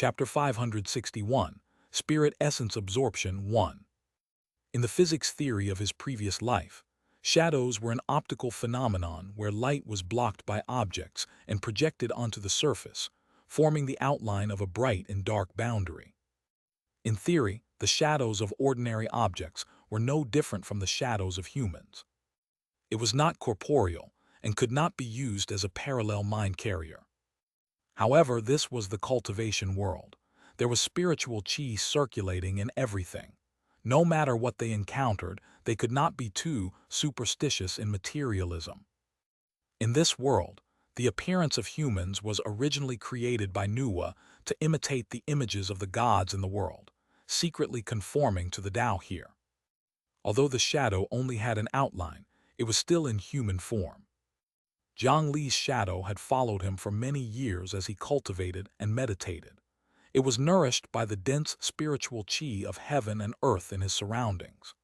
Chapter 561, Spirit Essence Absorption 1. In the physics theory of his previous life, shadows were an optical phenomenon where light was blocked by objects and projected onto the surface, forming the outline of a bright and dark boundary. In theory, the shadows of ordinary objects were no different from the shadows of humans. It was not corporeal and could not be used as a parallel mind carrier. However, this was the cultivation world. There was spiritual chi circulating in everything. No matter what they encountered, they could not be too superstitious in materialism. In this world, the appearance of humans was originally created by Nuwa to imitate the images of the gods in the world, secretly conforming to the Tao here. Although the shadow only had an outline, it was still in human form. Jiang Li's shadow had followed him for many years as he cultivated and meditated. It was nourished by the dense spiritual chi of heaven and earth in his surroundings.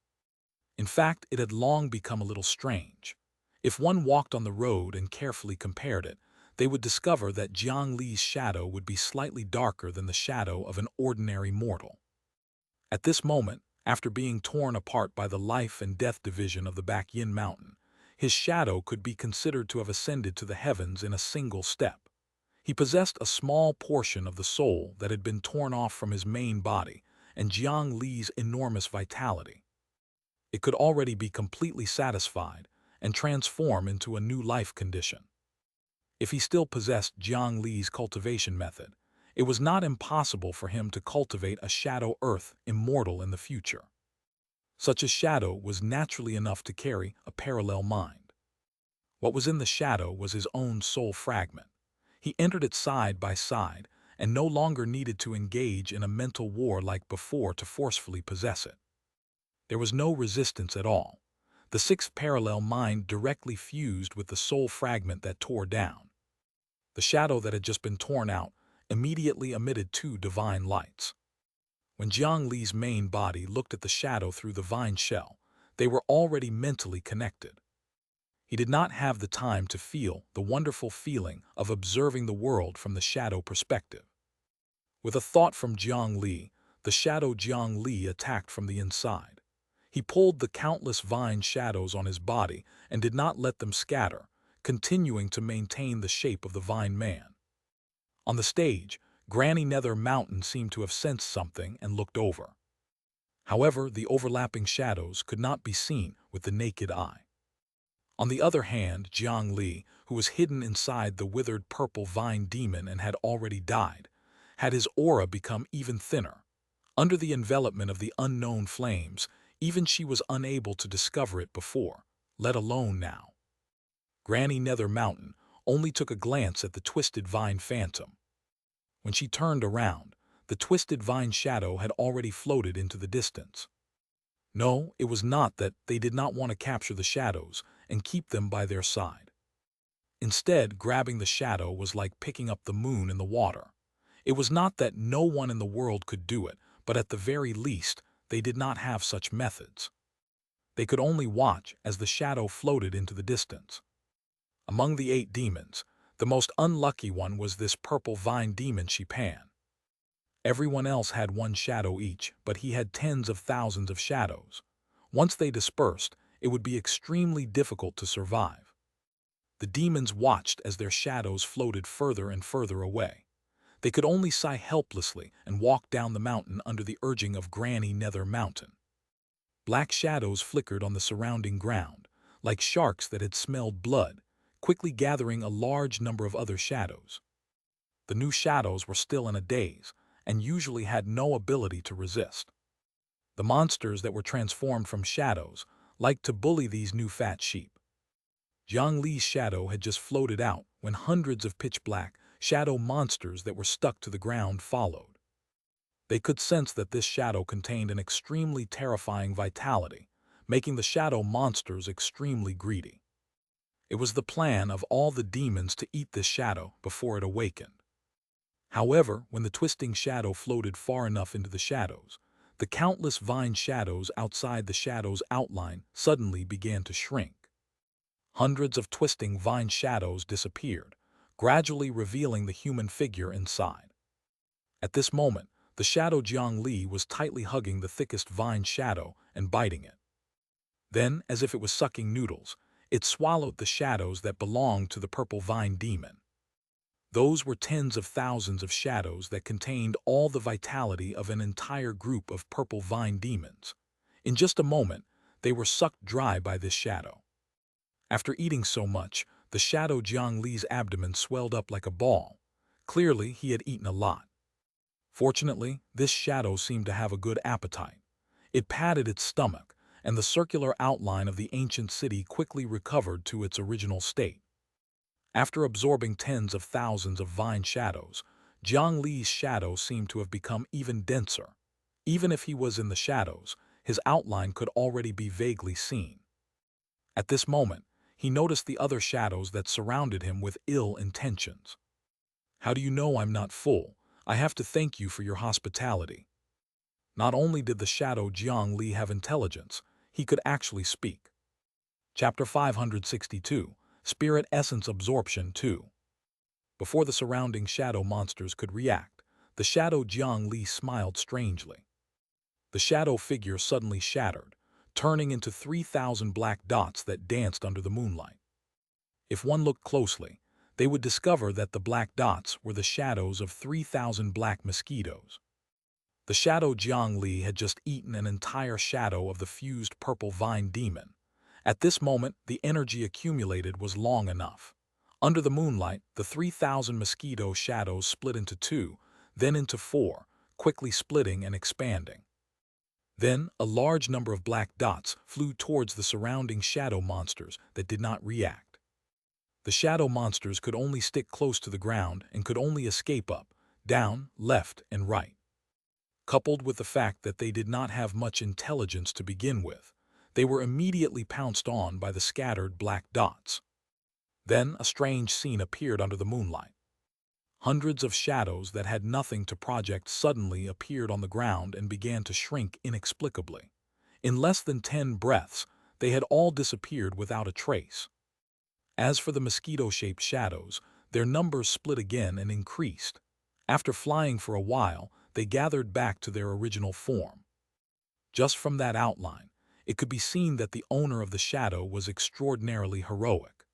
In fact, it had long become a little strange. If one walked on the road and carefully compared it, they would discover that Jiang Li's shadow would be slightly darker than the shadow of an ordinary mortal. At this moment, after being torn apart by the life and death division of the Baekyin Mountain, his shadow could be considered to have ascended to the heavens in a single step. He possessed a small portion of the soul that had been torn off from his main body and Jiang Li's enormous vitality. It could already be completely satisfied and transform into a new life condition. If he still possessed Jiang Li's cultivation method, it was not impossible for him to cultivate a shadow earth immortal in the future. Such a shadow was naturally enough to carry a parallel mind. What was in the shadow was his own soul fragment. He entered it side by side and no longer needed to engage in a mental war like before to forcefully possess it. There was no resistance at all. The sixth parallel mind directly fused with the soul fragment that tore down. The shadow that had just been torn out immediately emitted two divine lights. When Jiang Li's main body looked at the shadow through the vine shell, they were already mentally connected. He did not have the time to feel the wonderful feeling of observing the world from the shadow perspective. With a thought from Jiang Li, the shadow Jiang Li attacked from the inside. He pulled the countless vine shadows on his body and did not let them scatter, continuing to maintain the shape of the vine man. On the stage, Granny Nether Mountain seemed to have sensed something and looked over. However, the overlapping shadows could not be seen with the naked eye. On the other hand, Jiang Li, who was hidden inside the withered purple vine demon and had already died, had his aura become even thinner. Under the envelopment of the unknown flames, even she was unable to discover it before, let alone now. Granny Nether Mountain only took a glance at the twisted vine phantom. When she turned around, the twisted vine shadow had already floated into the distance. No, it was not that they did not want to capture the shadows and keep them by their side. Instead, grabbing the shadow was like picking up the moon in the water. It was not that no one in the world could do it, but at the very least, they did not have such methods. They could only watch as the shadow floated into the distance. Among the 8 demons, the most unlucky one was this purple vine demon Xipan. Everyone else had one shadow each, but he had tens of thousands of shadows. Once they dispersed, it would be extremely difficult to survive. The demons watched as their shadows floated further and further away. They could only sigh helplessly and walk down the mountain under the urging of Granny Nether Mountain. Black shadows flickered on the surrounding ground, like sharks that had smelled blood, quickly gathering a large number of other shadows. The new shadows were still in a daze and usually had no ability to resist. The monsters that were transformed from shadows liked to bully these new fat sheep. Jiang Li's shadow had just floated out when hundreds of pitch-black shadow monsters that were stuck to the ground followed. They could sense that this shadow contained an extremely terrifying vitality, making the shadow monsters extremely greedy. It was the plan of all the demons to eat this shadow before it awakened. However, when the twisting shadow floated far enough into the shadows, the countless vine shadows outside the shadow's outline suddenly began to shrink. Hundreds of twisting vine shadows disappeared, gradually revealing the human figure inside. At this moment, the shadow Jiang Li was tightly hugging the thickest vine shadow and biting it. Then, as if it was sucking noodles, it swallowed the shadows that belonged to the purple vine demon. Those were tens of thousands of shadows that contained all the vitality of an entire group of purple vine demons. In just a moment, they were sucked dry by this shadow. After eating so much, the shadow Jiang Li's abdomen swelled up like a ball. Clearly, he had eaten a lot. Fortunately, this shadow seemed to have a good appetite. It patted its stomach, and the circular outline of the ancient city quickly recovered to its original state. After absorbing tens of thousands of vine shadows, Jiang Li's shadow seemed to have become even denser. Even if he was in the shadows, his outline could already be vaguely seen. At this moment, he noticed the other shadows that surrounded him with ill intentions. "How do you know I'm not full? I have to thank you for your hospitality." Not only did the shadow Jiang Li have intelligence, he could actually speak. Chapter 562, Spirit Essence Absorption 2. Before the surrounding shadow monsters could react, the shadow Jiang Li smiled strangely. The shadow figure suddenly shattered, turning into 3,000 black dots that danced under the moonlight. If one looked closely, they would discover that the black dots were the shadows of 3,000 black mosquitoes. The shadow Jiang Li had just eaten an entire shadow of the fused purple vine demon. At this moment, the energy accumulated was long enough. Under the moonlight, the 3,000 mosquito shadows split into two, then into four, quickly splitting and expanding. Then, a large number of black dots flew towards the surrounding shadow monsters that did not react. The shadow monsters could only stick close to the ground and could only escape up, down, left, and right. Coupled with the fact that they did not have much intelligence to begin with, they were immediately pounced on by the scattered black dots. Then a strange scene appeared under the moonlight. Hundreds of shadows that had nothing to project suddenly appeared on the ground and began to shrink inexplicably. In less than 10 breaths, they had all disappeared without a trace. As for the mosquito-shaped shadows, their numbers split again and increased. After flying for a while, they gathered back to their original form. Just from that outline, it could be seen that the owner of the shadow was extraordinarily heroic.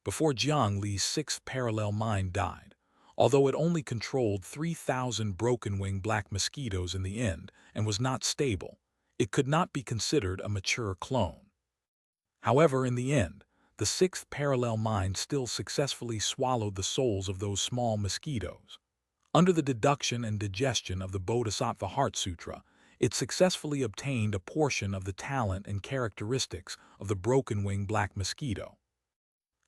Before Jiang Li's sixth parallel mind died, although it only controlled 3,000 broken-wing black mosquitoes in the end and was not stable, it could not be considered a mature clone. However, in the end, the sixth parallel mind still successfully swallowed the souls of those small mosquitoes. Under the deduction and digestion of the Bodhisattva Heart Sutra, it successfully obtained a portion of the talent and characteristics of the broken-wing black mosquito.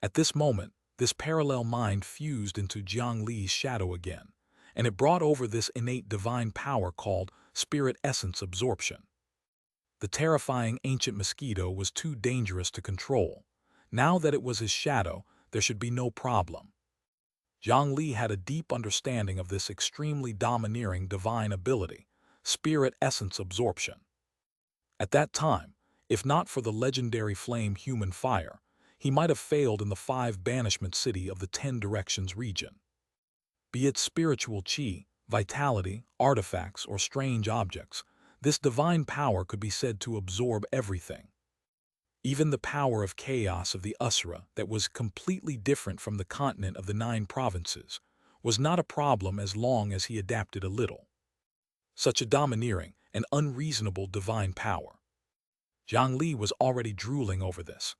At this moment, this parallel mind fused into Jiang Li's shadow again, and it brought over this innate divine power called spirit essence absorption. The terrifying ancient mosquito was too dangerous to control. Now that it was his shadow, there should be no problem. Jiang Li had a deep understanding of this extremely domineering divine ability, spirit essence absorption. At that time, if not for the legendary flame human fire, he might have failed in the 5 banishment city of the 10 directions region. Be it spiritual chi, vitality, artifacts, or strange objects, this divine power could be said to absorb everything. Even the power of chaos of the Usura that was completely different from the continent of the 9 provinces was not a problem as long as he adapted a little. Such a domineering and unreasonable divine power. Jiang Li was already drooling over this.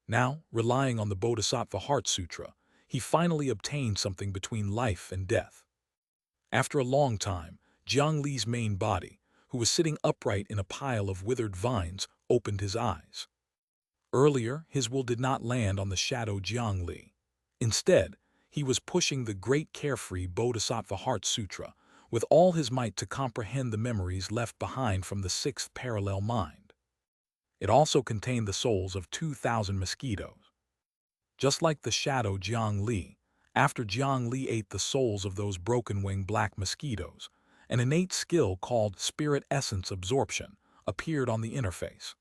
Now, relying on the Bodhisattva Heart Sutra, he finally obtained something between life and death. After a long time, Jiang Li's main body, who was sitting upright in a pile of withered vines, opened his eyes. Earlier, his will did not land on the shadow Jiang Li. Instead, he was pushing the great carefree Bodhisattva Heart Sutra with all his might to comprehend the memories left behind from the 6th parallel mind. It also contained the souls of 2,000 mosquitoes. Just like the shadow Jiang Li, after Jiang Li ate the souls of those broken-wing black mosquitoes, an innate skill called spirit essence absorption appeared on the interface.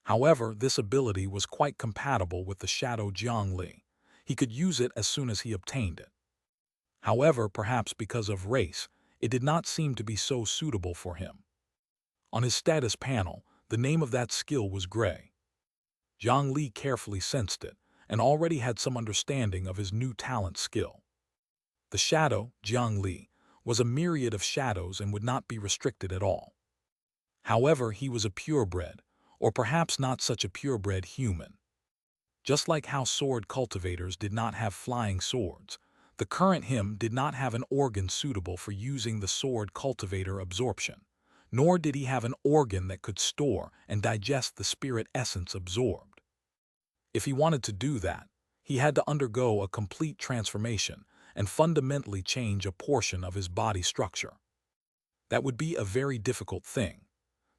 However, this ability was quite compatible with the shadow Jiang Li. He could use it as soon as he obtained it. However, perhaps because of race, it did not seem to be so suitable for him. On his status panel, the name of that skill was Gray. Jiang Li carefully sensed it, and already had some understanding of his new talent skill. The shadow, Jiang Li, was a myriad of shadows and would not be restricted at all. However, he was a purebred, or perhaps not such a purebred human. Just like how sword cultivators did not have flying swords, the current him did not have an organ suitable for using the sword cultivator absorption, nor did he have an organ that could store and digest the spirit essence absorbed. If he wanted to do that, he had to undergo a complete transformation and fundamentally change a portion of his body structure. That would be a very difficult thing.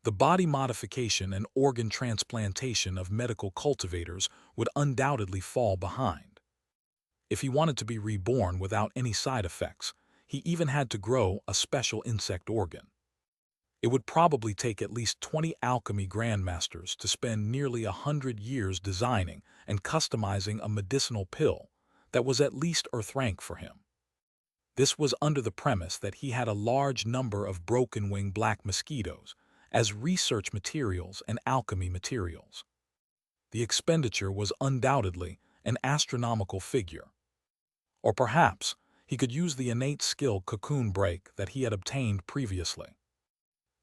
The body modification and organ transplantation of medical cultivators would undoubtedly fall behind. If he wanted to be reborn without any side effects, he even had to grow a special insect organ. It would probably take at least 20 alchemy grandmasters to spend nearly 100 years designing and customizing a medicinal pill that was at least Earth rank for him. This was under the premise that he had a large number of broken-wing black mosquitoes as research materials and alchemy materials. The expenditure was undoubtedly an astronomical figure. Or perhaps he could use the innate skill cocoon break that he had obtained previously.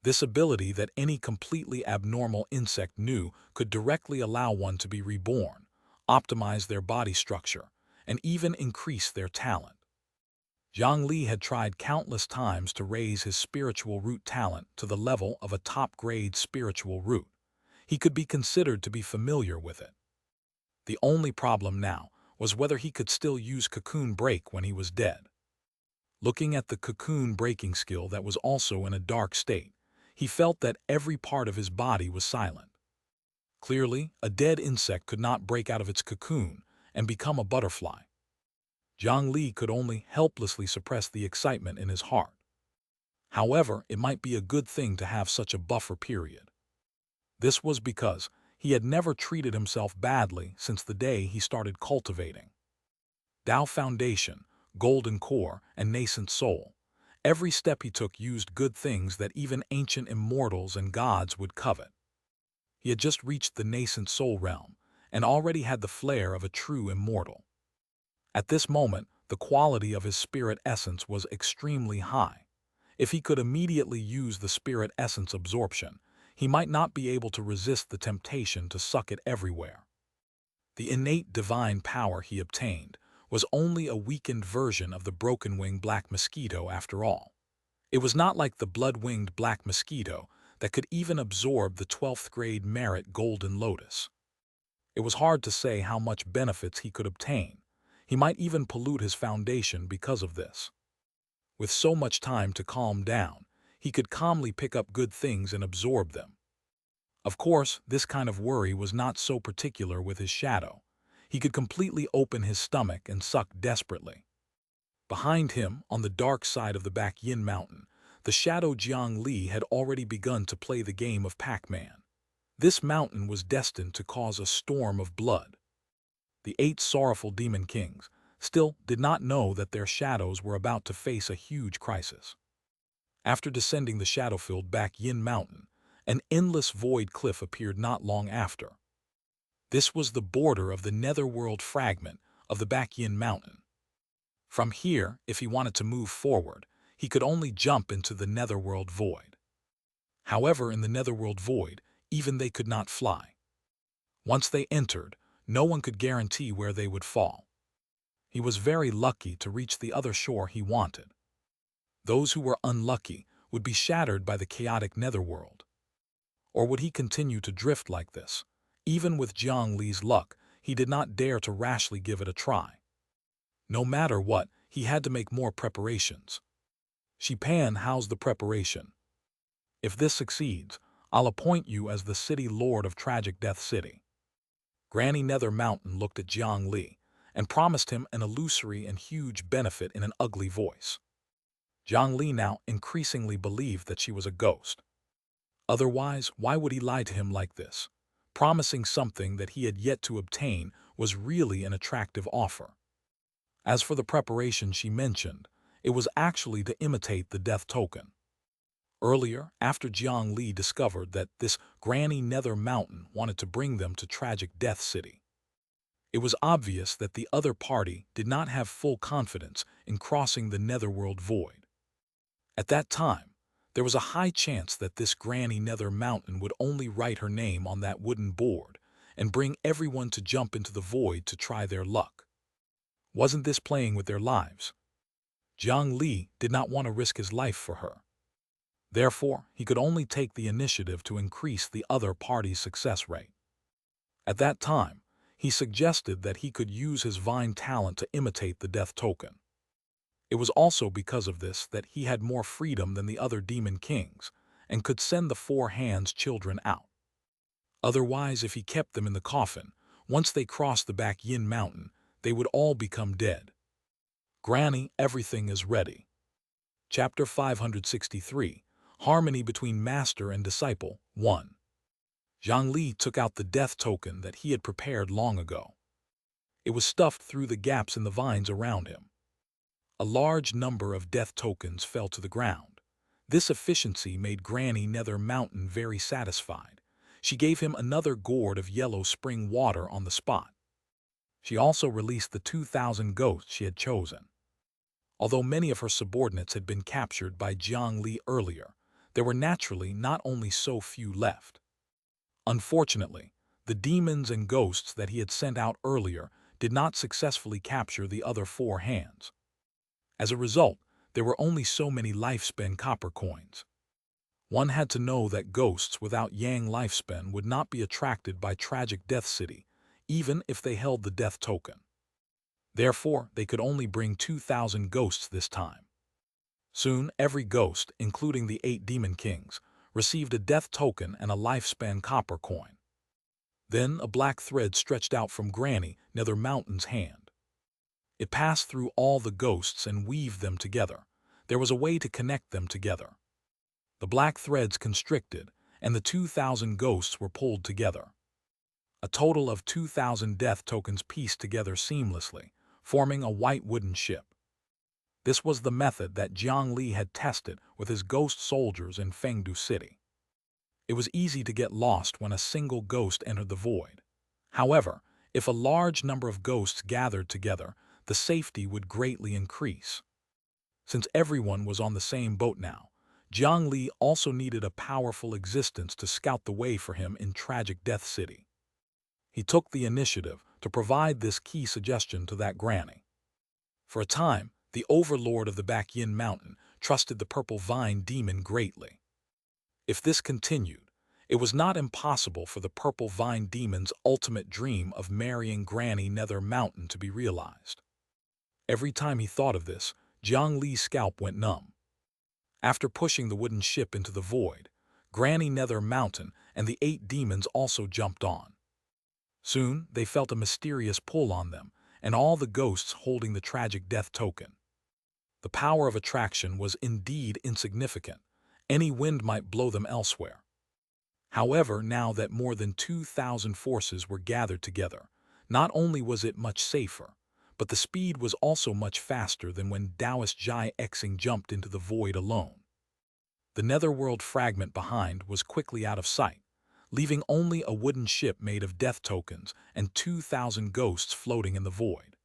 This ability that any completely abnormal insect knew could directly allow one to be reborn, optimize their body structure, and even increase their talent. Jiang Li had tried countless times to raise his spiritual root talent to the level of a top-grade spiritual root. He could be considered to be familiar with it. The only problem now was whether he could still use cocoon break when he was dead. Looking at the cocoon breaking skill that was also in a dark state, he felt that every part of his body was silent. Clearly, a dead insect could not break out of its cocoon and become a butterfly. Jiang Li could only helplessly suppress the excitement in his heart. However, it might be a good thing to have such a buffer period. This was because he had never treated himself badly since the day he started cultivating. Tao Foundation, Golden Core, and Nascent Soul. Every step he took used good things that even ancient immortals and gods would covet. He had just reached the nascent soul realm and already had the flair of a true immortal. At this moment, the quality of his spirit essence was extremely high. If he could immediately use the spirit essence absorption, he might not be able to resist the temptation to suck it everywhere. The innate divine power he obtained was only a weakened version of the broken-winged black mosquito after all. It was not like the blood-winged black mosquito that could even absorb the 12th grade merit golden lotus. It was hard to say how much benefits he could obtain. He might even pollute his foundation because of this. With so much time to calm down, he could calmly pick up good things and absorb them. Of course, this kind of worry was not so particular with his shadow. He could completely open his stomach and suck desperately. Behind him, on the dark side of the back Yin Mountain, the shadow Jiang Li had already begun to play the game of Pac-Man. This mountain was destined to cause a storm of blood. The 8 sorrowful demon kings still did not know that their shadows were about to face a huge crisis. After descending the shadow-filled back Yin Mountain, an endless void cliff appeared not long after. This was the border of the netherworld fragment of the back Yin Mountain. From here, if he wanted to move forward, he could only jump into the netherworld void. However, in the netherworld void, even they could not fly. Once they entered, no one could guarantee where they would fall. He was very lucky to reach the other shore he wanted. Those who were unlucky would be shattered by the chaotic netherworld. Or would he continue to drift like this? Even with Jiang Li's luck, he did not dare to rashly give it a try. No matter what, he had to make more preparations. Shipan, how's the preparation? If this succeeds, I'll appoint you as the city lord of Tragic Death City. Granny Nether Mountain looked at Jiang Li and promised him an illusory and huge benefit in an ugly voice. Jiang Li now increasingly believed that she was a ghost. Otherwise, why would he lie to him like this? Promising something that he had yet to obtain was really an attractive offer. As for the preparation she mentioned, It was actually to imitate the death token. Earlier, after Jiang Li discovered that this Granny Nether Mountain wanted to bring them to tragic Death City, it was obvious that the other party did not have full confidence in crossing the netherworld void. At that time, there was a high chance that this Granny Nether Mountain would only write her name on that wooden board and bring everyone to jump into the void to try their luck. Wasn't this playing with their lives? Jiang Li did not want to risk his life for her. Therefore, he could only take the initiative to increase the other party's success rate. At that time, he suggested that he could use his vine talent to imitate the death token. It was also because of this that he had more freedom than the other demon kings and could send the Four Hands children out. Otherwise, if he kept them in the coffin, once they crossed the back Yin Mountain, they would all become dead. Granny, everything is ready. Chapter 563, Harmony Between Master and Disciple, 1. Jiang Li took out the death token that he had prepared long ago. It was stuffed through the gaps in the vines around him. A large number of death tokens fell to the ground. This efficiency made Granny Nether Mountain very satisfied. She gave him another gourd of yellow spring water on the spot. She also released the 2,000 ghosts she had chosen. Although many of her subordinates had been captured by Jiang Li earlier, there were naturally not only so few left. Unfortunately, the demons and ghosts that he had sent out earlier did not successfully capture the other Four Hands. As a result, there were only so many lifespan copper coins. One had to know that ghosts without Yang lifespan would not be attracted by tragic Death City, even if they held the death token. Therefore, they could only bring 2,000 ghosts this time. Soon, every ghost, including the 8 demon kings, received a death token and a lifespan copper coin. Then a black thread stretched out from Granny Nether Mountain's hand. It passed through all the ghosts and weaved them together. There was a way to connect them together. The black threads constricted, and the 2,000 ghosts were pulled together. A total of 2,000 death tokens pieced together seamlessly, forming a white wooden ship. This was the method that Jiang Li had tested with his ghost soldiers in Fengdu City. It was easy to get lost when a single ghost entered the void. However, if a large number of ghosts gathered together, the safety would greatly increase. Since everyone was on the same boat now, Jiang Li also needed a powerful existence to scout the way for him in tragic Death City. He took the initiative to provide this key suggestion to that granny. For a time, the overlord of the back Yin Mountain trusted the purple vine demon greatly. If this continued, it was not impossible for the purple vine demon's ultimate dream of marrying Granny Nether Mountain to be realized. Every time he thought of this, Jiang Li's scalp went numb. After pushing the wooden ship into the void, Granny Nether Mountain and the 8 demons also jumped on. Soon, they felt a mysterious pull on them, and all the ghosts holding the tragic death token. The power of attraction was indeed insignificant. Any wind might blow them elsewhere. However, now that more than 2,000 forces were gathered together, not only was it much safer, but the speed was also much faster than when Taoist Jai Xing jumped into the void alone. The netherworld fragment behind was quickly out of sight, leaving only a wooden ship made of death tokens and 2,000 ghosts floating in the void.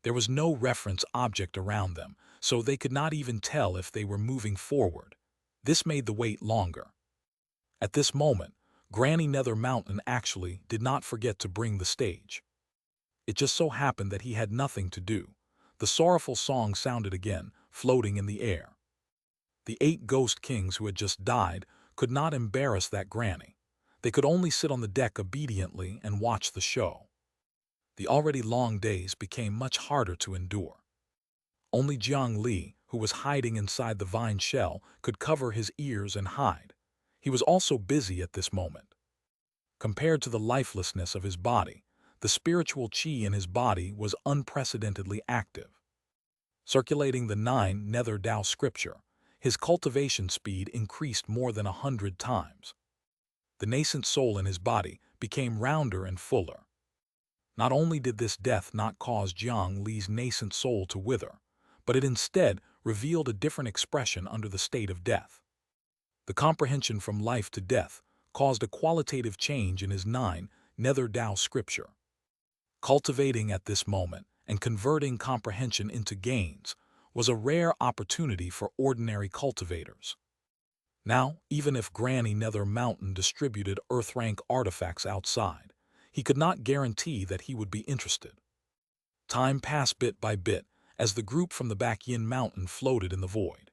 There was no reference object around them, so they could not even tell if they were moving forward. This made the wait longer. At this moment, Granny Nether Mountain actually did not forget to bring the stage. It just so happened that he had nothing to do. The sorrowful song sounded again, floating in the air. The 8 ghost kings who had just died could not embarrass that granny. They could only sit on the deck obediently and watch the show. The already long days became much harder to endure. Only Jiang Li, who was hiding inside the vine shell, could cover his ears and hide. He was also busy at this moment. Compared to the lifelessness of his body, the spiritual qi in his body was unprecedentedly active. Circulating the 9 Nether Dao scripture, his cultivation speed increased more than 100 times. The nascent soul in his body became rounder and fuller. Not only did this death not cause Jiang Li's nascent soul to wither, but it instead revealed a different expression under the state of death. The comprehension from life to death caused a qualitative change in his 9 Nether Dao scripture. Cultivating at this moment and converting comprehension into gains was a rare opportunity for ordinary cultivators. Now, even if Granny Nether Mountain distributed Earth-rank artifacts outside, he could not guarantee that he would be interested. Time passed bit by bit as the group from the Bakyin Mountain floated in the void.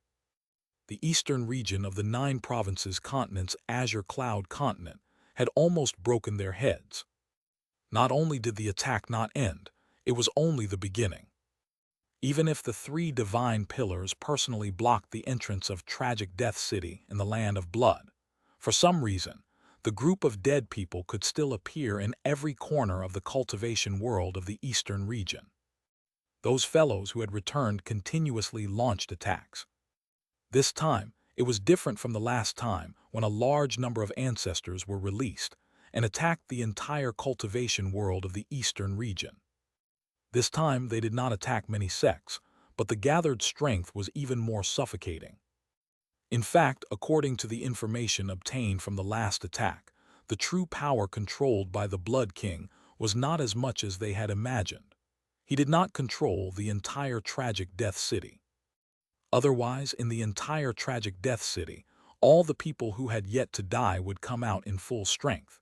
The eastern region of the 9 provinces continent's Azure Cloud continent had almost broken their heads. Not only did the attack not end, it was only the beginning. Even if the 3 divine pillars personally blocked the entrance of Tragic Death City in the Land of Blood, for some reason, the group of dead people could still appear in every corner of the cultivation world of the eastern region. Those fellows who had returned continuously launched attacks. This time, it was different from the last time when a large number of ancestors were released and attacked the entire cultivation world of the eastern region. This time they did not attack many sects, but the gathered strength was even more suffocating. In fact, according to the information obtained from the last attack, the true power controlled by the Blood King was not as much as they had imagined. He did not control the entire Tragic Death City. Otherwise, in the entire Tragic Death City, all the people who had yet to die would come out in full strength.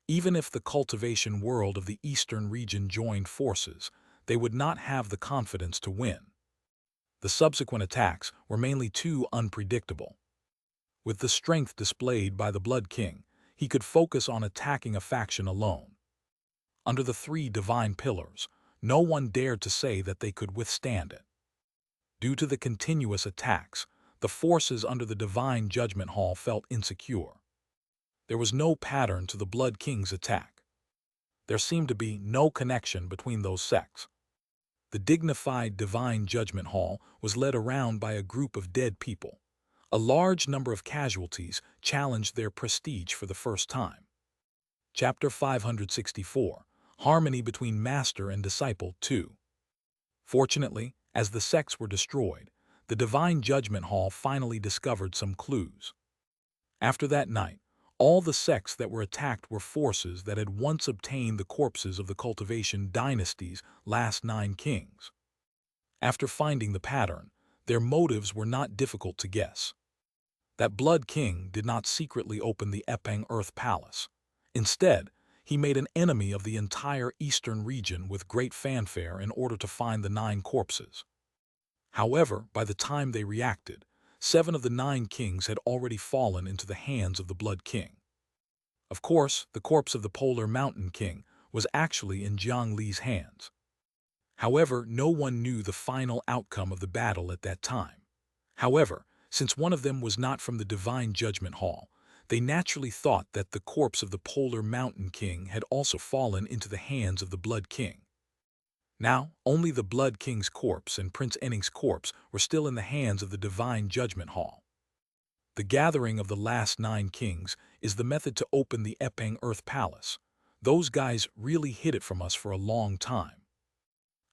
Even if the cultivation world of the eastern region joined forces, they would not have the confidence to win. The subsequent attacks were mainly too unpredictable. With the strength displayed by the Blood King, he could focus on attacking a faction alone. Under the 3 divine pillars, no one dared to say that they could withstand it. Due to the continuous attacks, the forces under the Divine Judgment Hall felt insecure. There was no pattern to the Blood King's attack. There seemed to be no connection between those sects. The dignified Divine Judgment Hall was led around by a group of dead people. A large number of casualties challenged their prestige for the first time. Chapter 564, Harmony Between Master and Disciple 2. Fortunately, as the sects were destroyed, the Divine Judgment Hall finally discovered some clues. After that night, all the sects that were attacked were forces that had once obtained the corpses of the Cultivation Dynasty's last 9 kings. After finding the pattern, their motives were not difficult to guess. That Blood King did not secretly open the Epeng Earth Palace. Instead, he made an enemy of the entire eastern region with great fanfare in order to find the 9 corpses. However, by the time they reacted, 7 of the 9 kings had already fallen into the hands of the Blood King. Of course, the corpse of the Polar Mountain King was actually in Jiang Li's hands. However, no one knew the final outcome of the battle at that time. However, since one of them was not from the Divine Judgment Hall, they naturally thought that the corpse of the Polar Mountain King had also fallen into the hands of the Blood King. Now, only the Blood King's corpse and Prince Enning's corpse were still in the hands of the Divine Judgment Hall. The gathering of the last 9 kings is the method to open the Epeng Earth Palace. Those guys really hid it from us for a long time.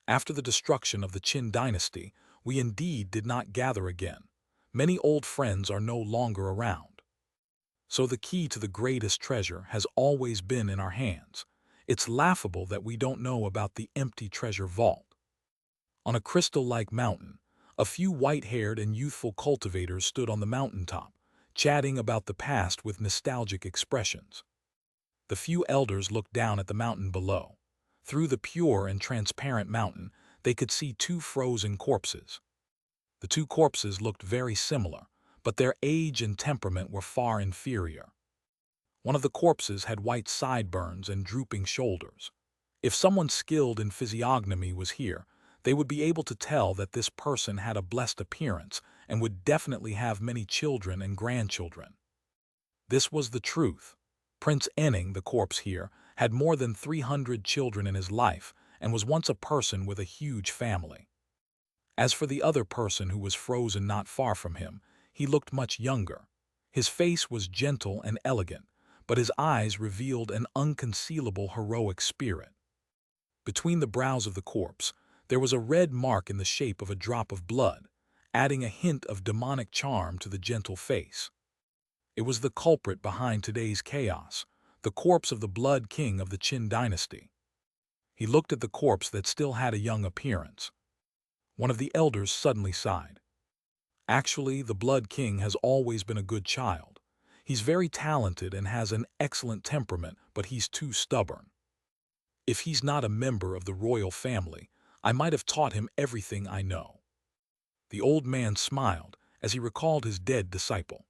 After the destruction of the Qin dynasty, we indeed did not gather again. Many old friends are no longer around. So the key to the greatest treasure has always been in our hands. It's laughable that we don't know about the empty treasure vault. On a crystal-like mountain, a few white-haired and youthful cultivators stood on the mountaintop, chatting about the past with nostalgic expressions. The few elders looked down at the mountain below. Through the pure and transparent mountain, they could see 2 frozen corpses. The 2 corpses looked very similar, but their age and temperament were far inferior. One of the corpses had white sideburns and drooping shoulders. If someone skilled in physiognomy was here, they would be able to tell that this person had a blessed appearance and would definitely have many children and grandchildren. This was the truth. Prince Enning, the corpse here, had more than 300 children in his life and was once a person with a huge family. As for the other person who was frozen not far from him, he looked much younger. His face was gentle and elegant, but his eyes revealed an unconcealable heroic spirit. Between the brows of the corpse, there was a red mark in the shape of a drop of blood, adding a hint of demonic charm to the gentle face. It was the culprit behind today's chaos, the corpse of the Blood King of the Qin dynasty. He looked at the corpse that still had a young appearance. One of the elders suddenly sighed. Actually, the Blood King has always been a good child. He's very talented and has an excellent temperament, but he's too stubborn. If he's not a member of the royal family, I might have taught him everything I know. The old man smiled as he recalled his dead disciple.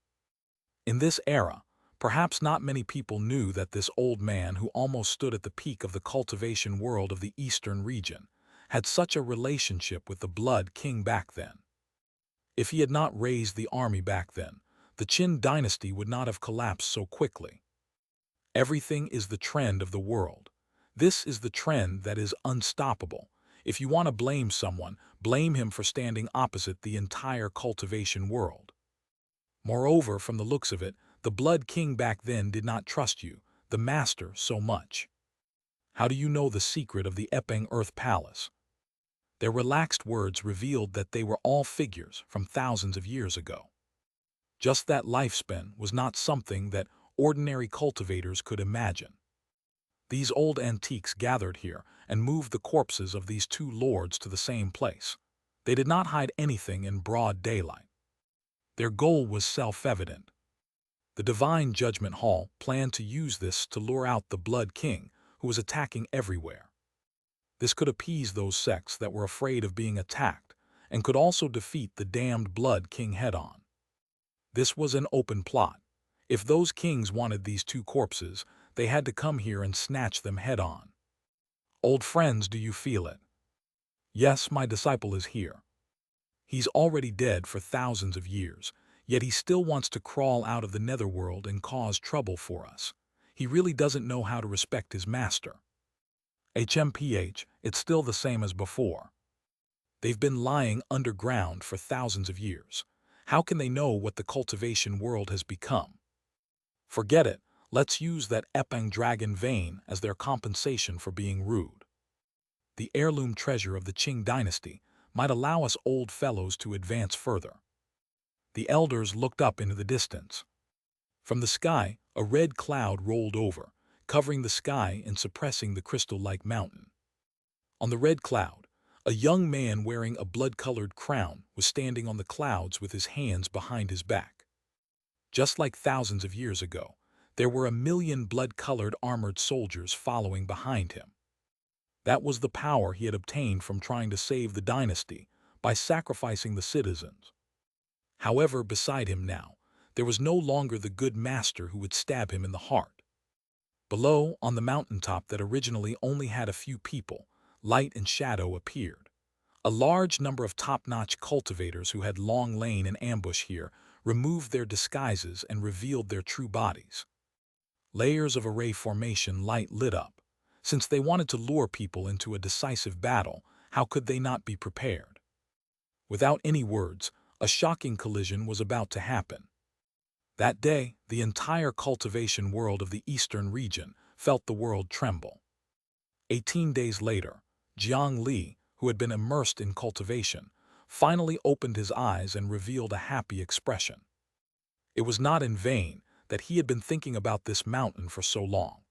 In this era, perhaps not many people knew that this old man who almost stood at the peak of the cultivation world of the eastern region had such a relationship with the Blood King back then. If he had not raised the army back then, the Qin dynasty would not have collapsed so quickly. Everything is the trend of the world. This is the trend that is unstoppable. If you want to blame someone, blame him for standing opposite the entire cultivation world. Moreover, from the looks of it, the Blood King back then did not trust you, the master, so much. How do you know the secret of the Epeng Earth Palace? Their relaxed words revealed that they were all figures from thousands of years ago. Just that lifespan was not something that ordinary cultivators could imagine. These old antiques gathered here and moved the corpses of these two lords to the same place. They did not hide anything in broad daylight. Their goal was self-evident. The Divine Judgment Hall planned to use this to lure out the Blood King, who was attacking everywhere. This could appease those sects that were afraid of being attacked, and could also defeat the damned Blood King head-on. This was an open plot. If those kings wanted these two corpses, they had to come here and snatch them head-on. Old friends, do you feel it? Yes, my disciple is here. He's already dead for thousands of years, yet he still wants to crawl out of the netherworld and cause trouble for us. He really doesn't know how to respect his master. HMPH, it's still the same as before. They've been lying underground for thousands of years. How can they know what the cultivation world has become? Forget it. Let's use that Epeng dragon vein as their compensation for being rude. The heirloom treasure of the Qing dynasty might allow us old fellows to advance further. The elders looked up into the distance. From the sky, a red cloud rolled over, covering the sky and suppressing the crystal-like mountain. On the red cloud, a young man wearing a blood-colored crown was standing on the clouds with his hands behind his back. Just like thousands of years ago, there were 1,000,000 blood-colored armored soldiers following behind him. That was the power he had obtained from trying to save the dynasty by sacrificing the citizens. However, beside him now, there was no longer the good master who would stab him in the heart. Below, on the mountaintop that originally only had a few people, light and shadow appeared. A large number of top-notch cultivators who had long lain in ambush here removed their disguises and revealed their true bodies. Layers of array formation light lit up. Since they wanted to lure people into a decisive battle, how could they not be prepared? Without any words, a shocking collision was about to happen. That day, the entire cultivation world of the eastern region felt the world tremble. 18 days later, Jiang Li, who had been immersed in cultivation, finally opened his eyes and revealed a happy expression. It was not in vain that he had been thinking about this mountain for so long.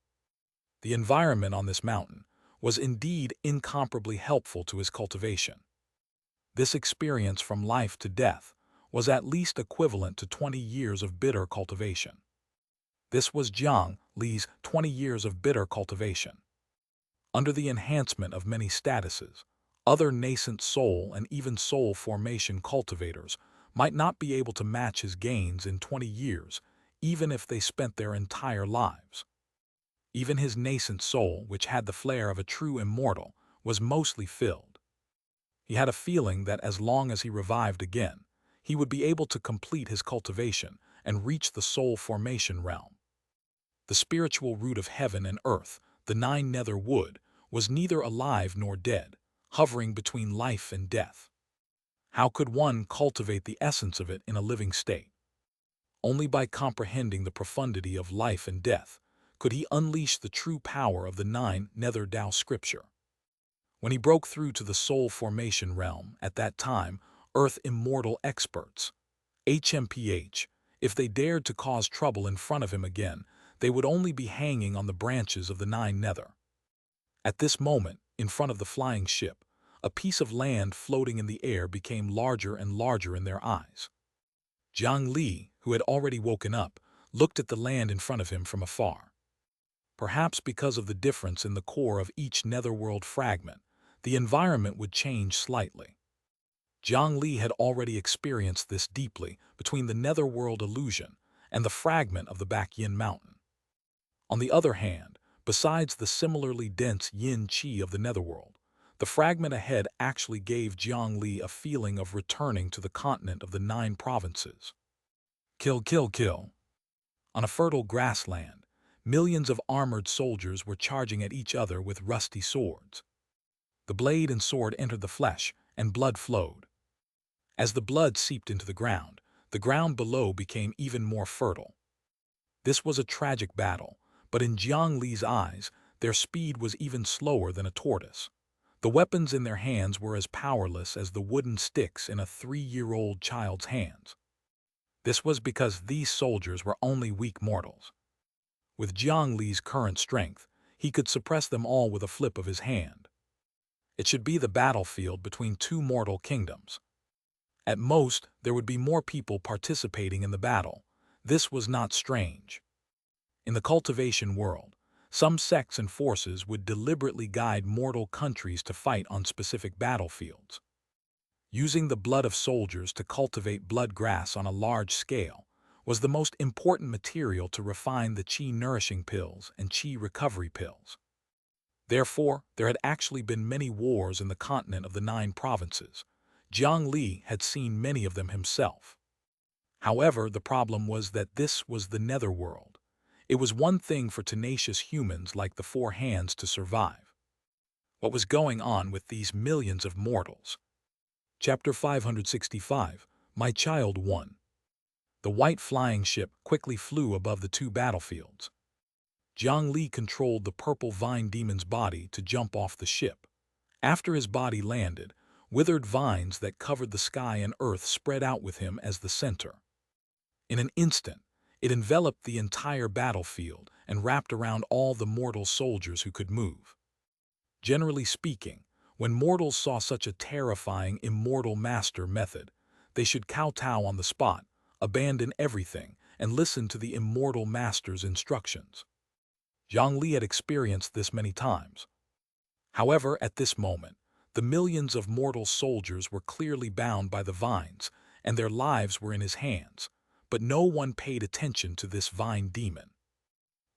The environment on this mountain was indeed incomparably helpful to his cultivation. This experience from life to death was at least equivalent to 20 years of bitter cultivation. This was Jiang Li's 20 years of bitter cultivation. Under the enhancement of many statuses, other nascent soul and even soul formation cultivators might not be able to match his gains in 20 years, even if they spent their entire lives. Even his nascent soul, which had the flair of a true immortal, was mostly filled. He had a feeling that as long as he revived again, he would be able to complete his cultivation and reach the soul formation realm. The spiritual root of heaven and earth, the 9 nether wood, was neither alive nor dead, hovering between life and death. How could one cultivate the essence of it in a living state? Only by comprehending the profundity of life and death could he unleash the true power of the 9 nether Tao scripture. When he broke through to the soul formation realm, at that time, Earth Immortal Experts, HMPH. If they dared to cause trouble in front of him again, they would only be hanging on the branches of the Nine Nether. At this moment, in front of the flying ship, a piece of land floating in the air became larger and larger in their eyes. Jiang Li, who had already woken up, looked at the land in front of him from afar. Perhaps because of the difference in the core of each netherworld fragment, the environment would change slightly. Jiang Li had already experienced this deeply between the netherworld illusion and the fragment of the back Yin mountain. On the other hand, besides the similarly dense yin qi of the netherworld, the fragment ahead actually gave Jiang Li a feeling of returning to the continent of the 9 provinces. Kill, kill, kill. On a fertile grassland, millions of armored soldiers were charging at each other with rusty swords. The blade and sword entered the flesh, and blood flowed. As the blood seeped into the ground below became even more fertile. This was a tragic battle, but in Jiang Li's eyes, their speed was even slower than a tortoise. The weapons in their hands were as powerless as the wooden sticks in a 3-year-old child's hands. This was because these soldiers were only weak mortals. With Jiang Li's current strength, he could suppress them all with a flip of his hand. It should be the battlefield between 2 mortal kingdoms. At most, there would be more people participating in the battle. This was not strange. In the cultivation world, some sects and forces would deliberately guide mortal countries to fight on specific battlefields. Using the blood of soldiers to cultivate blood grass on a large scale was the most important material to refine the qi nourishing pills and qi recovery pills. Therefore, there had actually been many wars in the continent of the 9 provinces. Jiang Li had seen many of them himself. However, the problem was that this was the netherworld. It was one thing for tenacious humans like the 4 Hands to survive. What was going on with these millions of mortals? Chapter 565, My Child 1. The white flying ship quickly flew above the 2 battlefields. Jiang Li controlled the purple vine demon's body to jump off the ship. After his body landed, withered vines that covered the sky and earth spread out with him as the center. In an instant, it enveloped the entire battlefield and wrapped around all the mortal soldiers who could move. Generally speaking, when mortals saw such a terrifying immortal master method, they should kowtow on the spot, abandon everything, and listen to the immortal master's instructions. Jiang Li had experienced this many times. However, at this moment, the millions of mortal soldiers were clearly bound by the vines, and their lives were in his hands, but no one paid attention to this vine demon.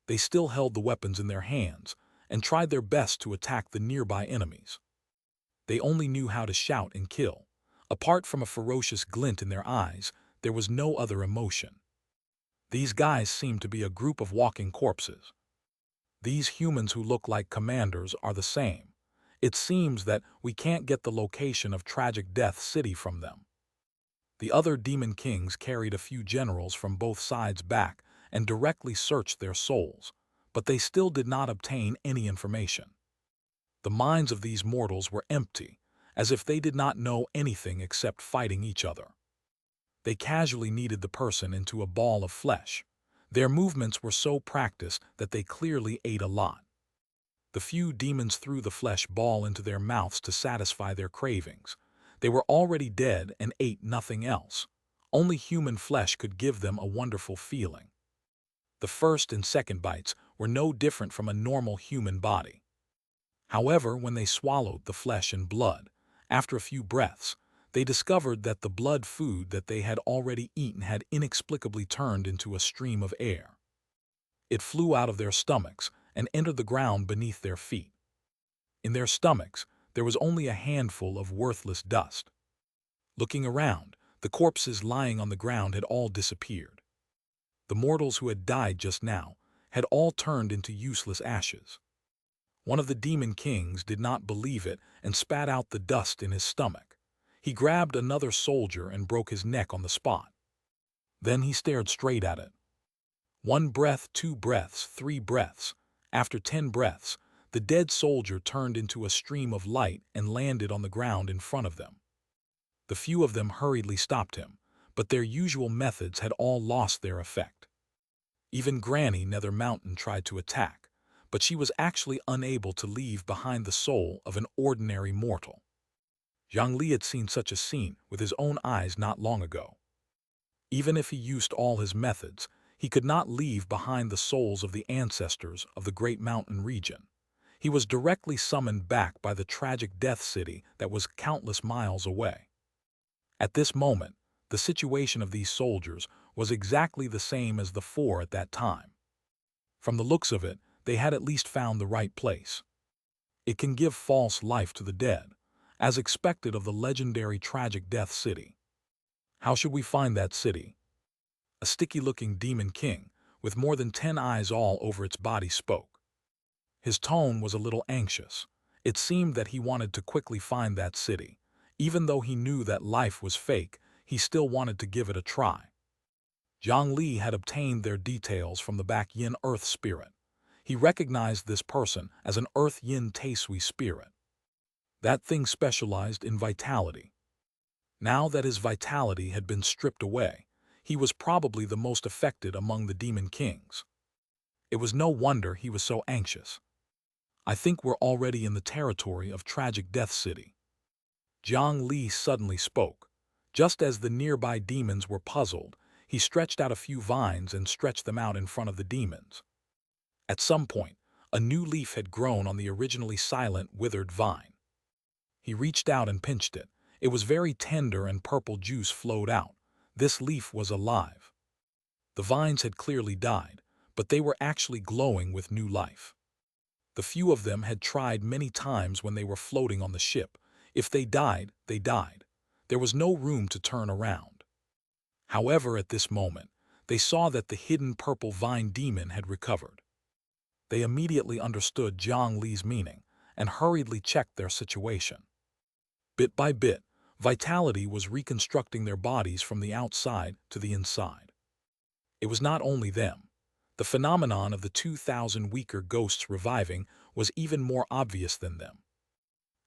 They still held the weapons in their hands and tried their best to attack the nearby enemies. They only knew how to shout and kill. Apart from a ferocious glint in their eyes, there was no other emotion. These guys seemed to be a group of walking corpses. These humans who look like commanders are the same. It seems that we can't get the location of Tragic Death City from them. The other demon kings carried a few generals from both sides back and directly searched their souls, but they still did not obtain any information. The minds of these mortals were empty, as if they did not know anything except fighting each other. They casually kneaded the person into a ball of flesh. Their movements were so practiced that they clearly ate a lot. The few demons threw the flesh ball into their mouths to satisfy their cravings. They were already dead and ate nothing else. Only human flesh could give them a wonderful feeling. The first and second bites were no different from a normal human body. However, when they swallowed the flesh and blood, after a few breaths, they discovered that the blood food that they had already eaten had inexplicably turned into a stream of air. It flew out of their stomachs and entered the ground beneath their feet. In their stomachs, there was only a handful of worthless dust. Looking around, the corpses lying on the ground had all disappeared. The mortals who had died just now had all turned into useless ashes. One of the demon kings did not believe it and spat out the dust in his stomach. He grabbed another soldier and broke his neck on the spot. Then he stared straight at it. 1 breath, 2 breaths, 3 breaths. After 10 breaths, the dead soldier turned into a stream of light and landed on the ground in front of them. The few of them hurriedly stopped him, but their usual methods had all lost their effect. Even Granny Nether Mountain tried to attack, but she was actually unable to leave behind the soul of an ordinary mortal. Jiang Li had seen such a scene with his own eyes not long ago. Even if he used all his methods, he could not leave behind the souls of the ancestors of the great mountain region. He was directly summoned back by the tragic death city that was countless miles away. At this moment, the situation of these soldiers was exactly the same as the four at that time. From the looks of it, they had at least found the right place. It can give false life to the dead, as expected of the legendary tragic death city. How should we find that city? A sticky-looking demon king, with more than 10 eyes all over its body, spoke. His tone was a little anxious. It seemed that he wanted to quickly find that city. Even though he knew that life was fake, he still wanted to give it a try. Jiang Li had obtained their details from the back yin earth spirit. He recognized this person as an earth yin Taisui spirit. That thing specialized in vitality. Now that his vitality had been stripped away, he was probably the most affected among the demon kings. It was no wonder he was so anxious. I think we're already in the territory of tragic death city. Jiang Li suddenly spoke. Just as the nearby demons were puzzled, he stretched out a few vines and stretched them out in front of the demons. At some point, a new leaf had grown on the originally silent, withered vine. He reached out and pinched it. It was very tender and purple juice flowed out. This leaf was alive. The vines had clearly died, but they were actually glowing with new life. The few of them had tried many times when they were floating on the ship. If they died, they died. There was no room to turn around. However, at this moment, they saw that the hidden purple vine demon had recovered. They immediately understood Jiang Li's meaning and hurriedly checked their situation. Bit by bit, vitality was reconstructing their bodies from the outside to the inside. It was not only them. The phenomenon of the 2,000 weaker ghosts reviving was even more obvious than them.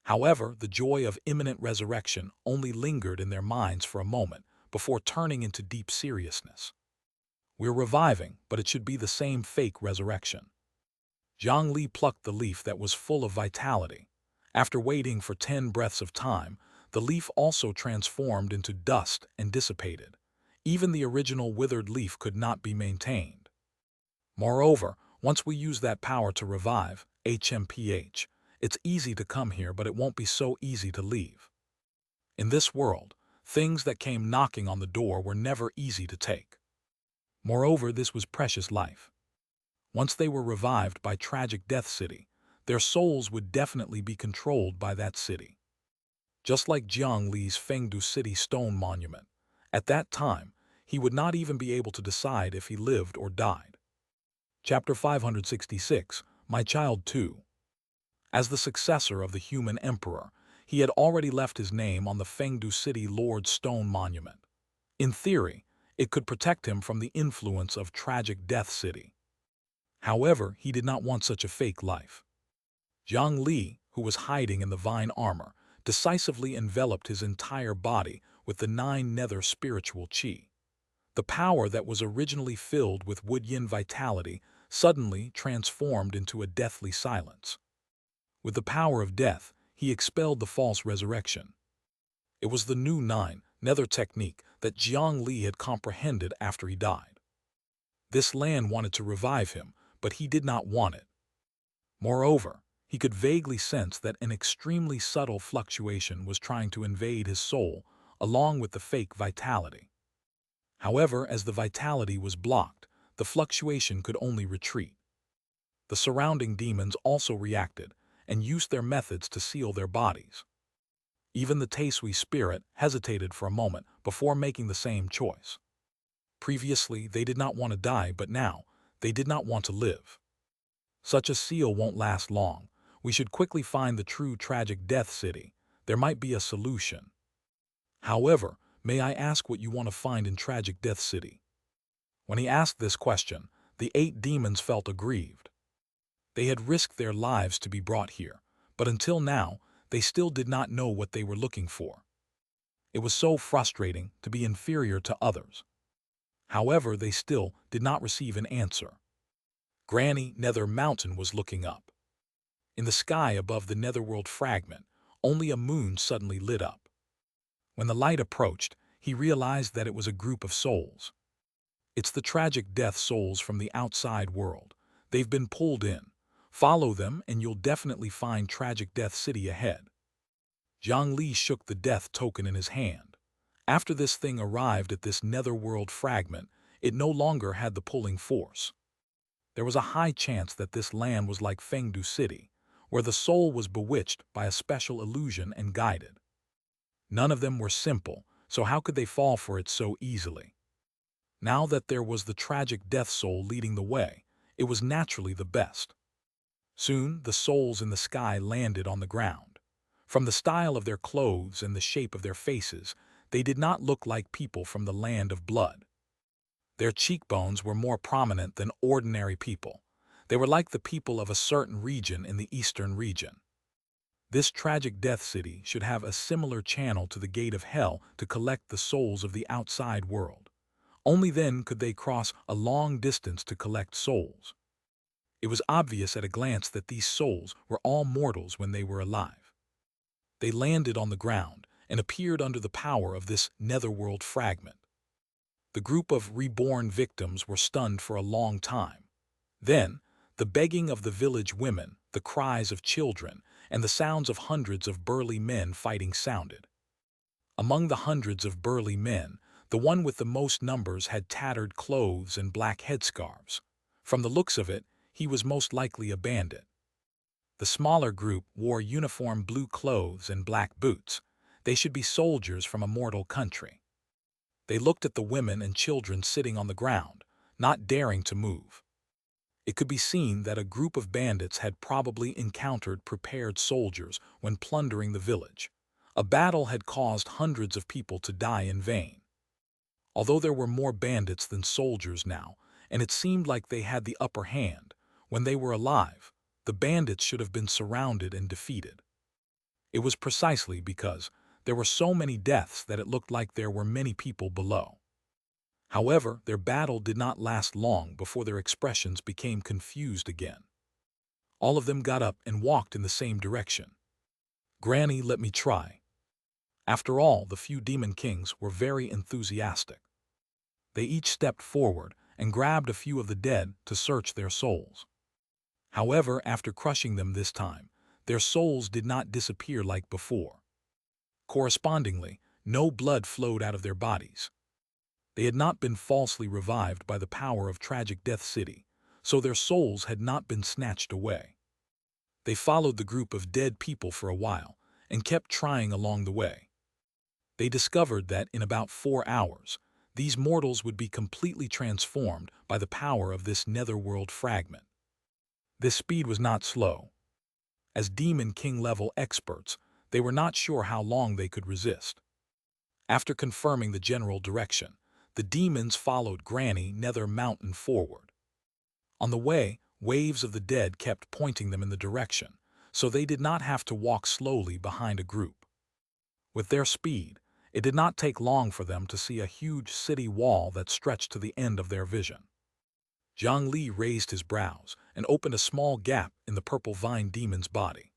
However, the joy of imminent resurrection only lingered in their minds for a moment before turning into deep seriousness. We're reviving, but it should be the same fake resurrection. Jiang Li plucked the leaf that was full of vitality. After waiting for 10 breaths of time, the leaf also transformed into dust and dissipated. Even the original withered leaf could not be maintained. Moreover, once we use that power to revive, HMPH, it's easy to come here, but it won't be so easy to leave. In this world, things that came knocking on the door were never easy to take. Moreover, this was precious life. Once they were revived by tragic death city, their souls would definitely be controlled by that city. Just like Jiang Li's Fengdu City stone monument, at that time, he would not even be able to decide if he lived or died. Chapter 566, My Child 2. As the successor of the human emperor, he had already left his name on the Fengdu City Lord's stone monument. In theory, it could protect him from the influence of tragic death city. However, he did not want such a fake life. Jiang Li, who was hiding in the vine armor, decisively enveloped his entire body with the 9 nether spiritual qi. The power that was originally filled with wood-yin vitality suddenly transformed into a deathly silence. With the power of death, he expelled the false resurrection. It was the new 9 nether technique that Jiang Li had comprehended after he died. This land wanted to revive him, but he did not want it. Moreover, he could vaguely sense that an extremely subtle fluctuation was trying to invade his soul, along with the fake vitality. However, as the vitality was blocked, the fluctuation could only retreat. The surrounding demons also reacted and used their methods to seal their bodies. Even the Taisui spirit hesitated for a moment before making the same choice. Previously, they did not want to die, but now, they did not want to live. Such a seal won't last long. We should quickly find the true tragic death city. There might be a solution. However, may I ask what you want to find in tragic death city? When he asked this question, the 8 demons felt aggrieved. They had risked their lives to be brought here, but until now, they still did not know what they were looking for. It was so frustrating to be inferior to others. However, they still did not receive an answer. Granny Nether Mountain was looking up. In the sky above the netherworld fragment, only a moon suddenly lit up. When the light approached, he realized that it was a group of souls. It's the tragic death souls from the outside world. They've been pulled in. Follow them and you'll definitely find Tragic Death City ahead. Jiang Li shook the death token in his hand. After this thing arrived at this netherworld fragment, it no longer had the pulling force. There was a high chance that this land was like Fengdu City, where the soul was bewitched by a special illusion and guided. None of them were simple, so how could they fall for it so easily? Now that there was the tragic death soul leading the way, it was naturally the best. Soon, the souls in the sky landed on the ground. From the style of their clothes and the shape of their faces, they did not look like people from the land of blood. Their cheekbones were more prominent than ordinary people. They were like the people of a certain region in the eastern region. This tragic death city should have a similar channel to the gate of hell to collect the souls of the outside world. Only then could they cross a long distance to collect souls. It was obvious at a glance that these souls were all mortals when they were alive. They landed on the ground and appeared under the power of this netherworld fragment. The group of reborn victims were stunned for a long time. Then, the begging of the village women, the cries of children, and the sounds of hundreds of burly men fighting sounded. Among the hundreds of burly men, the one with the most numbers had tattered clothes and black headscarves. From the looks of it, he was most likely a bandit. The smaller group wore uniform blue clothes and black boots. They should be soldiers from a mortal country. They looked at the women and children sitting on the ground, not daring to move. It could be seen that a group of bandits had probably encountered prepared soldiers when plundering the village. A battle had caused hundreds of people to die in vain. Although there were more bandits than soldiers now, and it seemed like they had the upper hand, when they were alive, the bandits should have been surrounded and defeated. It was precisely because there were so many deaths that it looked like there were many people below. However, their battle did not last long before their expressions became confused again. All of them got up and walked in the same direction. "Granny, let me try." After all, the few demon kings were very enthusiastic. They each stepped forward and grabbed a few of the dead to search their souls. However, after crushing them this time, their souls did not disappear like before. Correspondingly, no blood flowed out of their bodies. They had not been falsely revived by the power of Tragic Death City, so their souls had not been snatched away. They followed the group of dead people for a while and kept trying along the way. They discovered that in about 4 hours, these mortals would be completely transformed by the power of this netherworld fragment. This speed was not slow. As Demon King-level experts, they were not sure how long they could resist. After confirming the general direction, the demons followed Granny Nether Mountain forward. On the way, waves of the dead kept pointing them in the direction, so they did not have to walk slowly behind a group. With their speed, it did not take long for them to see a huge city wall that stretched to the end of their vision. Jiang Li raised his brows and opened a small gap in the purple vine demon's body.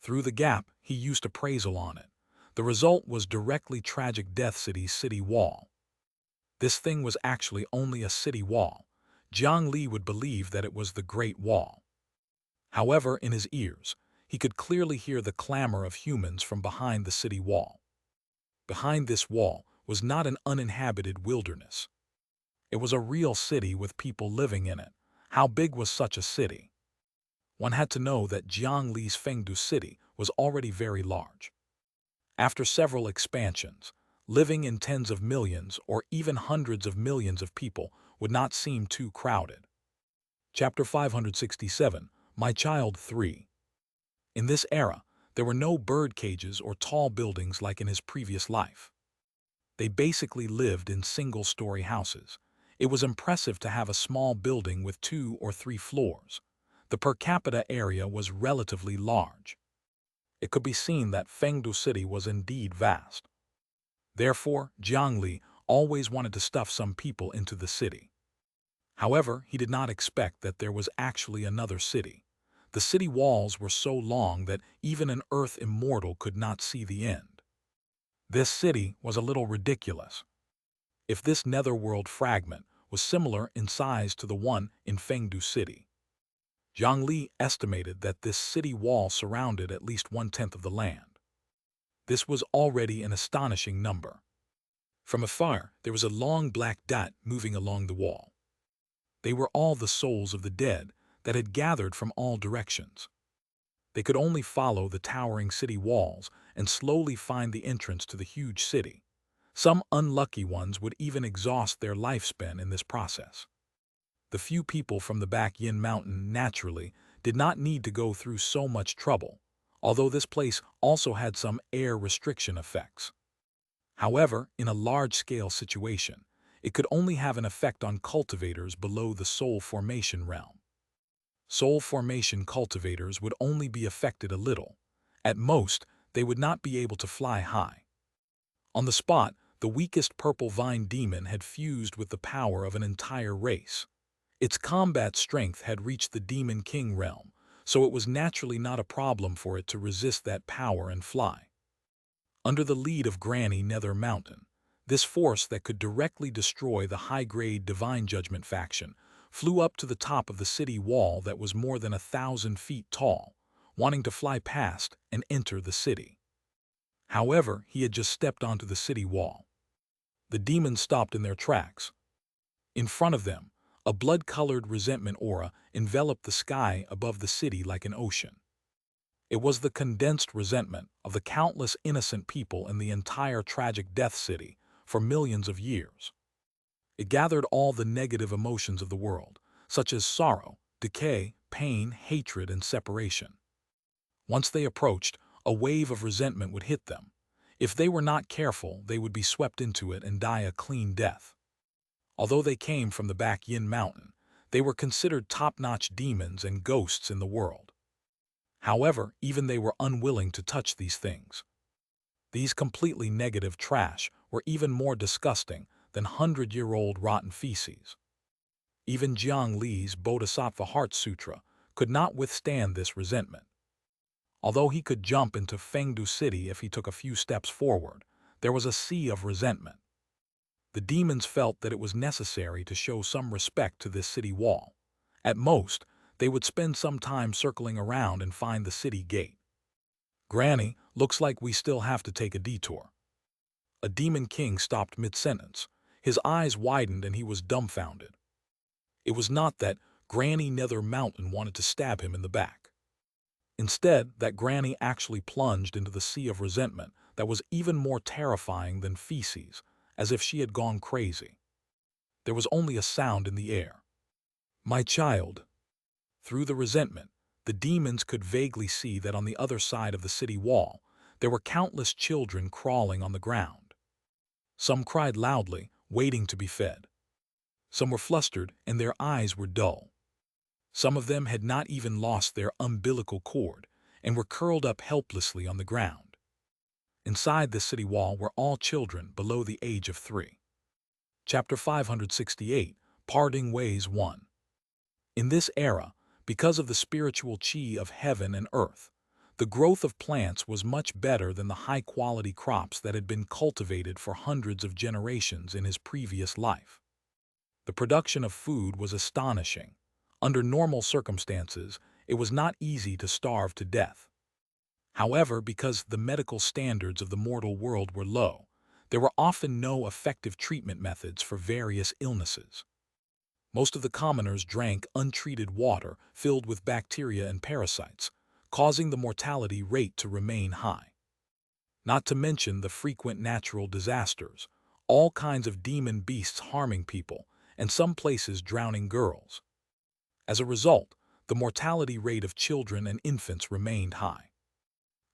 Through the gap, he used appraisal on it. The result was directly Tragic Death City's city wall. This thing was actually only a city wall. Jiang Li would believe that it was the Great Wall. However, in his ears, he could clearly hear the clamor of humans from behind the city wall. Behind this wall was not an uninhabited wilderness. It was a real city with people living in it. How big was such a city? One had to know that Jiang Li's Fengdu city was already very large. After several expansions, living in tens of millions or even hundreds of millions of people would not seem too crowded. Chapter 567, My Child 3. In this era, there were no bird cages or tall buildings like in his previous life. They basically lived in single-story houses. It was impressive to have a small building with 2 or 3 floors. The per capita area was relatively large. It could be seen that Fengdu City was indeed vast. Therefore, Jiang Li always wanted to stuff some people into the city. However, he did not expect that there was actually another city. The city walls were so long that even an earth immortal could not see the end. This city was a little ridiculous. If this netherworld fragment was similar in size to the one in Fengdu City, Jiang Li estimated that this city wall surrounded at least 1/10 of the land. This was already an astonishing number. From afar, there was a long black dot moving along the wall. They were all the souls of the dead that had gathered from all directions. They could only follow the towering city walls and slowly find the entrance to the huge city. Some unlucky ones would even exhaust their lifespan in this process. The few people from the back Yin Mountain naturally did not need to go through so much trouble, although this place also had some air restriction effects. However, in a large-scale situation, it could only have an effect on cultivators below the soul formation realm. Soul formation cultivators would only be affected a little. At most, they would not be able to fly high. On the spot, the weakest purple vine demon had fused with the power of an entire race. Its combat strength had reached the Demon King realm, so it was naturally not a problem for it to resist that power and fly. Under the lead of Granny Nether Mountain, this force that could directly destroy the high-grade Divine Judgment faction flew up to the top of the city wall that was more than 1,000 feet tall, wanting to fly past and enter the city. However, he had just stepped onto the city wall. The demons stopped in their tracks. In front of them, a blood-colored resentment aura enveloped the sky above the city like an ocean. It was the condensed resentment of the countless innocent people in the entire tragic Death City for millions of years. It gathered all the negative emotions of the world, such as sorrow, decay, pain, hatred, and separation. Once they approached, a wave of resentment would hit them. If they were not careful, they would be swept into it and die a clean death. Although they came from the back Yin Mountain, they were considered top-notch demons and ghosts in the world. However, even they were unwilling to touch these things. These completely negative trash were even more disgusting than 100-year-old rotten feces. Even Jiang Li's Bodhisattva Heart Sutra could not withstand this resentment. Although he could jump into Fengdu City if he took a few steps forward, there was a sea of resentment. The demons felt that it was necessary to show some respect to this city wall. At most, they would spend some time circling around and find the city gate. "Granny, looks like we still have to take a detour." A demon king stopped mid-sentence. His eyes widened and he was dumbfounded. It was not that Granny Nether Mountain wanted to stab him in the back. Instead, that Granny actually plunged into the sea of resentment that was even more terrifying than feces, as if she had gone crazy. There was only a sound in the air. "My child." Through the resentment, the demons could vaguely see that on the other side of the city wall, there were countless children crawling on the ground. Some cried loudly, waiting to be fed. Some were flustered and their eyes were dull. Some of them had not even lost their umbilical cord and were curled up helplessly on the ground. Inside the city wall were all children below the age of 3. Chapter 568, Parting Ways 1. In this era, because of the spiritual chi of heaven and earth, the growth of plants was much better than the high-quality crops that had been cultivated for hundreds of generations in his previous life. The production of food was astonishing. Under normal circumstances, it was not easy to starve to death. However, because the medical standards of the mortal world were low, there were often no effective treatment methods for various illnesses. Most of the commoners drank untreated water filled with bacteria and parasites, causing the mortality rate to remain high. Not to mention the frequent natural disasters, all kinds of demon beasts harming people, and some places drowning girls. As a result, the mortality rate of children and infants remained high.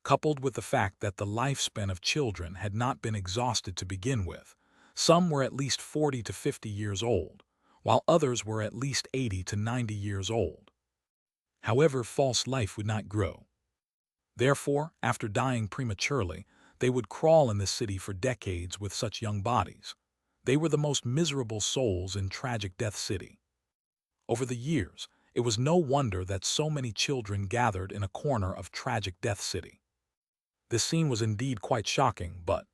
Coupled with the fact that the lifespan of children had not been exhausted to begin with, some were at least 40 to 50 years old, while others were at least 80 to 90 years old. However, false life would not grow. Therefore, after dying prematurely, They would crawl in the city for decades with such young bodies. They were the most miserable souls in Tragic Death City. Over the years, it was no wonder that so many children gathered in a corner of Tragic Death City. This scene was indeed quite shocking, but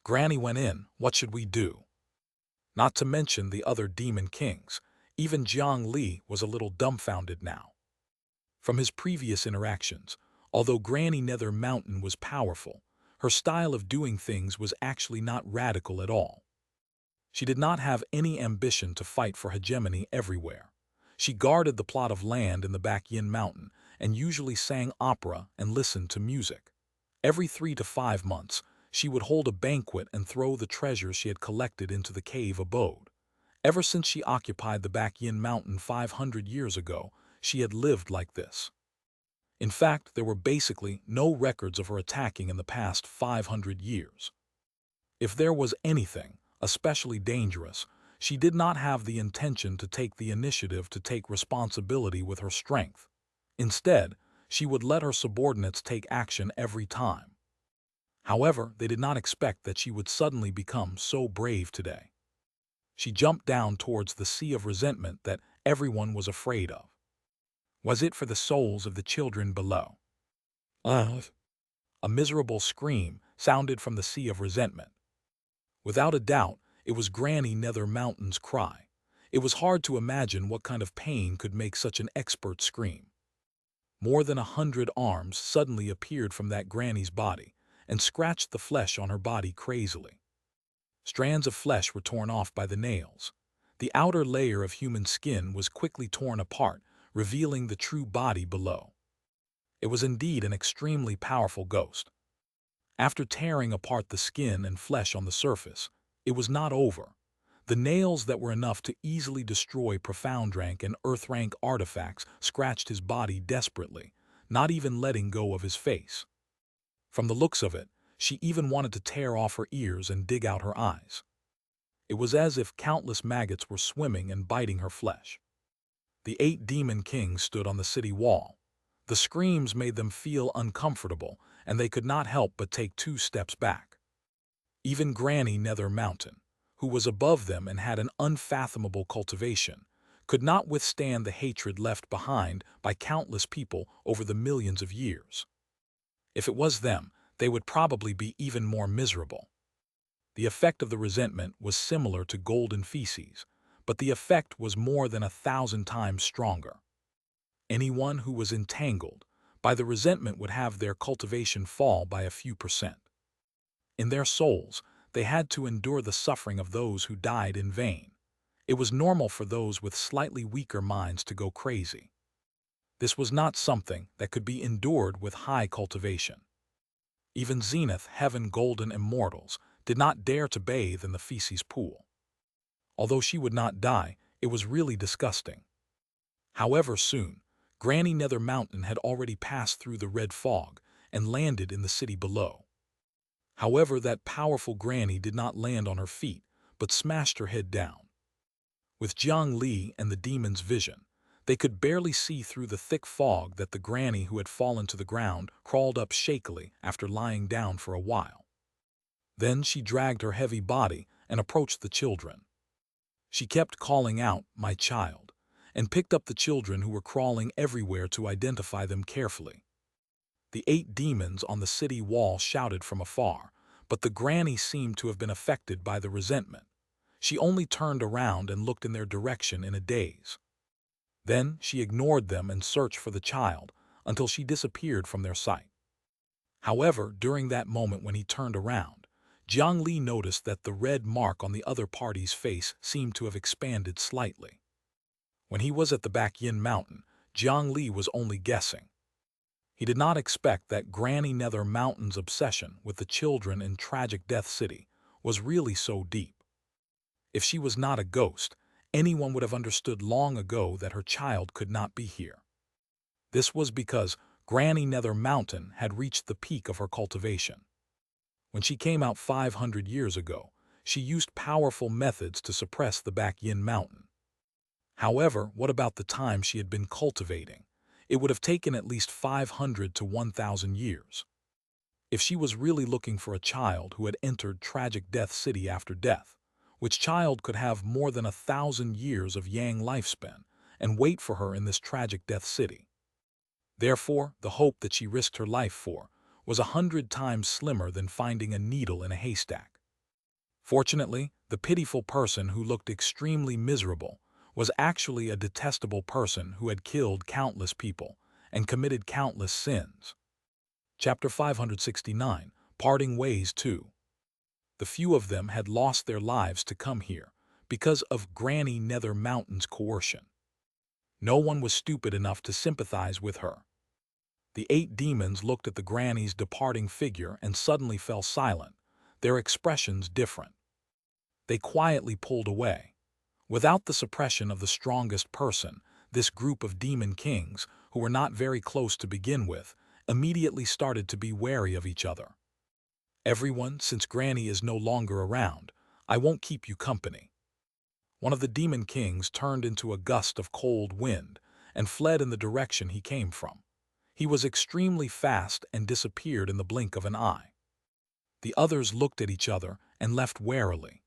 Granny went in, what should we do? Not to mention the other demon kings. Even Jiang Li was a little dumbfounded now. From his previous interactions, although Granny Nether Mountain was powerful, her style of doing things was actually not radical at all. She did not have any ambition to fight for hegemony everywhere. She guarded the plot of land in the back Yin Mountain and usually sang opera and listened to music. Every 3 to 5 months, she would hold a banquet and throw the treasures she had collected into the cave abode. Ever since she occupied the back Yin Mountain 500 years ago, she had lived like this. In fact, there were basically no records of her attacking in the past 500 years. If there was anything, especially dangerous, she did not have the intention to take the initiative to take responsibility with her strength. Instead, she would let her subordinates take action every time. However, they did not expect that she would suddenly become so brave today. She jumped down towards the sea of resentment that everyone was afraid of. Was it for the souls of the children below? A miserable scream sounded from the sea of resentment. Without a doubt, it was Granny Nether Mountain's cry. It was hard to imagine what kind of pain could make such an expert scream. More than 100 arms suddenly appeared from that granny's body and scratched the flesh on her body crazily. Strands of flesh were torn off by the nails. The outer layer of human skin was quickly torn apart, revealing the true body below. It was indeed an extremely powerful ghost. After tearing apart the skin and flesh on the surface, it was not over. The nails that were enough to easily destroy profound rank and earth rank artifacts scratched his body desperately, not even letting go of his face. From the looks of it, she even wanted to tear off her ears and dig out her eyes. It was as if countless maggots were swimming and biting her flesh. The 8 demon kings stood on the city wall. The screams made them feel uncomfortable, and they could not help but take 2 steps back. Even Granny Nether Mountain, who was above them and had an unfathomable cultivation, could not withstand the hatred left behind by countless people over the millions of years. If it was them, they would probably be even more miserable. The effect of the resentment was similar to golden feces, but the effect was more than 1,000 times stronger. Anyone who was entangled by the resentment would have their cultivation fall by a few %. In their souls, they had to endure the suffering of those who died in vain. It was normal for those with slightly weaker minds to go crazy. This was not something that could be endured with high cultivation. Even Zenith Heaven Golden Immortals did not dare to bathe in the feces pool. Although she would not die, it was really disgusting. However, soon, Granny Nether Mountain had already passed through the red fog and landed in the city below. However, that powerful Granny did not land on her feet, but smashed her head down. With Jiang Li and the demon's vision, they could barely see through the thick fog that the Granny who had fallen to the ground crawled up shakily after lying down for a while. Then she dragged her heavy body and approached the children. She kept calling out, "My child," and picked up the children who were crawling everywhere to identify them carefully. The 8 demons on the city wall shouted from afar, but the Granny seemed to have been affected by the resentment. She only turned around and looked in their direction in a daze. Then she ignored them and searched for the child until she disappeared from their sight. However, during that moment when he turned around, Jiang Li noticed that the red mark on the other party's face seemed to have expanded slightly. When he was at the back Yin Mountain, Jiang Li was only guessing. He did not expect that Granny Nether Mountain's obsession with the children in Tragic Death City was really so deep. If she was not a ghost, anyone would have understood long ago that her child could not be here. This was because Granny Nether Mountain had reached the peak of her cultivation. When she came out 500 years ago, she used powerful methods to suppress the back Yin Mountain. However, what about the time she had been cultivating? It would have taken at least 500 to 1,000 years. If she was really looking for a child who had entered tragic death city after death, which child could have more than 1,000 years of Yang lifespan and wait for her in this tragic death city? Therefore, the hope that she risked her life for was 100 times slimmer than finding a needle in a haystack. Fortunately, the pitiful person who looked extremely miserable was actually a detestable person who had killed countless people and committed countless sins. Chapter 569, Parting Ways 2. The few of them had lost their lives to come here because of Granny Nether Mountain's coercion. No one was stupid enough to sympathize with her. The 8 demons looked at the granny's departing figure and suddenly fell silent, their expressions different. They quietly pulled away. Without the suppression of the strongest person, this group of demon kings, who were not very close to begin with, immediately started to be wary of each other. Everyone, since Granny is no longer around, I won't keep you company. One of the demon kings turned into a gust of cold wind and fled in the direction he came from. He was extremely fast and disappeared in the blink of an eye. The others looked at each other and left warily.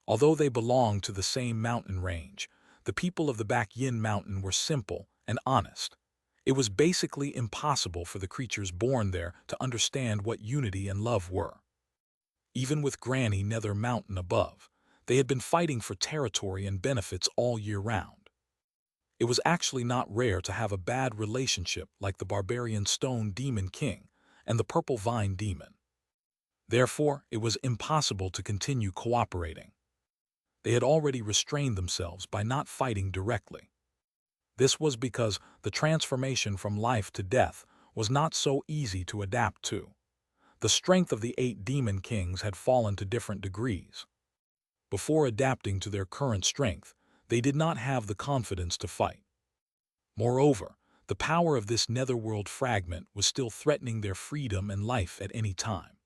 Although they belonged to the same mountain range, the people of the Back Yin Mountain were simple and honest. It was basically impossible for the creatures born there to understand what unity and love were. Even with Granny Nether Mountain above, they had been fighting for territory and benefits all year round. It was actually not rare to have a bad relationship like the Barbarian Stone Demon King and the Purple Vine Demon. Therefore, it was impossible to continue cooperating. They had already restrained themselves by not fighting directly. This was because the transformation from life to death was not so easy to adapt to. The strength of the 8 demon kings had fallen to different degrees. Before adapting to their current strength, they did not have the confidence to fight. Moreover, the power of this netherworld fragment was still threatening their freedom and life at any time.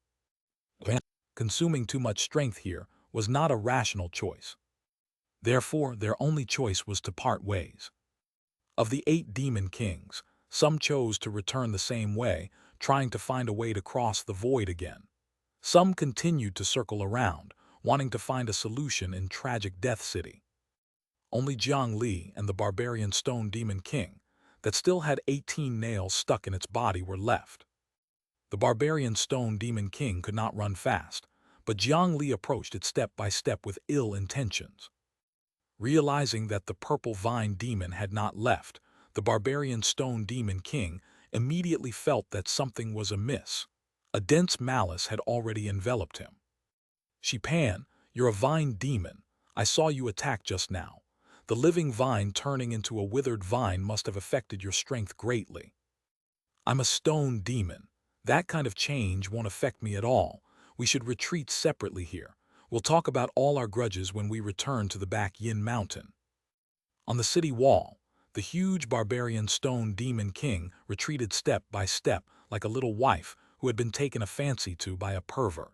Consuming too much strength here was not a rational choice. Therefore, their only choice was to part ways. Of the 8 demon kings, some chose to return the same way, trying to find a way to cross the void again. Some continued to circle around, wanting to find a solution in tragic Death City. Only Jiang Li and the Barbarian Stone Demon King, that still had 18 nails stuck in its body, were left. The Barbarian Stone Demon King could not run fast, but Jiang Li approached it step by step with ill intentions. Realizing that the Purple Vine Demon had not left, the Barbarian Stone Demon King immediately felt that something was amiss. A dense malice had already enveloped him. "Xipan, you're a vine demon. I saw you attack just now. The living vine turning into a withered vine must have affected your strength greatly." "I'm a stone demon. That kind of change won't affect me at all. We should retreat separately here. We'll talk about all our grudges when we return to the Back Yin Mountain." On the city wall, the huge Barbarian Stone Demon King retreated step by step like a little wife who had been taken a fancy to by a pervert.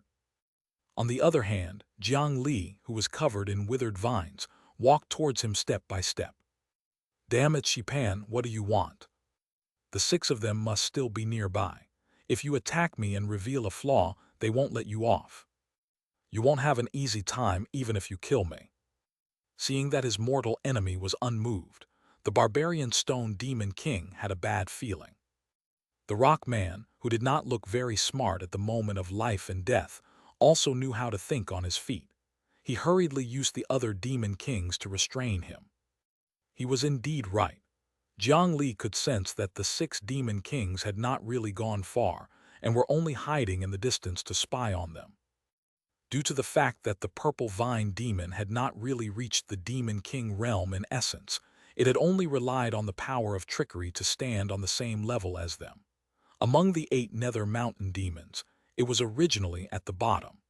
On the other hand, Jiang Li, who was covered in withered vines, walked towards him step by step. "Damn it, Xipan, what do you want? The 6 of them must still be nearby. If you attack me and reveal a flaw, they won't let you off. You won't have an easy time even if you kill me." Seeing that his mortal enemy was unmoved, the Barbarian Stone Demon King had a bad feeling. The Rock Man, who did not look very smart at the moment of life and death, also knew how to think on his feet. He hurriedly used the other Demon Kings to restrain him. He was indeed right. Jiang Li could sense that the 6 Demon Kings had not really gone far and were only hiding in the distance to spy on them. Due to the fact that the Purple Vine Demon had not really reached the Demon King realm in essence, it had only relied on the power of trickery to stand on the same level as them. Among the 8 Nether Mountain demons, it was originally at the bottom.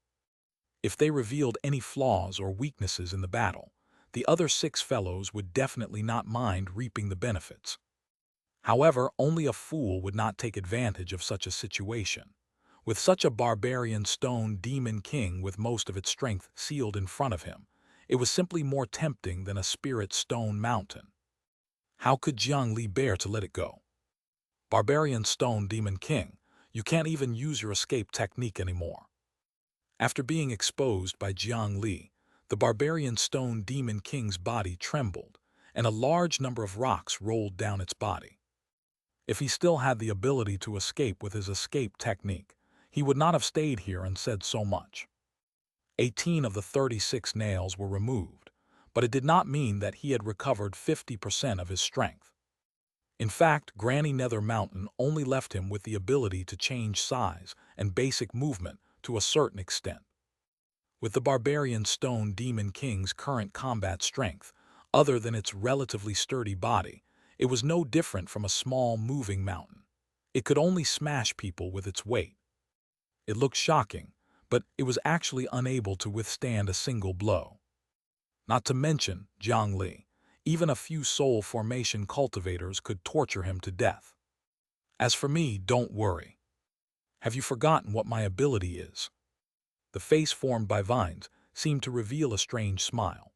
If they revealed any flaws or weaknesses in the battle, the other 6 fellows would definitely not mind reaping the benefits. However, only a fool would not take advantage of such a situation. With such a Barbarian Stone Demon King with most of its strength sealed in front of him, it was simply more tempting than a Spirit Stone Mountain. How could Jiang Li bear to let it go? "Barbarian Stone Demon King, You can't even use your escape technique anymore." After being exposed by Jiang Li, the barbarian stone demon king's body trembled, and a large number of rocks rolled down its body. If he still had the ability to escape with his escape technique, he would not have stayed here and said so much. 18 of the 36 nails were removed, but it did not mean that he had recovered 50% of his strength. In fact, Granny Nether Mountain only left him with the ability to change size and basic movement to a certain extent. With the barbarian stone demon king's current combat strength, other than its relatively sturdy body, it was no different from a small moving mountain. It could only smash people with its weight. It looked shocking, but it was actually unable to withstand a single blow. Not to mention Jiang Li, even a few soul formation cultivators could torture him to death. As for me, don't worry. Have you forgotten what my ability is? The face formed by vines seemed to reveal a strange smile.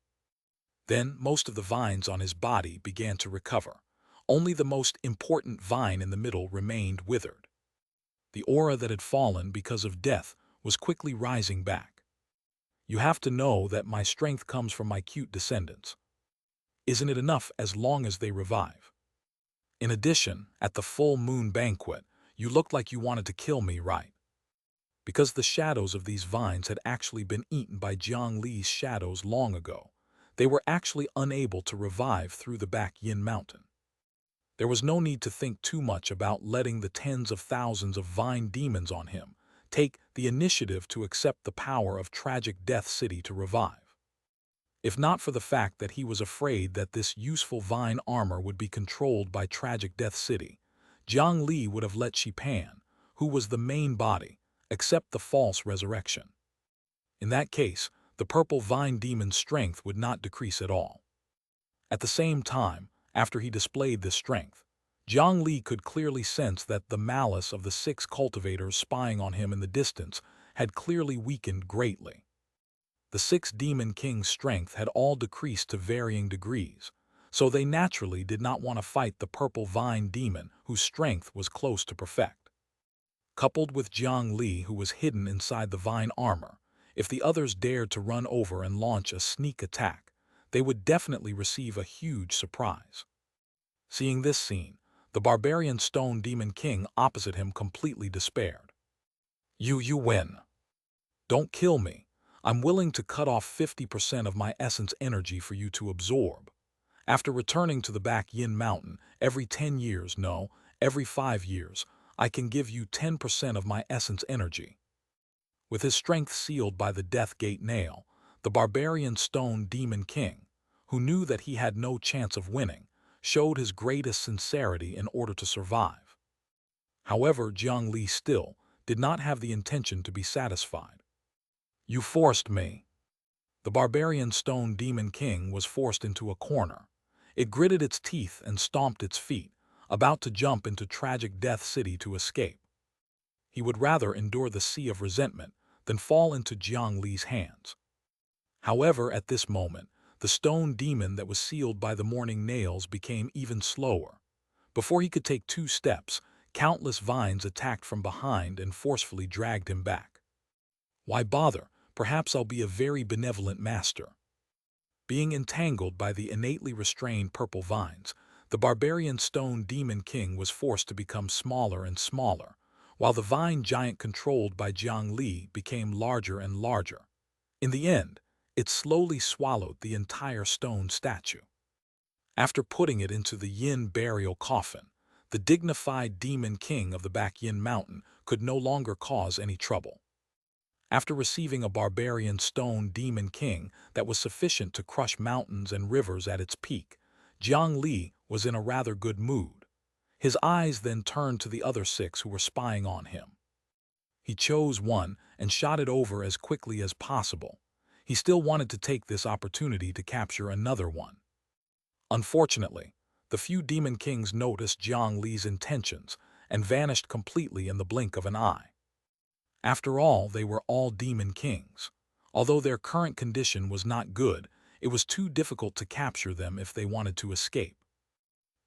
Then most of the vines on his body began to recover. Only the most important vine in the middle remained withered. The aura that had fallen because of death was quickly rising back. You have to know that my strength comes from my cute descendants. Isn't it enough as long as they revive? In addition, at the full moon banquet, you looked like you wanted to kill me, right? Because the shadows of these vines had actually been eaten by Jiang Li's shadows long ago, they were actually unable to revive through the back Yin Mountain. There was no need to think too much about letting the tens of thousands of vine demons on him take the initiative to accept the power of tragic Death City to revive. If not for the fact that he was afraid that this useful vine armor would be controlled by tragic Death City, Jiang Li would have let Pan, who was the main body, accept the false resurrection. In that case, the purple vine demon's strength would not decrease at all. At the same time, after he displayed this strength, Jiang Li could clearly sense that the malice of the 6 cultivators spying on him in the distance had clearly weakened greatly. The 6 demon kings' strength had all decreased to varying degrees, so they naturally did not want to fight the purple vine demon whose strength was close to perfect. Coupled with Jiang Li, who was hidden inside the vine armor, if the others dared to run over and launch a sneak attack, they would definitely receive a huge surprise. Seeing this scene, the barbarian stone demon king opposite him completely despaired. You win. Don't kill me. I'm willing to cut off 50% of my essence energy for you to absorb. After returning to the back Yin Mountain every 10 years, no, every 5 years, I can give you 10% of my essence energy. With his strength sealed by the Death Gate nail, the barbarian stone demon king, who knew that he had no chance of winning, showed his greatest sincerity in order to survive. However, Jiang Li still did not have the intention to be satisfied. You forced me. The barbarian stone demon king was forced into a corner. It gritted its teeth and stomped its feet, about to jump into tragic Death City to escape. He would rather endure the sea of resentment than fall into Jiang Li's hands. However, at this moment, the stone demon that was sealed by the morning nails became even slower. Before he could take 2 steps, countless vines attacked from behind and forcefully dragged him back. Why bother? Perhaps I'll be a very benevolent master. Being entangled by the innately restrained purple vines, the barbarian stone demon king was forced to become smaller and smaller, while the vine giant controlled by Jiang Li became larger and larger. In the end, it slowly swallowed the entire stone statue. After putting it into the Yin burial coffin, the dignified demon king of the back Yin Mountain could no longer cause any trouble. After receiving a barbarian stone demon king that was sufficient to crush mountains and rivers at its peak, Jiang Li was in a rather good mood. His eyes then turned to the other 6 who were spying on him. He chose one and shot it over as quickly as possible. He still wanted to take this opportunity to capture another one. Unfortunately, the few demon kings noticed Jiang Li's intentions and vanished completely in the blink of an eye. After all, they were all demon kings. Although their current condition was not good, it was too difficult to capture them if they wanted to escape.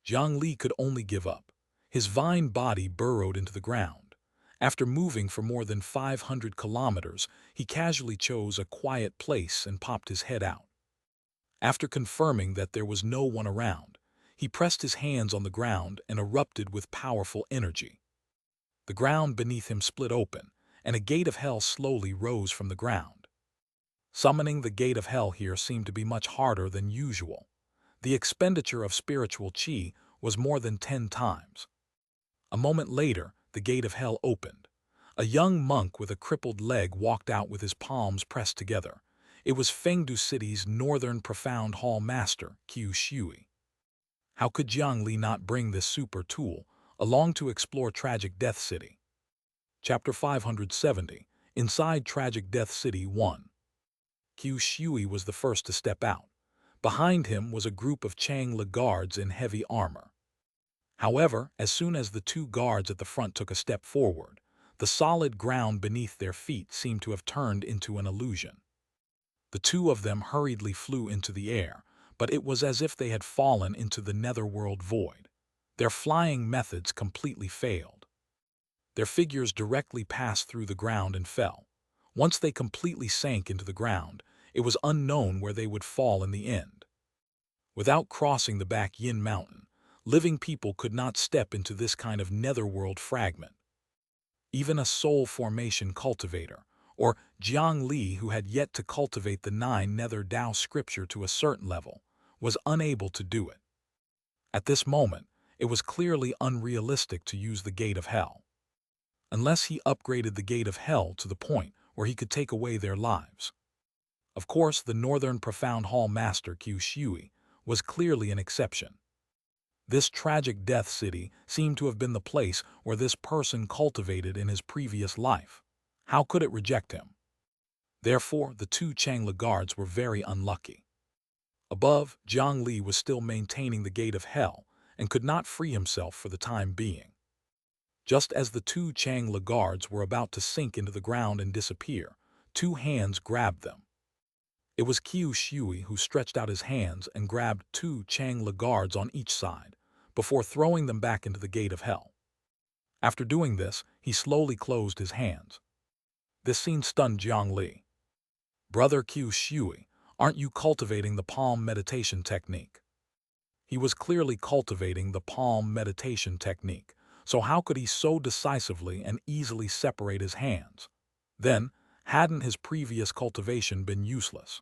Jiang Li could only give up. His vine body burrowed into the ground. After moving for more than 500 kilometers, he casually chose a quiet place and popped his head out. After confirming that there was no one around, he pressed his hands on the ground and erupted with powerful energy. The ground beneath him split open, and a gate of hell slowly rose from the ground. Summoning the gate of hell here seemed to be much harder than usual. The expenditure of spiritual qi was more than 10 times. A moment later, the gate of hell opened. A young monk with a crippled leg walked out with his palms pressed together. It was Fengdu City's northern profound hall master, Qiu Shui. How could Jiang Li not bring this super tool along to explore Tragic Death City? Chapter 570, Inside Tragic Death City 1. Qiu Shui was the first to step out. Behind him was a group of Jiang Li guards in heavy armor. However, as soon as the two guards at the front took a step forward, the solid ground beneath their feet seemed to have turned into an illusion. The two of them hurriedly flew into the air, but it was as if they had fallen into the netherworld void. Their flying methods completely failed. Their figures directly passed through the ground and fell. Once they completely sank into the ground, it was unknown where they would fall in the end. Without crossing the back Yin Mountain, living people could not step into this kind of netherworld fragment. Even a soul formation cultivator, or Jiang Li, who had yet to cultivate the 9 Nether Dao scripture to a certain level, was unable to do it. At this moment, it was clearly unrealistic to use the Gate of Hell. Unless he upgraded the Gate of Hell to the point where he could take away their lives. Of course, the Northern Profound Hall Master Qiu Shui was clearly an exception. This tragic death city seemed to have been the place where this person cultivated in his previous life. How could it reject him? Therefore, the two Jiang Li guards were very unlucky. Above, Jiang Li was still maintaining the Gate of Hell and could not free himself for the time being. Just as the two Jiang Li guards were about to sink into the ground and disappear, two hands grabbed them. It was Qiu Shui who stretched out his hands and grabbed two Jiang Li guards on each side, before throwing them back into the Gate of Hell. After doing this, he slowly closed his hands. This scene stunned Jiang Li. "Brother Qiu Shui, aren't you cultivating the palm meditation technique?" He was clearly cultivating the palm meditation technique, so how could he so decisively and easily separate his hands? Then, hadn't his previous cultivation been useless?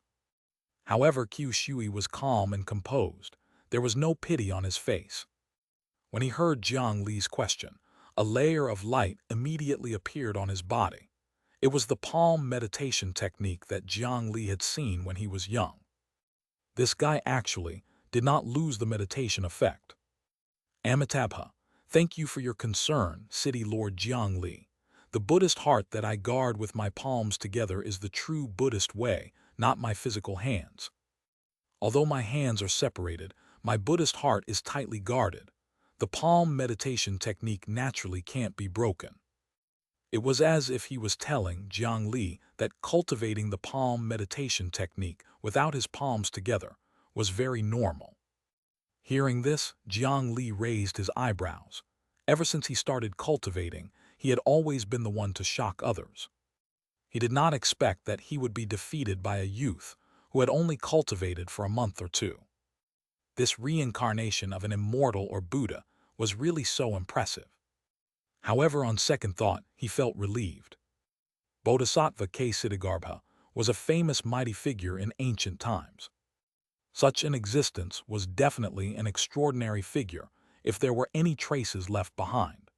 However, Qiu Shui was calm and composed. There was no pity on his face. When he heard Jiang Li's question, a layer of light immediately appeared on his body. It was the palm meditation technique that Jiang Li had seen when he was young. This guy actually did not lose the meditation effect. Amitabha, thank you for your concern, City Lord Jiang Li. The Buddhist heart that I guard with my palms together is the true Buddhist way, not my physical hands. Although my hands are separated, my Buddhist heart is tightly guarded. The palm meditation technique naturally can't be broken. It was as if he was telling Jiang Li that cultivating the palm meditation technique without his palms together was very normal. Hearing this, Jiang Li raised his eyebrows. Ever since he started cultivating, he had always been the one to shock others. He did not expect that he would be defeated by a youth who had only cultivated for a month or two. This reincarnation of an immortal or Buddha was really so impressive. However, on second thought, he felt relieved. Bodhisattva Ksitigarbha was a famous mighty figure in ancient times. Such an existence was definitely an extraordinary figure if there were any traces left behind.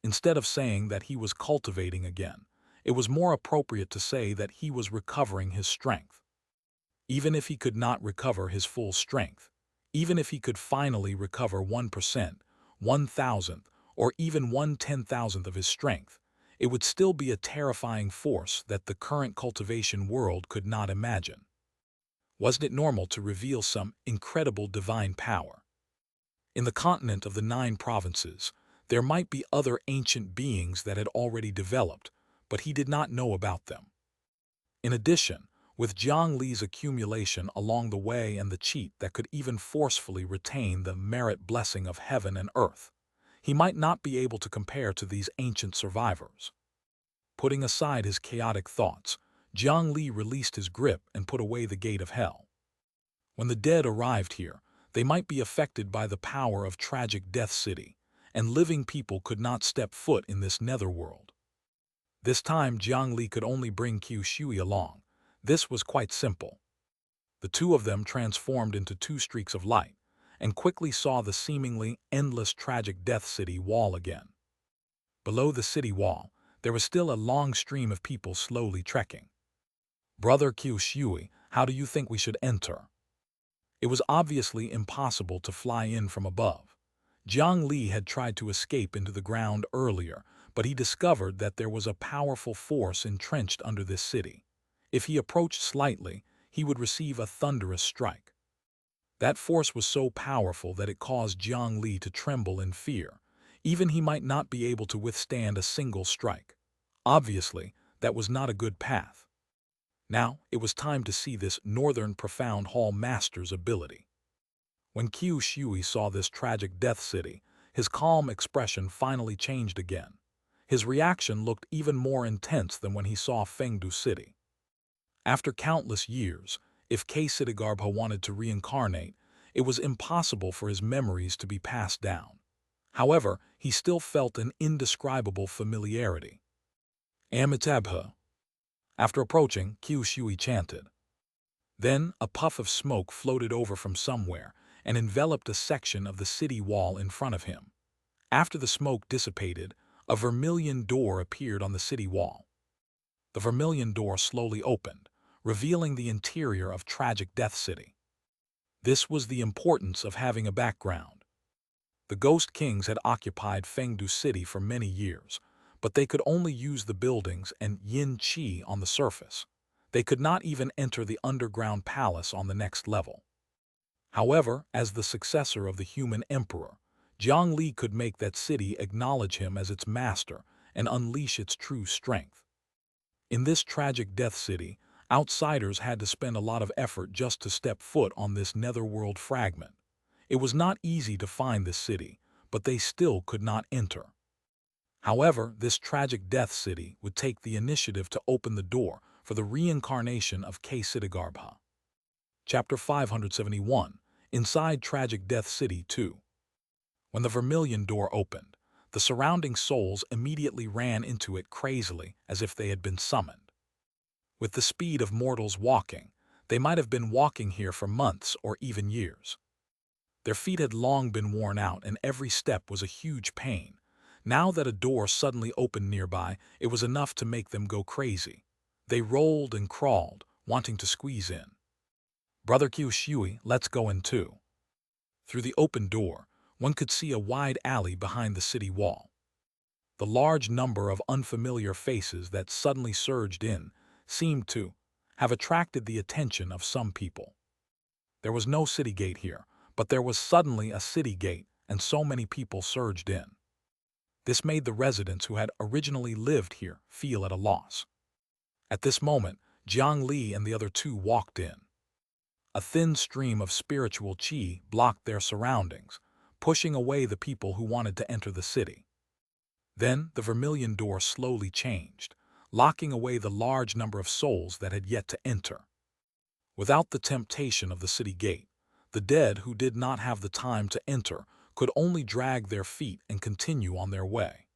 Instead of saying that he was cultivating again, it was more appropriate to say that he was recovering his strength. Even if he could not recover his full strength, even if he could finally recover 1%, 1,000th, or even 1/10,000th of his strength, it would still be a terrifying force that the current cultivation world could not imagine. Wasn't it normal to reveal some incredible divine power? In the continent of the 9 provinces, there might be other ancient beings that had already developed, but he did not know about them. In addition, with Jiang Li's accumulation along the way and the cheat that could even forcefully retain the merit blessing of heaven and earth, he might not be able to compare to these ancient survivors. Putting aside his chaotic thoughts, Jiang Li released his grip and put away the gate of hell. When the dead arrived here, they might be affected by the power of tragic Death City, and living people could not step foot in this netherworld. This time Jiang Li could only bring Qiu Shui along. This was quite simple. The two of them transformed into two streaks of light, and quickly saw the seemingly endless tragic Death City wall again. Below the city wall, there was still a long stream of people slowly trekking. "Brother Qiu Shui, how do you think we should enter?" It was obviously impossible to fly in from above. Jiang Li had tried to escape into the ground earlier, but he discovered that there was a powerful force entrenched under this city. If he approached slightly, he would receive a thunderous strike. That force was so powerful that it caused Jiang Li to tremble in fear. Even he might not be able to withstand a single strike. Obviously, that was not a good path. Now, it was time to see this Northern Profound Hall Master's ability. When Qiu Shui saw this tragic Death City, his calm expression finally changed again. His reaction looked even more intense than when he saw Fengdu City. After countless years, if Siddhagarbha wanted to reincarnate, it was impossible for his memories to be passed down. However, he still felt an indescribable familiarity. Amitabha. After approaching, Qiu Shui chanted. Then a puff of smoke floated over from somewhere and enveloped a section of the city wall in front of him. After the smoke dissipated, a vermilion door appeared on the city wall. The vermilion door slowly opened, revealing the interior of tragic Death City. This was the importance of having a background. The Ghost Kings had occupied Fengdu City for many years, but they could only use the buildings and yin qi on the surface. They could not even enter the underground palace on the next level. However, as the successor of the human emperor, Jiang Li could make that city acknowledge him as its master and unleash its true strength. In this tragic Death City, outsiders had to spend a lot of effort just to step foot on this netherworld fragment. It was not easy to find this city, but they still could not enter. However, this tragic Death City would take the initiative to open the door for the reincarnation of Siddhagarbha. Chapter 571, Inside Tragic Death City 2. When the vermilion door opened, the surrounding souls immediately ran into it crazily as if they had been summoned. With the speed of mortals walking, they might have been walking here for months or even years. Their feet had long been worn out and every step was a huge pain. Now that a door suddenly opened nearby, it was enough to make them go crazy. They rolled and crawled, wanting to squeeze in. "Brother Qiu Shui, let's go in too." Through the open door, one could see a wide alley behind the city wall. The large number of unfamiliar faces that suddenly surged in seemed to have attracted the attention of some people. There was no city gate here, but there was suddenly a city gate, and so many people surged in. This made the residents who had originally lived here feel at a loss. At this moment, Jiang Li and the other two walked in. A thin stream of spiritual qi blocked their surroundings, pushing away the people who wanted to enter the city. Then the vermilion door slowly changed, locking away the large number of souls that had yet to enter. Without the temptation of the city gate, the dead who did not have the time to enter could only drag their feet and continue on their way.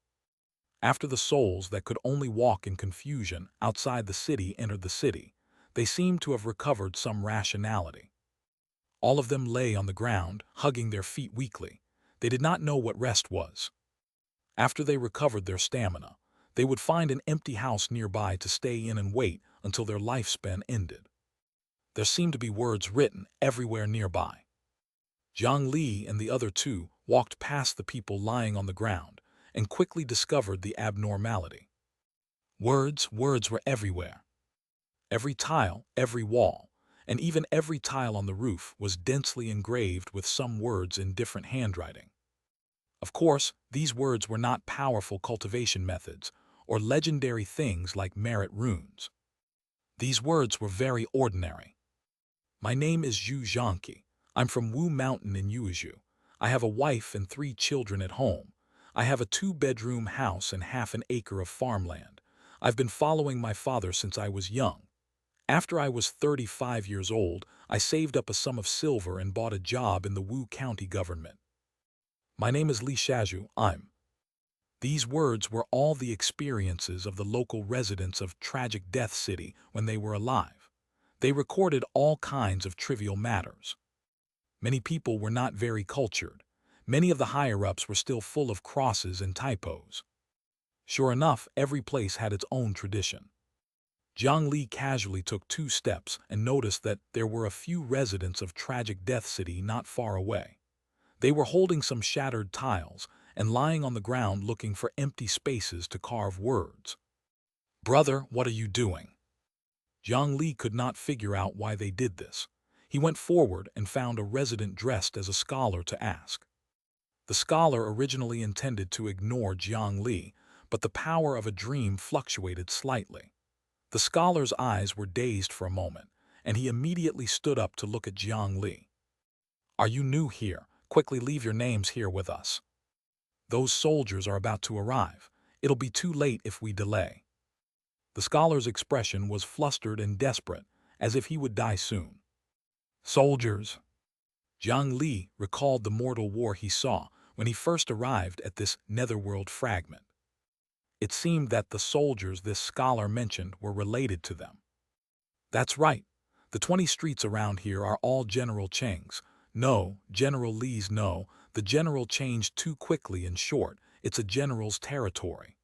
After the souls that could only walk in confusion outside the city entered the city, they seemed to have recovered some rationality. All of them lay on the ground, hugging their feet weakly. They did not know what rest was. After they recovered their stamina, they would find an empty house nearby to stay in and wait until their lifespan ended. There seemed to be words written everywhere nearby. Jiang Li and the other two walked past the people lying on the ground and quickly discovered the abnormality. Words were everywhere. Every tile, every wall, and even every tile on the roof was densely engraved with some words in different handwriting. Of course, these words were not powerful cultivation methods or legendary things like merit runes. These words were very ordinary. "My name is Xianxia. I'm from Wu Mountain in Yuezhou. I have a wife and 3 children at home. I have a 2-bedroom house and half an acre of farmland. I've been following my father since I was young. After I was 35 years old, I saved up a sum of silver and bought a job in the Wu County government. My name is Li Shaju, I'm. These words were all the experiences of the local residents of Tragic Death City when they were alive. They recorded all kinds of trivial matters. Many people were not very cultured. Many of the higher-ups were still full of crosses and typos. Sure enough, every place had its own tradition. Jiang Li casually took 2 steps and noticed that there were a few residents of Tragic Death City not far away. They were holding some shattered tiles and lying on the ground looking for empty spaces to carve words. "Brother, what are you doing?" Jiang Li could not figure out why they did this. He went forward and found a resident dressed as a scholar to ask. The scholar originally intended to ignore Jiang Li, but the power of a dream fluctuated slightly. The scholar's eyes were dazed for a moment, and he immediately stood up to look at Jiang Li. "Are you new here? Quickly leave your names here with us. Those soldiers are about to arrive. It'll be too late if we delay." The scholar's expression was flustered and desperate, as if he would die soon. "Soldiers." Jiang Li recalled the mortal war he saw when he first arrived at this netherworld fragment. It seemed that the soldiers this scholar mentioned were related to them. "That's right. The 20 streets around here are all General Cheng's." "No, General Li's no. The general changed too quickly and short. It's a general's territory.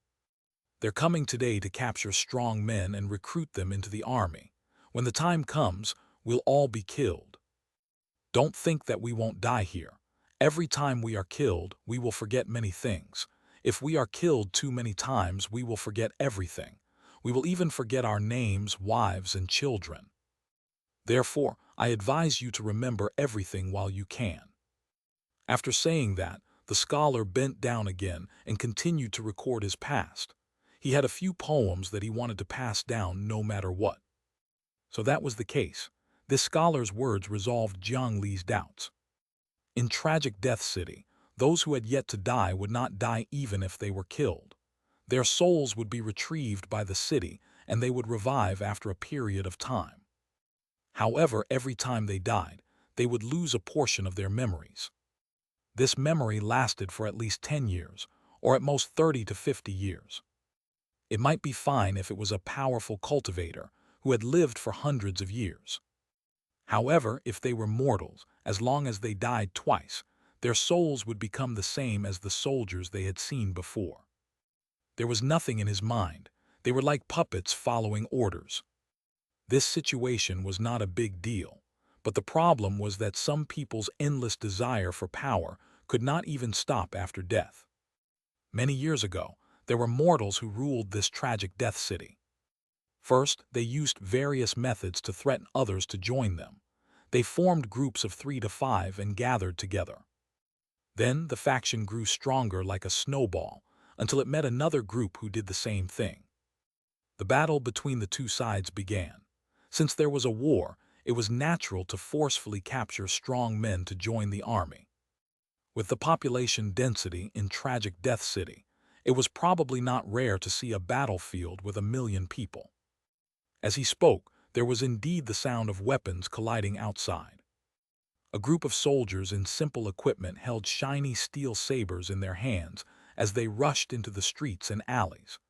They're coming today to capture strong men and recruit them into the army. When the time comes, we'll all be killed. Don't think that we won't die here. Every time we are killed, we will forget many things. If we are killed too many times, we will forget everything. We will even forget our names, wives, and children. Therefore, I advise you to remember everything while you can." After saying that, the scholar bent down again and continued to record his past. He had a few poems that he wanted to pass down no matter what. So that was the case. This scholar's words resolved Jiang Li's doubts. In Tragic Death City, those who had yet to die would not die even if they were killed. Their souls would be retrieved by the city, and they would revive after a period of time. However, every time they died, they would lose a portion of their memories. This memory lasted for at least 10 years, or at most 30 to 50 years. It might be fine if it was a powerful cultivator who had lived for hundreds of years. However, if they were mortals, as long as they died twice, their souls would become the same as the soldiers they had seen before. There was nothing in his mind. They were like puppets following orders. This situation was not a big deal, but the problem was that some people's endless desire for power could not even stop after death. Many years ago, there were mortals who ruled this Tragic Death City. First, they used various methods to threaten others to join them. They formed groups of 3 to 5 and gathered together. Then the faction grew stronger like a snowball until it met another group who did the same thing. The battle between the two sides began. Since there was a war, it was natural to forcefully capture strong men to join the army. With the population density in Tragic Death City, it was probably not rare to see a battlefield with 1,000,000 people. As he spoke, there was indeed the sound of weapons colliding outside. A group of soldiers in simple equipment held shiny steel sabers in their hands as they rushed into the streets and alleys.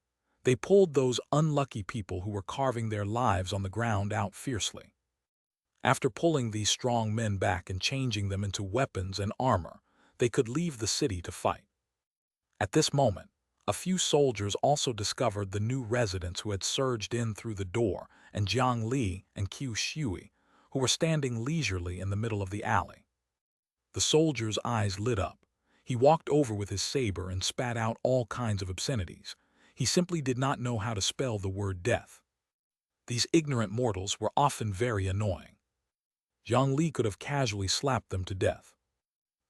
They pulled those unlucky people who were carving their lives on the ground out fiercely. After pulling these strong men back and changing them into weapons and armor, they could leave the city to fight. At this moment, a few soldiers also discovered the new residents who had surged in through the door, and Jiang Li and Qiu Shui, who were standing leisurely in the middle of the alley. The soldier's eyes lit up. He walked over with his saber and spat out all kinds of obscenities. He simply did not know how to spell the word death. These ignorant mortals were often very annoying. Jiang Li could have casually slapped them to death.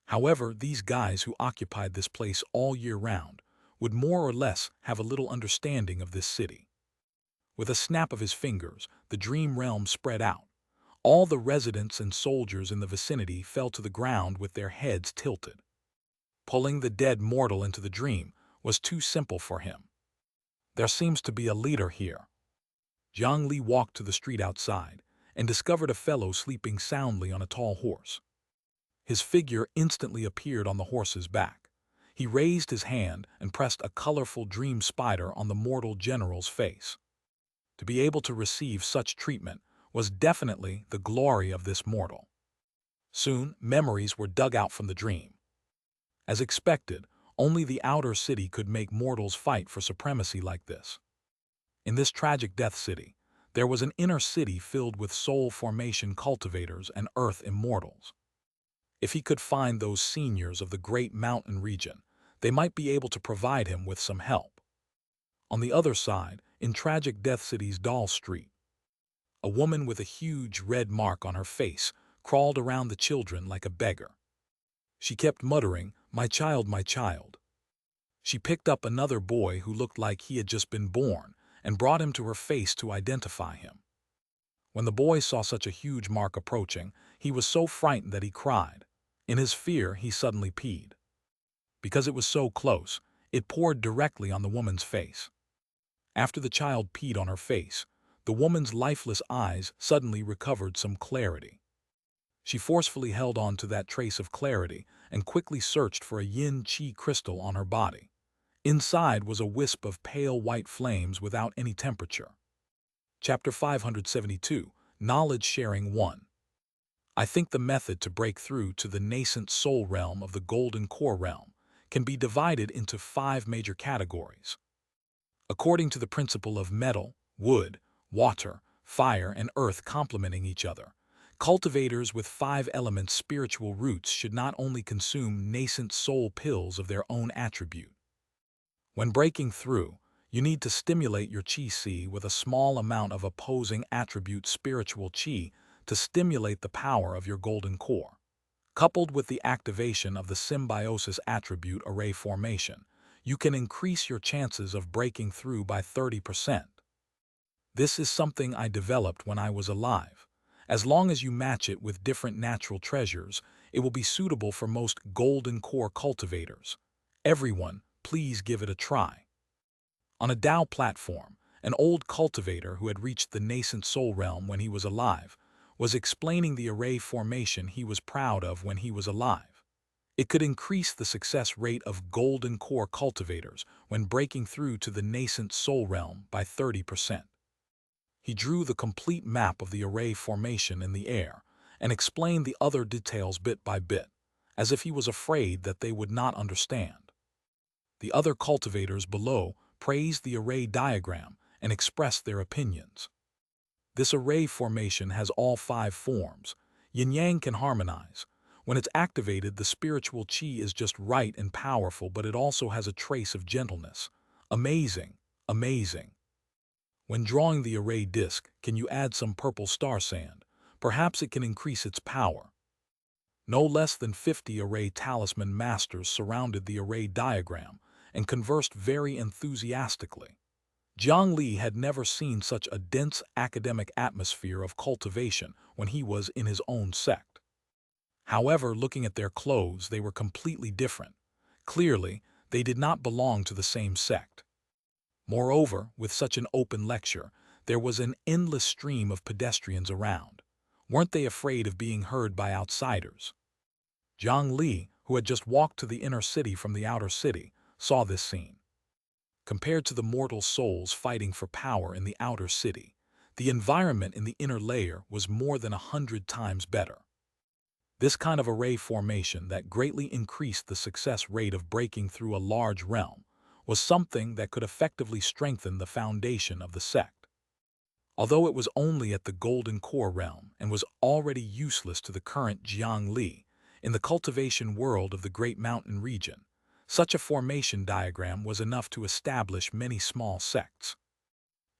However, these guys who occupied this place all year round would more or less have a little understanding of this city. With a snap of his fingers, the dream realm spread out. All the residents and soldiers in the vicinity fell to the ground with their heads tilted. Pulling the dead mortal into the dream was too simple for him. There seems to be a leader here. Jiang Li walked to the street outside and discovered a fellow sleeping soundly on a tall horse. His figure instantly appeared on the horse's back. He raised his hand and pressed a colorful dream spider on the mortal general's face. To be able to receive such treatment was definitely the glory of this mortal. Soon, memories were dug out from the dream. As expected, only the outer city could make mortals fight for supremacy like this. In this tragic death city, there was an inner city filled with soul formation cultivators and earth immortals. If he could find those seniors of the great mountain region, they might be able to provide him with some help. On the other side, in tragic death city's Doll Street, a woman with a huge red mark on her face crawled around the children like a beggar. She kept muttering, "My child, my child." She picked up another boy who looked like he had just been born and brought him to her face to identify him. When the boy saw such a huge mark approaching, he was so frightened that he cried. In his fear, he suddenly peed. Because it was so close, it poured directly on the woman's face. After the child peed on her face, the woman's lifeless eyes suddenly recovered some clarity. She forcefully held on to that trace of clarity and quickly searched for a yin-qi crystal on her body. Inside was a wisp of pale white flames without any temperature. Chapter 572, Knowledge Sharing 1. I think the method to break through to the nascent soul realm of the golden core realm can be divided into 5 major categories. According to the principle of metal, wood, water, fire, and earth complementing each other, cultivators with 5 elements spiritual roots should not only consume nascent soul pills of their own attribute. When breaking through, you need to stimulate your qi with a small amount of opposing attribute spiritual qi to stimulate the power of your golden core. Coupled with the activation of the symbiosis attribute array formation, you can increase your chances of breaking through by 30%. This is something I developed when I was alive. As long as you match it with different natural treasures, it will be suitable for most golden core cultivators. Everyone, please give it a try. On a Dao platform, an old cultivator who had reached the nascent soul realm when he was alive was explaining the array formation he was proud of when he was alive. It could increase the success rate of golden core cultivators when breaking through to the nascent soul realm by 30%. He drew the complete map of the array formation in the air and explained the other details bit by bit, as if he was afraid that they would not understand. The other cultivators below praised the array diagram and expressed their opinions. This array formation has all 5 forms. Yin-yang can harmonize. When it's activated, the spiritual qi is just right and powerful, but it also has a trace of gentleness. Amazing, amazing. When drawing the array disc, can you add some purple star sand? Perhaps it can increase its power. No less than 50 array talisman masters surrounded the array diagram and conversed very enthusiastically. Jiang Li had never seen such a dense academic atmosphere of cultivation when he was in his own sect. However, looking at their clothes, they were completely different. Clearly, they did not belong to the same sect. Moreover, with such an open lecture, there was an endless stream of pedestrians around. Weren't they afraid of being heard by outsiders? Jiang Li, who had just walked to the inner city from the outer city, saw this scene. Compared to the mortal souls fighting for power in the outer city, the environment in the inner layer was more than 100 times better. This kind of array formation that greatly increased the success rate of breaking through a large realm was something that could effectively strengthen the foundation of the sect. Although it was only at the golden core realm and was already useless to the current Jiang Li, in the cultivation world of the Great Mountain region, such a formation diagram was enough to establish many small sects.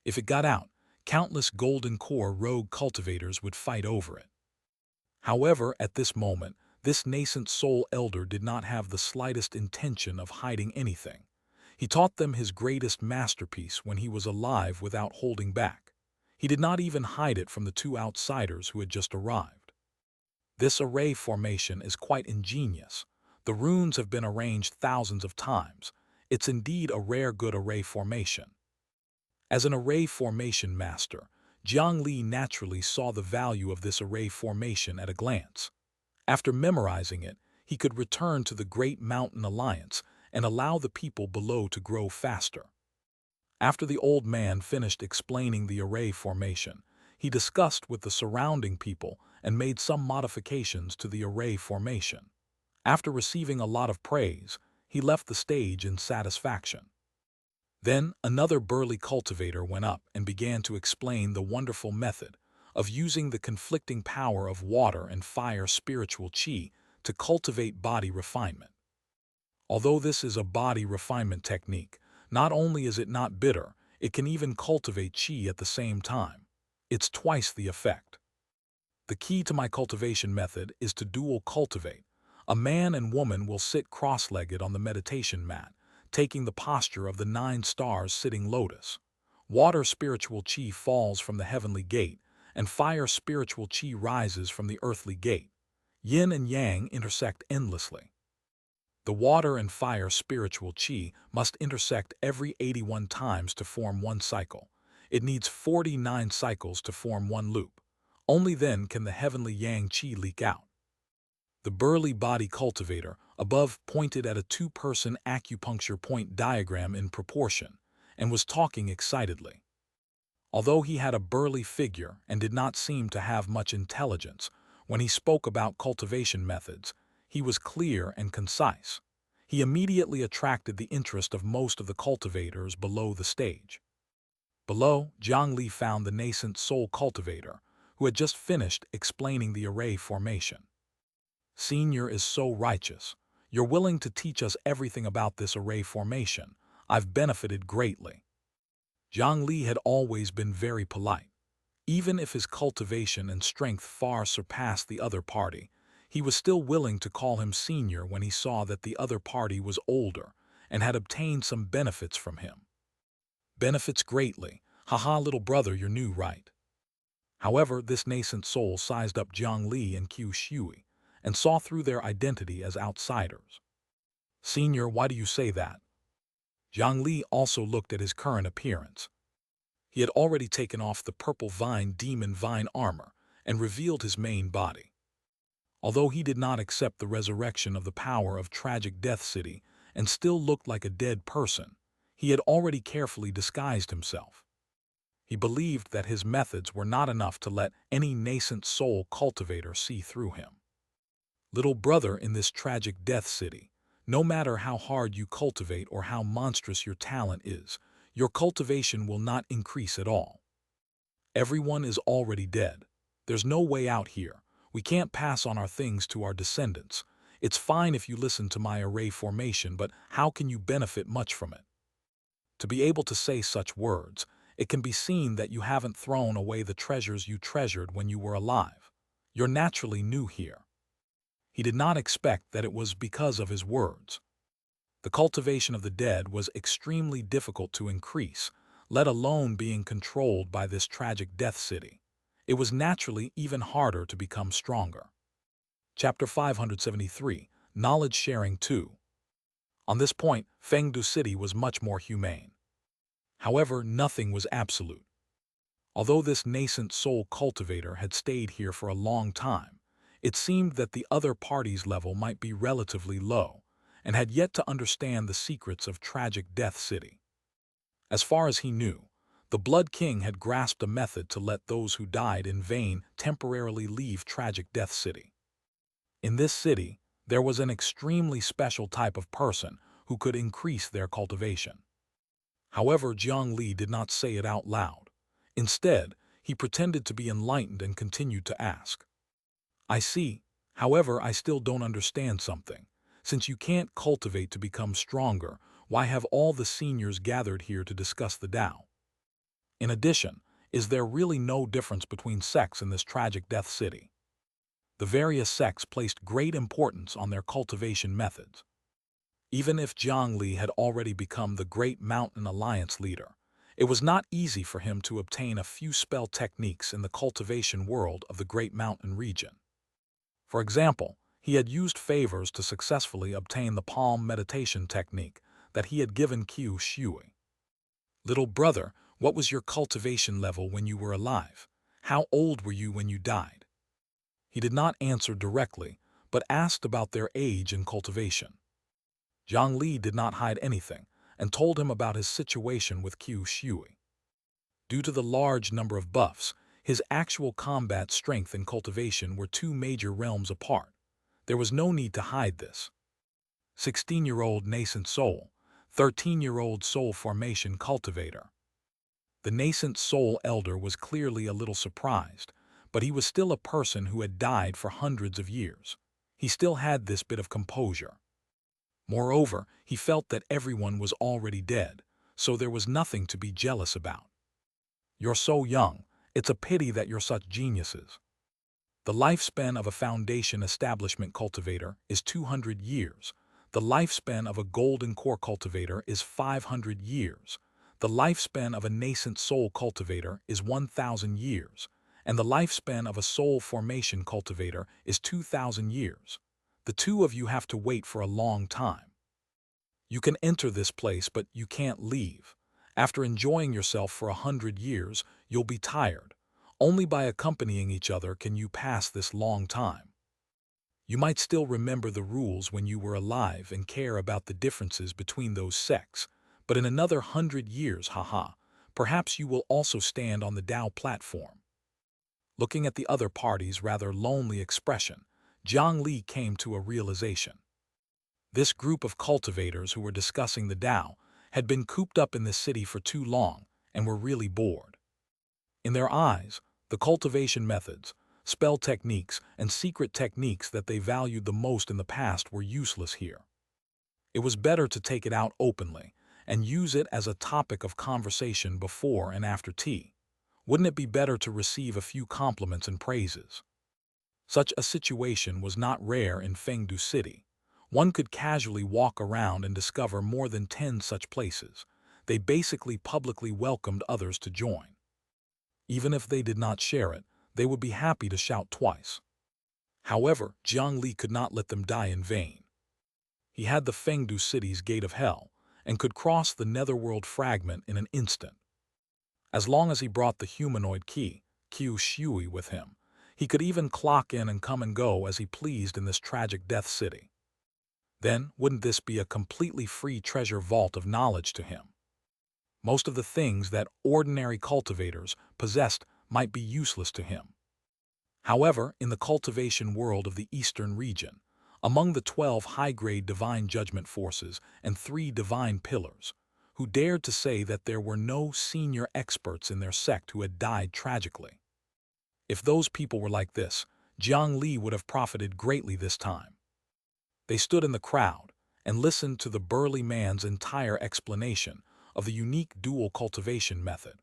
If it got out, countless golden core rogue cultivators would fight over it. However, at this moment, this nascent soul elder did not have the slightest intention of hiding anything. He taught them his greatest masterpiece when he was alive without holding back. He did not even hide it from the 2 outsiders who had just arrived. This array formation is quite ingenious. The runes have been arranged thousands of times. It's indeed a rare good array formation. As an array formation master, Jiang Li naturally saw the value of this array formation at a glance. After memorizing it, he could return to the Great Mountain Alliance and allow the people below to grow faster. After the old man finished explaining the array formation, he discussed with the surrounding people and made some modifications to the array formation. After receiving a lot of praise, he left the stage in satisfaction. Then another burly cultivator went up and began to explain the wonderful method of using the conflicting power of water and fire spiritual qi to cultivate body refinement. Although this is a body refinement technique, not only is it not bitter, it can even cultivate qi at the same time. It's twice the effect. The key to my cultivation method is to dual cultivate. A man and woman will sit cross-legged on the meditation mat, taking the posture of the 9 stars sitting lotus. Water spiritual qi falls from the heavenly gate, and fire spiritual qi rises from the earthly gate. Yin and yang intersect endlessly. The water and fire spiritual qi must intersect every 81 times to form one cycle. It needs 49 cycles to form one loop. Only then can the heavenly yang qi leak out. The burly body cultivator above pointed at a 2-person acupuncture point diagram in proportion and was talking excitedly. Although he had a burly figure and did not seem to have much intelligence, when he spoke about cultivation methods, he was clear and concise. He immediately attracted the interest of most of the cultivators below the stage. Below, Jiang Li found the nascent soul cultivator, who had just finished explaining the array formation. "Senior is so righteous. You're willing to teach us everything about this array formation. I've benefited greatly." Jiang Li had always been very polite. Even if his cultivation and strength far surpassed the other party, he was still willing to call him senior when he saw that the other party was older and had obtained some benefits from him. "Benefits greatly. Haha, little brother, you're new, right?" However, this nascent soul sized up Jiang Li and Qiu Shui and saw through their identity as outsiders. "Senior, why do you say that?" Jiang Li also looked at his current appearance. He had already taken off the purple vine demon vine armor and revealed his main body. Although he did not accept the resurrection of the power of tragic Death City and still looked like a dead person, he had already carefully disguised himself. He believed that his methods were not enough to let any nascent soul cultivator see through him. "Little brother, in this tragic Death City, no matter how hard you cultivate or how monstrous your talent is, your cultivation will not increase at all. Everyone is already dead. There's no way out here. We can't pass on our things to our descendants. It's fine if you listen to my array formation, but how can you benefit much from it?" To be able to say such words, it can be seen that you haven't thrown away the treasures you treasured when you were alive. You're naturally new here. He did not expect that it was because of his words. The cultivation of the dead was extremely difficult to increase, let alone being controlled by this tragic Death City. It was naturally even harder to become stronger. Chapter 573, Knowledge Sharing 2. On this point, Fengdu City was much more humane. However, nothing was absolute. Although this nascent soul cultivator had stayed here for a long time, it seemed that the other party's level might be relatively low and had yet to understand the secrets of tragic Death City. As far as he knew, the Blood King had grasped a method to let those who died in vain temporarily leave tragic Death City. In this city, there was an extremely special type of person who could increase their cultivation. However, Jiang Li did not say it out loud. Instead, he pretended to be enlightened and continued to ask. "I see. However, I still don't understand something. Since you can't cultivate to become stronger, why have all the seniors gathered here to discuss the Tao? In addition, is there really no difference between sects in this tragic Death City?" The various sects placed great importance on their cultivation methods. Even if Jiang Li had already become the Great Mountain Alliance leader, it was not easy for him to obtain a few spell techniques in the cultivation world of the Great Mountain region. For example, He had used favors to successfully obtain the palm meditation technique that he had given Xianxia. "Little brother, what was your cultivation level when you were alive? How old were you when you died?" He did not answer directly, but asked about their age and cultivation. Jiang Li did not hide anything and told him about his situation with Xianxia. Due to the large number of buffs, his actual combat strength and cultivation were two major realms apart. There was no need to hide this. 16-year-old nascent soul, 13-year-old soul formation cultivator. The nascent soul elder was clearly a little surprised, but he was still a person who had died for hundreds of years. He still had this bit of composure. Moreover, he felt that everyone was already dead, so there was nothing to be jealous about. "You're so young, it's a pity that you're such geniuses." The lifespan of a foundation establishment cultivator is 200 years. The lifespan of a golden core cultivator is 500 years. The lifespan of a nascent soul cultivator is 1,000 years. And the lifespan of a soul formation cultivator is 2,000 years. The two of you have to wait for a long time. You can enter this place, but you can't leave. After enjoying yourself for 100 years, you'll be tired. Only by accompanying each other can you pass this long time. You might still remember the rules when you were alive and care about the differences between those sects, but in another 100 years, perhaps you will also stand on the Tao platform. Looking at the other party's rather lonely expression, Jiang Li came to a realization. This group of cultivators who were discussing the Tao had been cooped up in this city for too long and were really bored. In their eyes, the cultivation methods, spell techniques, and secret techniques that they valued the most in the past were useless here. It was better to take it out openly and use it as a topic of conversation before and after tea. Wouldn't it be better to receive a few compliments and praises? Such a situation was not rare in Fengdu City. One could casually walk around and discover more than 10 such places. They basically publicly welcomed others to join. Even if they did not share it, they would be happy to shout twice. However, Jiang Li could not let them die in vain. He had the Fengdu City's gate of hell and could cross the netherworld fragment in an instant. As long as he brought the humanoid key, Xianxia, with him, he could even clock in and come and go as he pleased in this tragic death city. Then, wouldn't this be a completely free treasure vault of knowledge to him? Most of the things that ordinary cultivators possessed might be useless to him. However, in the cultivation world of the Eastern region, among the 12 high-grade divine judgment forces and 3 divine pillars, who dared to say that there were no senior experts in their sect who had died tragically. If those people were like this, Jiang Li would have profited greatly this time. They stood in the crowd and listened to the burly man's entire explanation of the unique dual cultivation method.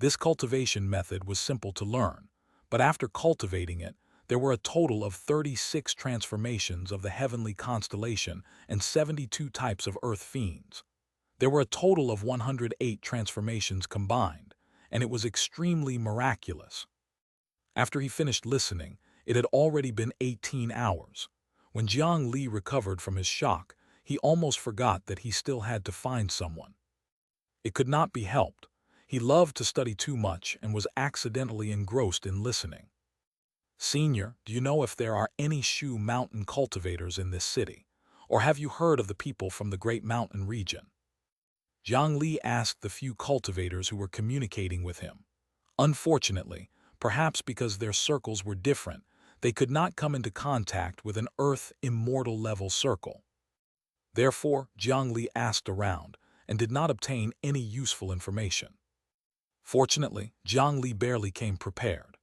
This cultivation method was simple to learn, but after cultivating it, there were a total of 36 transformations of the heavenly constellation and 72 types of earth fiends. There were a total of 108 transformations combined, and it was extremely miraculous. After he finished listening, it had already been 18 hours. When Jiang Li recovered from his shock, he almost forgot that he still had to find someone. It could not be helped. He loved to study too much and was accidentally engrossed in listening. "Senior, do you know if there are any Shu mountain cultivators in this city? Or have you heard of the people from the Great Mountain region?" Jiang Li asked the few cultivators who were communicating with him. Unfortunately, perhaps because their circles were different, they could not come into contact with an Earth immortal level circle. Therefore, Jiang Li asked around and did not obtain any useful information. Fortunately, Jiang Li barely came prepared.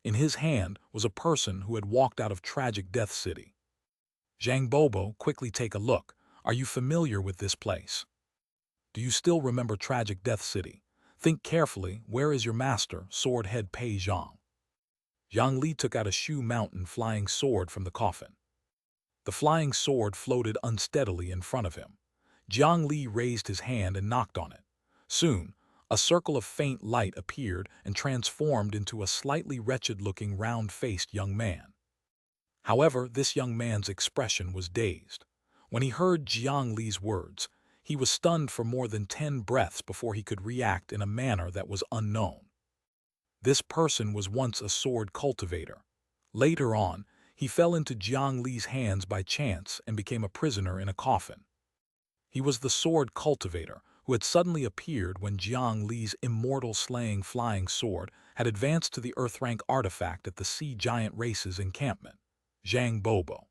In his hand was a person who had walked out of tragic Death City. "Zhang Bobo, quickly take a look. Are you familiar with this place? Do you still remember tragic Death City? Think carefully, where is your master, Sword Head Pei Zhang?" Jiang Li took out a Shu Mountain flying sword from the coffin. The flying sword floated unsteadily in front of him. Jiang Li raised his hand and knocked on it. Soon, a circle of faint light appeared and transformed into a slightly wretched-looking round-faced young man. However, this young man's expression was dazed. When he heard Jiang Li's words, he was stunned for more than 10 breaths before he could react in a manner that was unknown. This person was once a sword cultivator. Later on, he fell into Jiang Li's hands by chance and became a prisoner in a coffin. He was the sword cultivator who had suddenly appeared when Jiang Li's immortal slaying flying sword had advanced to the Earth-rank artifact at the Sea Giant Race's encampment, Zhang Bobo.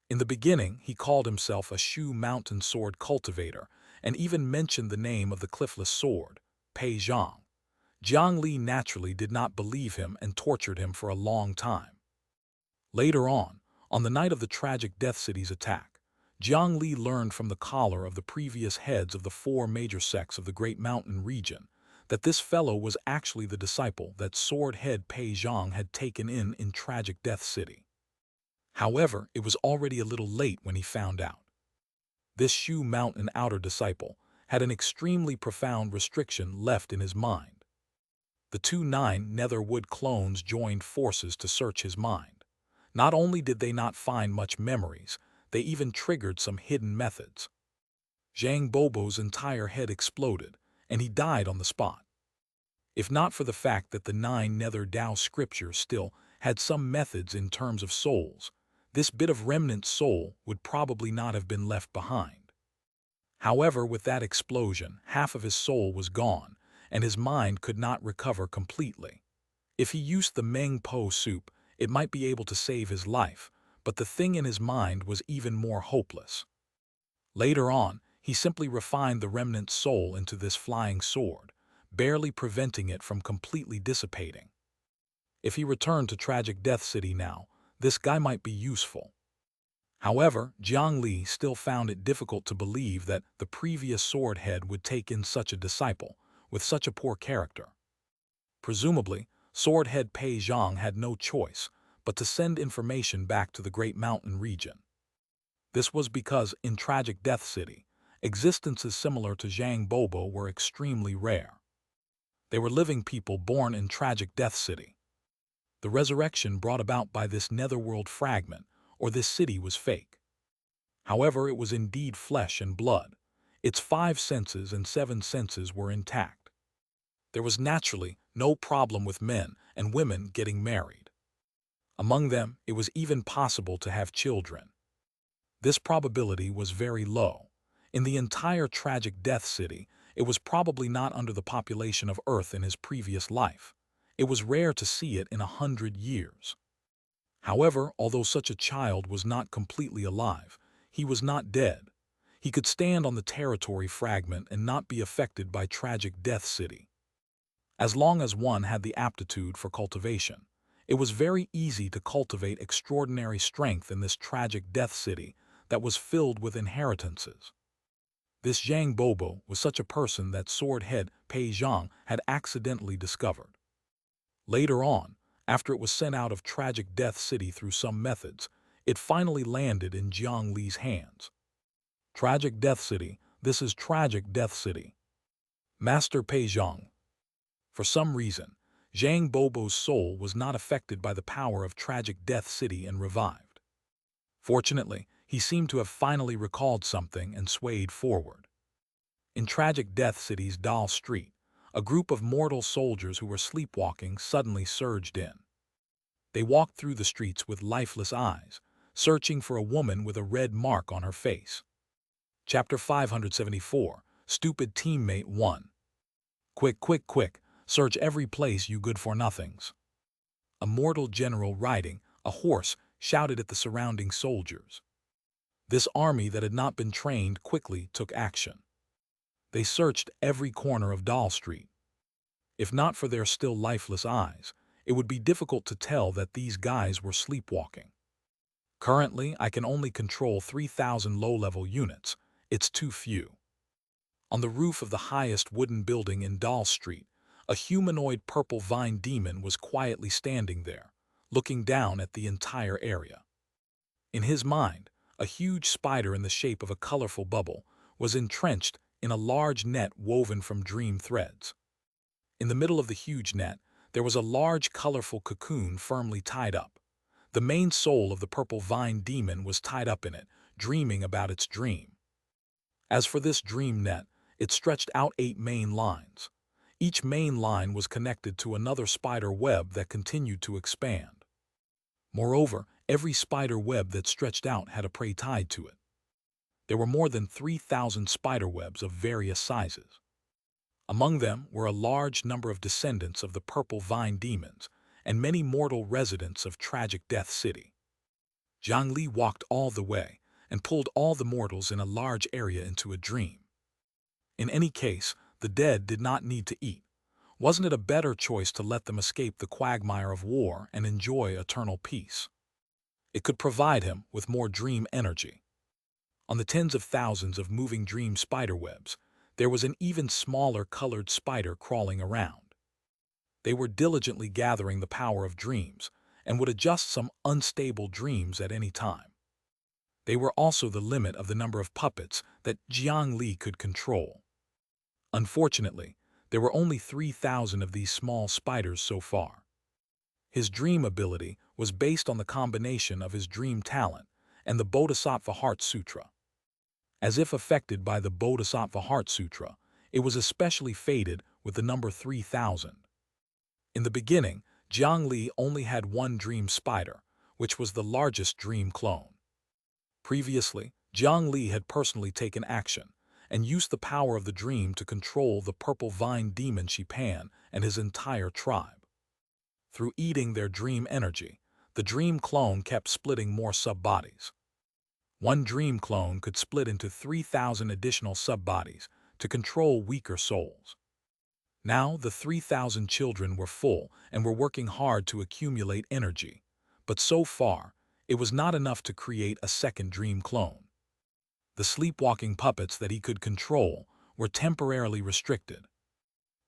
In the beginning, he called himself a Shu Mountain sword cultivator and even mentioned the name of the cliffless sword, Pei Zhang. Jiang Li naturally did not believe him and tortured him for a long time. Later on the night of the tragic Death City's attack, Jiang Li learned from the caller of the previous heads of the 4 major sects of the Great Mountain region that this fellow was actually the disciple that sword head Pei Zhang had taken in tragic Death City. However, it was already a little late when he found out. This Shu Mountain outer disciple had an extremely profound restriction left in his mind. The 2 9 Netherwood clones joined forces to search his mind. Not only did they not find much memories, they even triggered some hidden methods. Zhang Bobo's entire head exploded, and he died on the spot. If not for the fact that the 9 Nether Dao scriptures still had some methods in terms of souls, this bit of remnant soul would probably not have been left behind. However, with that explosion, half of his soul was gone, and his mind could not recover completely. If he used the Meng Po soup, it might be able to save his life, but the thing in his mind was even more hopeless. Later on, he simply refined the remnant soul into this flying sword, barely preventing it from completely dissipating. If he returned to tragic Death City now, this guy might be useful. However, Jiang Li still found it difficult to believe that the previous sword head would take in such a disciple, with such a poor character. Presumably, sword head Pei Zhang had no choice but to send information back to the Great Mountain region. This was because, in tragic Death City, existences similar to Zhang Bobo were extremely rare. They were living people born in tragic Death City. The resurrection brought about by this netherworld fragment, or this city, was fake. However, it was indeed flesh and blood. Its 5 senses and 7 senses were intact. There was naturally no problem with men and women getting married. Among them, it was even possible to have children. This probability was very low. In the entire tragic Death City, it was probably not under the population of Earth in his previous life. It was rare to see it in 100 years. However, although such a child was not completely alive, he was not dead. He could stand on the territory fragment and not be affected by tragic Death City. As long as one had the aptitude for cultivation, it was very easy to cultivate extraordinary strength in this tragic Death City that was filled with inheritances. This Zhang Bobo was such a person that sword head Pei Zhang had accidentally discovered. Later on, after it was sent out of tragic Death City through some methods, it finally landed in Jiang Li's hands. Tragic Death City, this is tragic Death City. Master Pei Zhang. For some reason, Zhang Bobo's soul was not affected by the power of tragic Death City and revived. Fortunately, he seemed to have finally recalled something and swayed forward. In tragic Death City's Dal Street, a group of mortal soldiers who were sleepwalking suddenly surged in. They walked through the streets with lifeless eyes, searching for a woman with a red mark on her face. Chapter 574, Stupid Teammate 1. Quick, quick, quick, search every place, you good-for-nothings. A mortal general riding a horse shouted at the surrounding soldiers. This army that had not been trained quickly took action. They searched every corner of Dal Street. If not for their still lifeless eyes, it would be difficult to tell that these guys were sleepwalking. Currently, I can only control 3,000 low-level units. It's too few. On the roof of the highest wooden building in Dal Street, a humanoid purple vine demon was quietly standing there, looking down at the entire area. In his mind, a huge spider in the shape of a colorful bubble was entrenched in a large net woven from dream threads. In the middle of the huge net, there was a large colorful cocoon firmly tied up. The main soul of the purple vine demon was tied up in it, dreaming about its dream. As for this dream net, it stretched out 8 main lines. Each main line was connected to another spider web that continued to expand. Moreover, every spider web that stretched out had a prey tied to it. There were more than 3,000 spider webs of various sizes. Among them were a large number of descendants of the purple vine demons and many mortal residents of Tragic Death City. Jiang Li walked all the way and pulled all the mortals in a large area into a dream. In any case, the dead did not need to eat. Wasn't it a better choice to let them escape the quagmire of war and enjoy eternal peace? It could provide him with more dream energy. On the tens of thousands of moving dream spiderwebs, there was an even smaller colored spider crawling around. They were diligently gathering the power of dreams and would adjust some unstable dreams at any time. They were also the limit of the number of puppets that Jiang Li could control. Unfortunately, there were only 3,000 of these small spiders so far. His dream ability was based on the combination of his dream talent and the Bodhisattva Heart Sutra. As if affected by the Bodhisattva Heart Sutra, it was especially fated with the number 3,000. In the beginning, Jiang Li only had one dream spider, which was the largest dream clone. Previously, Jiang Li had personally taken action and used the power of the dream to control the purple vine demon Xipan and his entire tribe. Through eating their dream energy, the dream clone kept splitting more sub-bodies. One dream clone could split into 3,000 additional sub-bodies to control weaker souls. Now the 3,000 children were full and were working hard to accumulate energy, but so far, it was not enough to create a second dream clone. The sleepwalking puppets that he could control were temporarily restricted.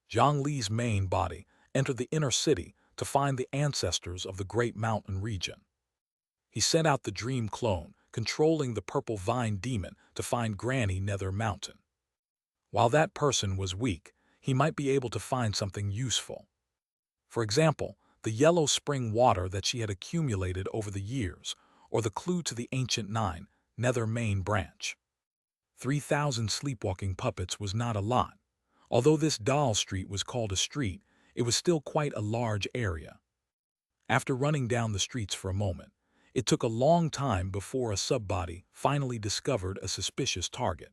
Jiang Li's main body entered the inner city to find the ancestors of the Great Mountain region. He sent out the dream clone, controlling the purple vine demon, to find Granny Nether Mountain. While that person was weak, he might be able to find something useful. For example, the yellow spring water that she had accumulated over the years, or the clue to the ancient 9, Nether Main Branch. 3,000 sleepwalking puppets was not a lot. Although this doll street was called a street, it was still quite a large area. After running down the streets for a moment, it took a long time before a sub-body finally discovered a suspicious target.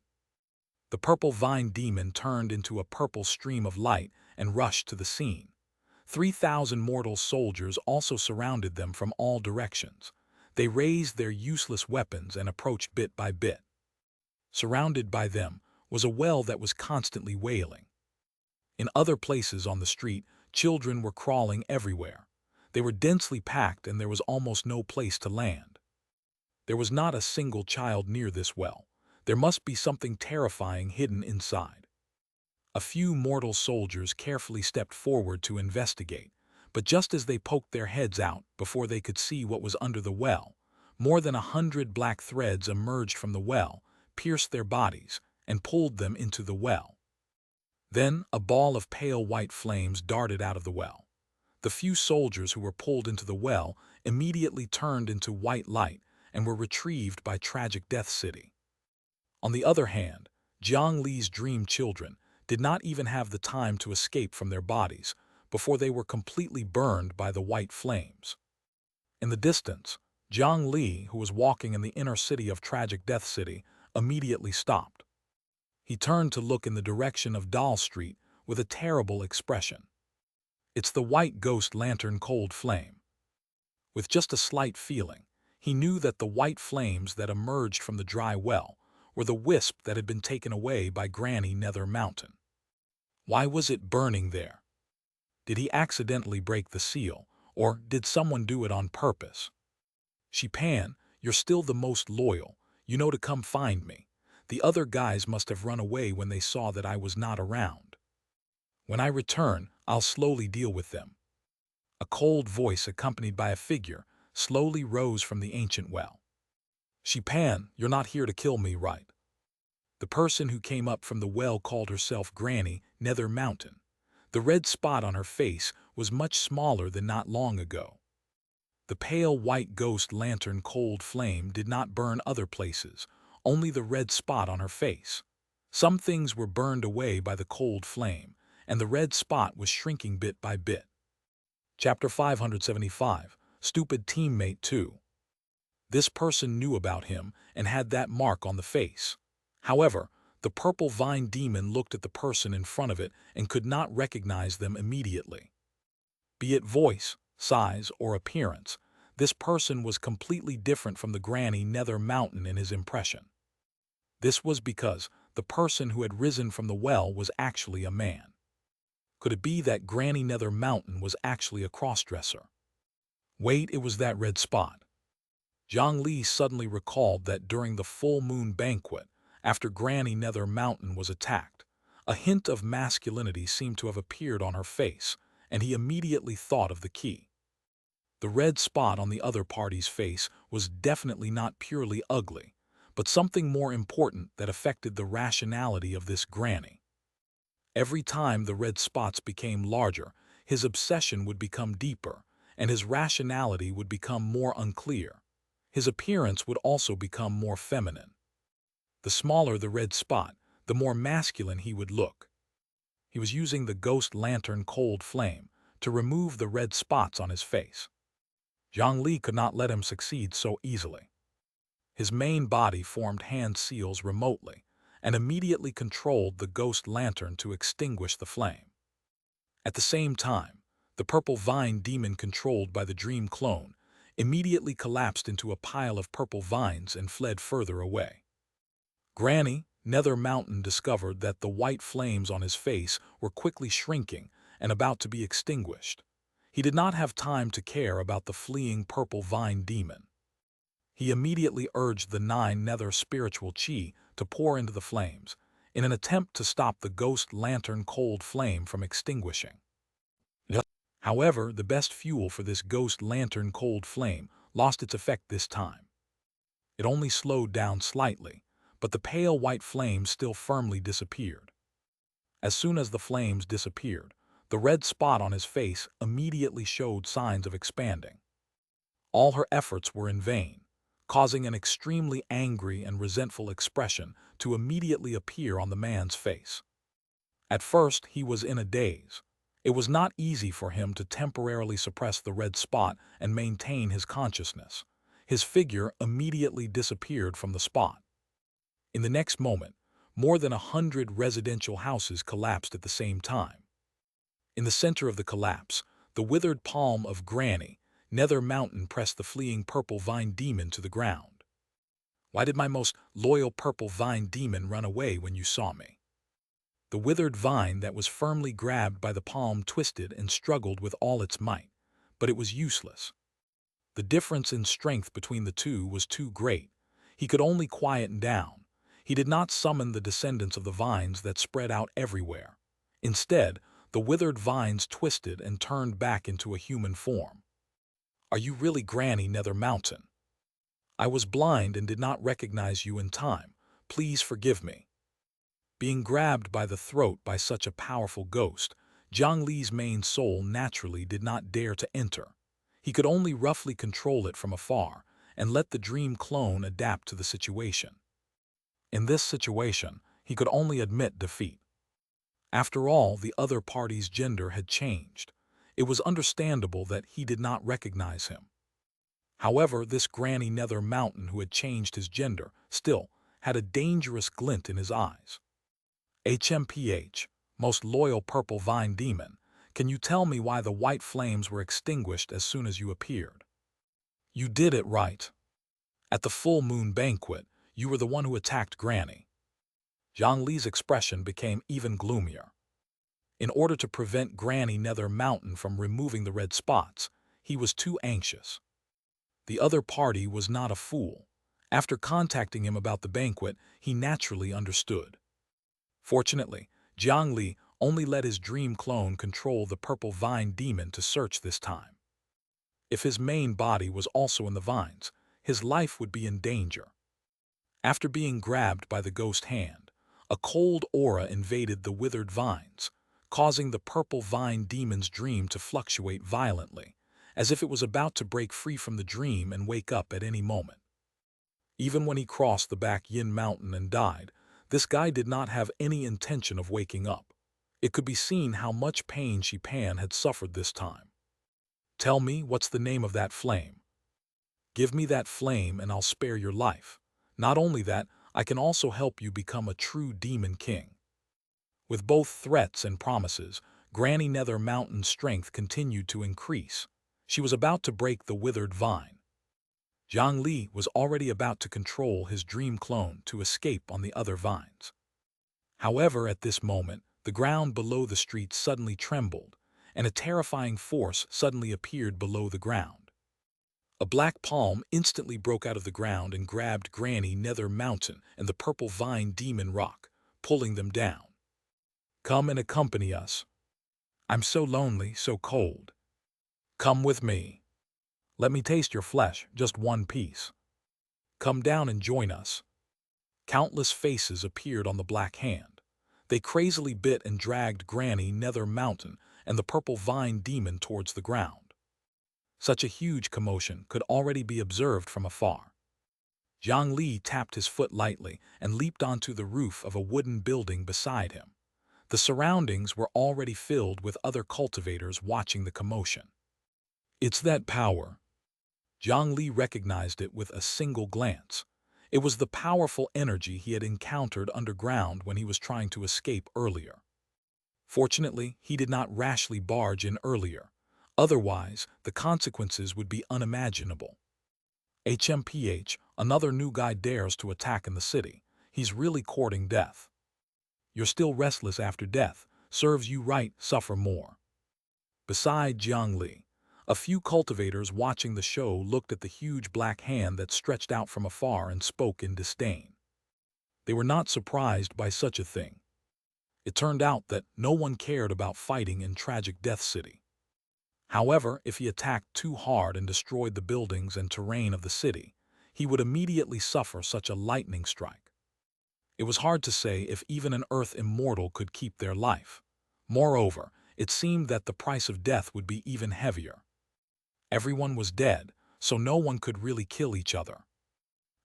The purple vine demon turned into a purple stream of light and rushed to the scene. 3,000 mortal soldiers also surrounded them from all directions. They raised their useless weapons and approached bit by bit. Surrounded by them was a well that was constantly wailing. In other places on the street, children were crawling everywhere. They were densely packed and there was almost no place to land. There was not a single child near this well. There must be something terrifying hidden inside. A few mortal soldiers carefully stepped forward to investigate, but just as they poked their heads out before they could see what was under the well, more than 100 black threads emerged from the well, pierced their bodies, and pulled them into the well. Then a ball of pale white flames darted out of the well. The few soldiers who were pulled into the well immediately turned into white light and were retrieved by Tragic Death City. On the other hand, Jiang Li's dream children did not even have the time to escape from their bodies before they were completely burned by the white flames. In the distance, Jiang Li, who was walking in the inner city of Tragic Death City, immediately stopped. He turned to look in the direction of Doll Street with a terrible expression. It's the white ghost lantern cold flame. With just a slight feeling, he knew that the white flames that emerged from the dry well were the wisp that had been taken away by Granny Nether Mountain. Why was it burning there? Did he accidentally break the seal, or did someone do it on purpose? Xipan, you're still the most loyal, you know to come find me. The other guys must have run away when they saw that I was not around. When I return, I'll slowly deal with them. A cold voice accompanied by a figure slowly rose from the ancient well. Xipan, you're not here to kill me, right? The person who came up from the well called herself Granny Nether Mountain. The red spot on her face was much smaller than not long ago. The pale white ghost lantern cold flame did not burn other places, only the red spot on her face. Some things were burned away by the cold flame, and the red spot was shrinking bit by bit. Chapter 575, Stupid Teammate 2. This person knew about him and had that mark on the face. However, the purple vine demon looked at the person in front of it and could not recognize them immediately. Be it voice, size, or appearance, this person was completely different from the Granny Nether Mountain in his impression. This was because the person who had risen from the well was actually a man. Could it be that Granny Nether Mountain was actually a crossdresser? Wait, it was that red spot. Jiang Li suddenly recalled that during the full moon banquet, after Granny Nether Mountain was attacked, a hint of masculinity seemed to have appeared on her face, and he immediately thought of the key. The red spot on the other party's face was definitely not purely ugly, but something more important that affected the rationality of this granny. Every time the red spots became larger, his obsession would become deeper, and his rationality would become more unclear. His appearance would also become more feminine. The smaller the red spot, the more masculine he would look. He was using the ghost lantern cold flame to remove the red spots on his face. Jiang Li could not let him succeed so easily. His main body formed hand seals remotely and immediately controlled the ghost lantern to extinguish the flame. At the same time, the purple vine demon controlled by the dream clone immediately collapsed into a pile of purple vines and fled further away. Granny Nether Mountain discovered that the white flames on his face were quickly shrinking and about to be extinguished. He did not have time to care about the fleeing purple vine demon. He immediately urged the 9 nether spiritual chi to pour into the flames, in an attempt to stop the ghost lantern cold flame from extinguishing. However, the best fuel for this ghost lantern cold flame lost its effect this time. It only slowed down slightly, but the pale white flame still firmly disappeared. As soon as the flames disappeared, the red spot on his face immediately showed signs of expanding. All her efforts were in vain, causing an extremely angry and resentful expression to immediately appear on the man's face. At first, he was in a daze. It was not easy for him to temporarily suppress the red spot and maintain his consciousness. His figure immediately disappeared from the spot. In the next moment, more than 100 residential houses collapsed at the same time. In the center of the collapse, the withered palm of Granny Nether Mountain pressed the fleeing purple vine demon to the ground. Why did my most loyal purple vine demon run away when you saw me? The withered vine that was firmly grabbed by the palm twisted and struggled with all its might, but it was useless. The difference in strength between the two was too great. He could only quieten down. He did not summon the descendants of the vines that spread out everywhere. Instead, the withered vines twisted and turned back into a human form. Are you really Granny Nether Mountain? I was blind and did not recognize you in time. Please forgive me. Being grabbed by the throat by such a powerful ghost, Jiang Li's main soul naturally did not dare to enter. He could only roughly control it from afar and let the dream clone adapt to the situation. In this situation, he could only admit defeat. After all, the other party's gender had changed. It was understandable that he did not recognize him. However, this Granny Nether Mountain who had changed his gender still had a dangerous glint in his eyes. HMPH, most loyal purple vine demon, can you tell me why the white flames were extinguished as soon as you appeared? You did it right. At the full moon banquet, you were the one who attacked Granny. Jiang Li's expression became even gloomier. In order to prevent Granny Nether Mountain from removing the red spots, he was too anxious. The other party was not a fool. After contacting him about the banquet, he naturally understood. Fortunately, Jiang Li only let his dream clone control the purple vine demon to search this time. If his main body was also in the vines, his life would be in danger. After being grabbed by the ghost hand, a cold aura invaded the withered vines, causing the purple vine demon's dream to fluctuate violently, as if it was about to break free from the dream and wake up at any moment. Even when he crossed the back Yin Mountain and died, this guy did not have any intention of waking up. It could be seen how much pain Pan had suffered this time. "Tell me, what's the name of that flame? Give me that flame and I'll spare your life. Not only that, I can also help you become a true demon king." With both threats and promises, Granny Nether Mountain's strength continued to increase. She was about to break the withered vine. Jiang Li was already about to control his dream clone to escape on the other vines. However, at this moment, the ground below the street suddenly trembled, and a terrifying force suddenly appeared below the ground. A black palm instantly broke out of the ground and grabbed Granny Nether Mountain and the purple vine demon rock, pulling them down. "Come and accompany us. I'm so lonely, so cold. Come with me. Let me taste your flesh, just one piece. Come down and join us." Countless faces appeared on the black hand. They crazily bit and dragged Granny Nether Mountain and the purple vine demon towards the ground. Such a huge commotion could already be observed from afar. Jiang Li tapped his foot lightly and leaped onto the roof of a wooden building beside him. The surroundings were already filled with other cultivators watching the commotion. "It's that power." Jiang Li recognized it with a single glance. It was the powerful energy he had encountered underground when he was trying to escape earlier. Fortunately, he did not rashly barge in earlier. Otherwise, the consequences would be unimaginable. HMPH, another new guy dares to attack in the city. He's really courting death. You're still restless after death. Serves you right, suffer more. Beside Jiang Li, a few cultivators watching the show looked at the huge black hand that stretched out from afar and spoke in disdain. They were not surprised by such a thing. It turned out that no one cared about fighting in Tragic Death City. However, if he attacked too hard and destroyed the buildings and terrain of the city, he would immediately suffer such a lightning strike. It was hard to say if even an Earth immortal could keep their life. Moreover, it seemed that the price of death would be even heavier. Everyone was dead, so no one could really kill each other.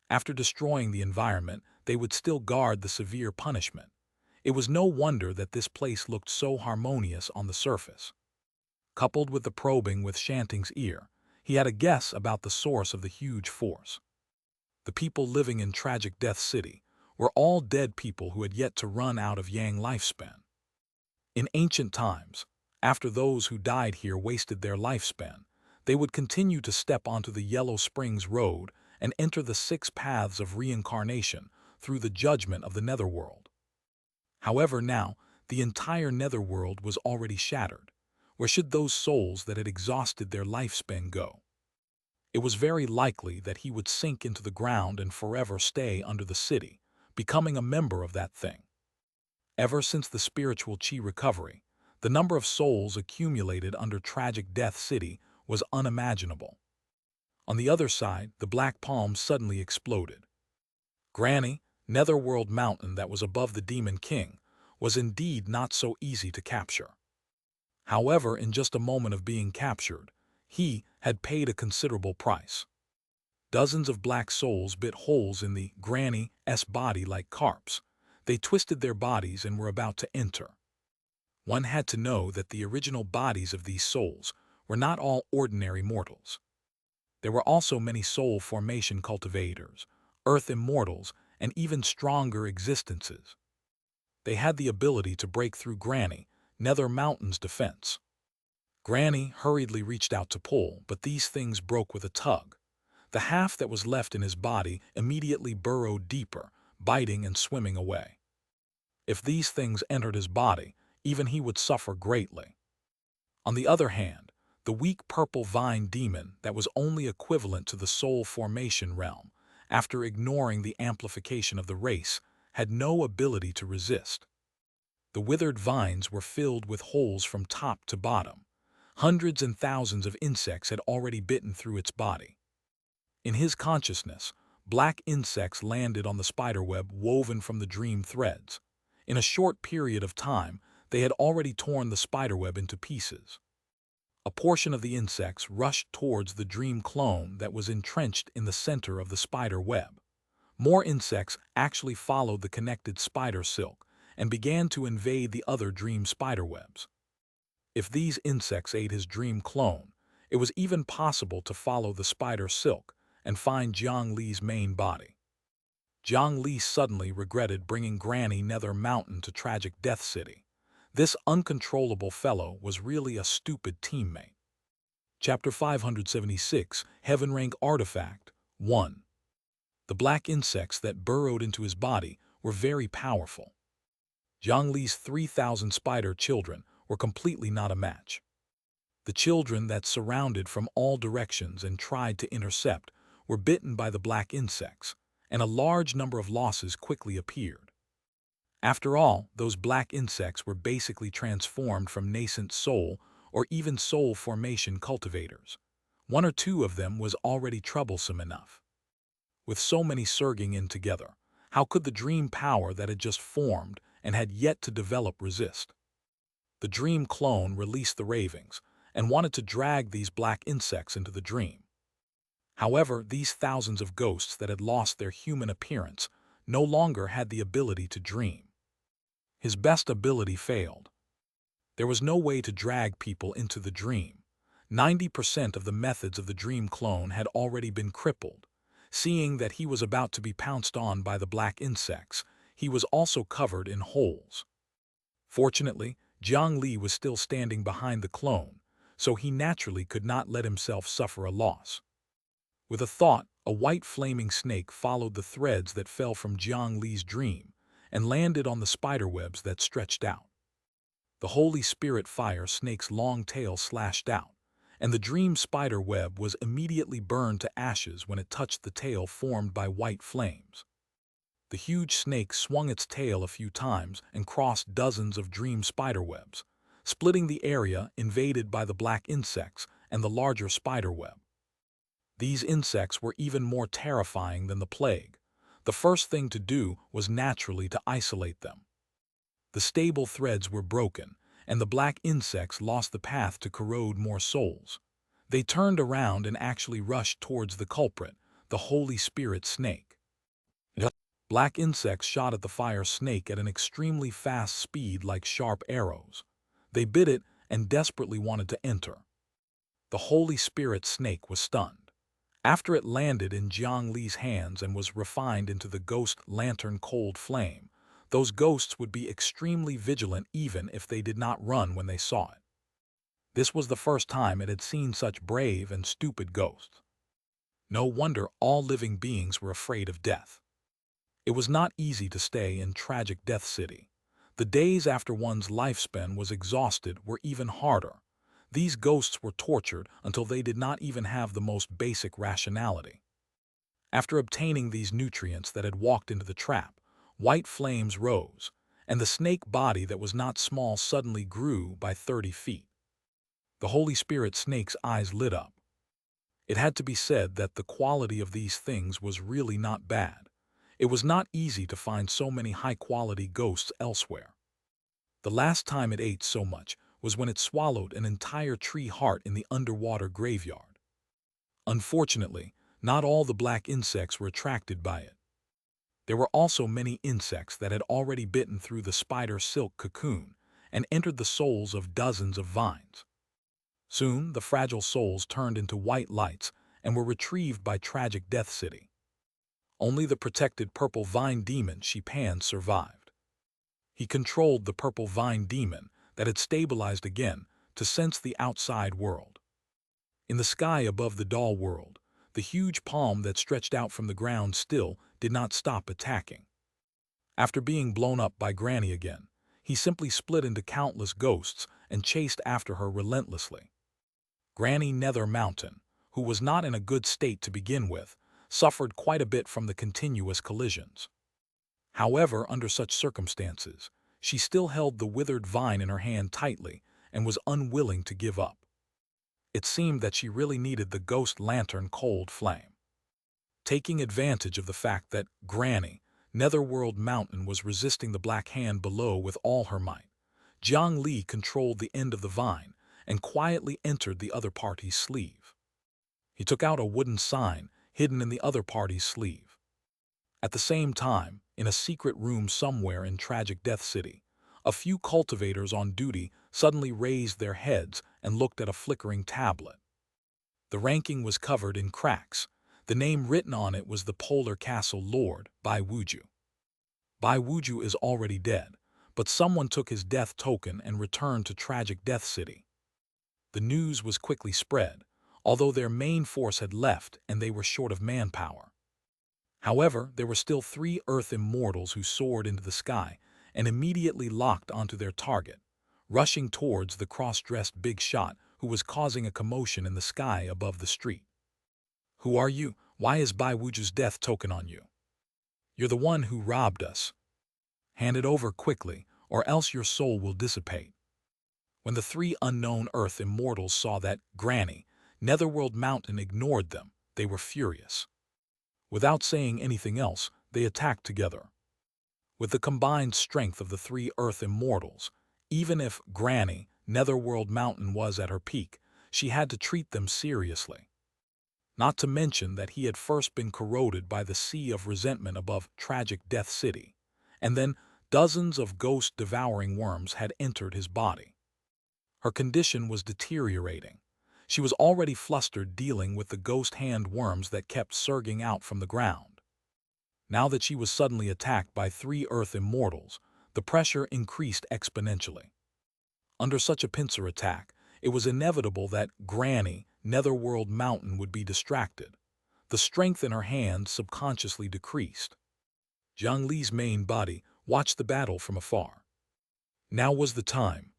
After destroying the environment, they would still guard the severe punishment. It was no wonder that this place looked so harmonious on the surface. Coupled with the probing with Xianxia's ear, he had a guess about the source of the huge force. The people living in Tragic Death City were all dead people who had yet to run out of Yang lifespan. In ancient times, after those who died here wasted their lifespan, they would continue to step onto the Yellow Springs Road and enter the 6 paths of reincarnation through the judgment of the Netherworld. However, now, the entire Netherworld was already shattered. Where should those souls that had exhausted their lifespan go? It was very likely that he would sink into the ground and forever stay under the city, becoming a member of that thing. Ever since the spiritual Qi recovery, the number of souls accumulated under Tragic Death City was unimaginable. On the other side, the black palm suddenly exploded. Granny, Netherworld Mountain that was above the Demon King, was indeed not so easy to capture. However, in just a moment of being captured, he had paid a considerable price. Dozens of black souls bit holes in the Granny's body like carps. They twisted their bodies and were about to enter. One had to know that the original bodies of these souls were not all ordinary mortals. There were also many soul formation cultivators, earth immortals, and even stronger existences. They had the ability to break through Granny Nether Mountain's defense. Granny hurriedly reached out to pull, but these things broke with a tug. The half that was left in his body immediately burrowed deeper, biting and swimming away. If these things entered his body, even he would suffer greatly. On the other hand, the weak purple vine demon that was only equivalent to the soul formation realm, after ignoring the amplification of the race, had no ability to resist. The withered vines were filled with holes from top to bottom. Hundreds and thousands of insects had already bitten through its body. In his consciousness, black insects landed on the spiderweb woven from the dream threads. In a short period of time, they had already torn the spiderweb into pieces. A portion of the insects rushed towards the dream clone that was entrenched in the center of the spider web. More insects actually followed the connected spider silk and began to invade the other dream spiderwebs. If these insects ate his dream clone, it was even possible to follow the spider silk and find Jiang Li's main body. Jiang Li suddenly regretted bringing Granny Nether Mountain to Tragic Death City. This uncontrollable fellow was really a stupid teammate. Chapter 576, Heaven Rank Artifact 1. The black insects that burrowed into his body were very powerful. Jiang Li's 3,000 spider children were completely not a match. The children that surrounded from all directions and tried to intercept were bitten by the black insects, and a large number of losses quickly appeared. After all, those black insects were basically transformed from nascent soul or even soul formation cultivators. One or two of them was already troublesome enough. With so many surging in together, how could the dream power that had just formed and had yet to develop resist? The dream clone released the ravings and wanted to drag these black insects into the dream. However, these thousands of ghosts that had lost their human appearance no longer had the ability to dream. His best ability failed. There was no way to drag people into the dream. 90% of the methods of the dream clone had already been crippled. Seeing that he was about to be pounced on by the black insects, he was also covered in holes. Fortunately, Jiang Li was still standing behind the clone, so he naturally could not let himself suffer a loss. With a thought, a white flaming snake followed the threads that fell from Jiang Li's dream and landed on the spiderwebs that stretched out. The Holy Spirit fire snake's long tail slashed out, and the dream spider web was immediately burned to ashes when it touched the tail formed by white flames. The huge snake swung its tail a few times and crossed dozens of dream spiderwebs, splitting the area invaded by the black insects and the larger spiderweb. These insects were even more terrifying than the plague. The first thing to do was naturally to isolate them. The stable threads were broken, and the black insects lost the path to corrode more souls. They turned around and actually rushed towards the culprit, the Holy Spirit snake. Black insects shot at the fire snake at an extremely fast speed like sharp arrows. They bit it and desperately wanted to enter. The Holy Spirit snake was stunned. After it landed in Jiang Li's hands and was refined into the ghost lantern cold flame, those ghosts would be extremely vigilant even if they did not run when they saw it. This was the first time it had seen such brave and stupid ghosts. No wonder all living beings were afraid of death. It was not easy to stay in Tragic Death City. The days after one's lifespan was exhausted were even harder. These ghosts were tortured until they did not even have the most basic rationality. After obtaining these nutrients that had walked into the trap, white flames rose, and the snake body that was not small suddenly grew by 30 feet. The Holy Spirit snake's eyes lit up. It had to be said that the quality of these things was really not bad. It was not easy to find so many high-quality ghosts elsewhere. The last time it ate so much was when it swallowed an entire tree heart in the underwater graveyard. Unfortunately, not all the black insects were attracted by it. There were also many insects that had already bitten through the spider silk cocoon and entered the souls of dozens of vines. Soon, the fragile souls turned into white lights and were retrieved by Tragic Death City. Only the protected purple vine demon Xianxia survived. He controlled the purple vine demon that had stabilized again to sense the outside world. In the sky above the doll world, the huge palm that stretched out from the ground still did not stop attacking. After being blown up by Granny again, he simply split into countless ghosts and chased after her relentlessly. Granny Nether Mountain, who was not in a good state to begin with, suffered quite a bit from the continuous collisions. However, under such circumstances, she still held the withered vine in her hand tightly and was unwilling to give up. It seemed that she really needed the ghost lantern cold flame. Taking advantage of the fact that Granny Netherworld Mountain was resisting the black hand below with all her might, Jiang Li controlled the end of the vine and quietly entered the other party's sleeve. He took out a wooden sign hidden in the other party's sleeve. At the same time, in a secret room somewhere in Tragic Death City, a few cultivators on duty suddenly raised their heads and looked at a flickering tablet. The ranking was covered in cracks. The name written on it was the Polar Castle Lord, Bai Wuju. Bai Wuju is already dead, but someone took his death token and returned to Tragic Death City. The news was quickly spread, although their main force had left and they were short of manpower. However, there were still 3 Earth immortals who soared into the sky and immediately locked onto their target, rushing towards the cross-dressed big shot who was causing a commotion in the sky above the street. "Who are you? Why is Bai Wuju's death token on you? You're the one who robbed us. Hand it over quickly, or else your soul will dissipate." When the 3 unknown Earth immortals saw that Granny, Netherworld Mountain ignored them, they were furious. Without saying anything else, they attacked together. With the combined strength of the 3 Earth immortals, even if Granny, Netherworld Mountain was at her peak, she had to treat them seriously. Not to mention that he had first been corroded by the sea of resentment above Tragic Death City, and then dozens of ghost-devouring worms had entered his body. Her condition was deteriorating. She was already flustered dealing with the ghost hand worms that kept surging out from the ground. Now that she was suddenly attacked by 3 Earth immortals, the pressure increased exponentially. Under such a pincer attack, it was inevitable that Granny, Netherworld Mountain would be distracted. The strength in her hands subconsciously decreased. Jiang Li's main body watched the battle from afar. Now was the time.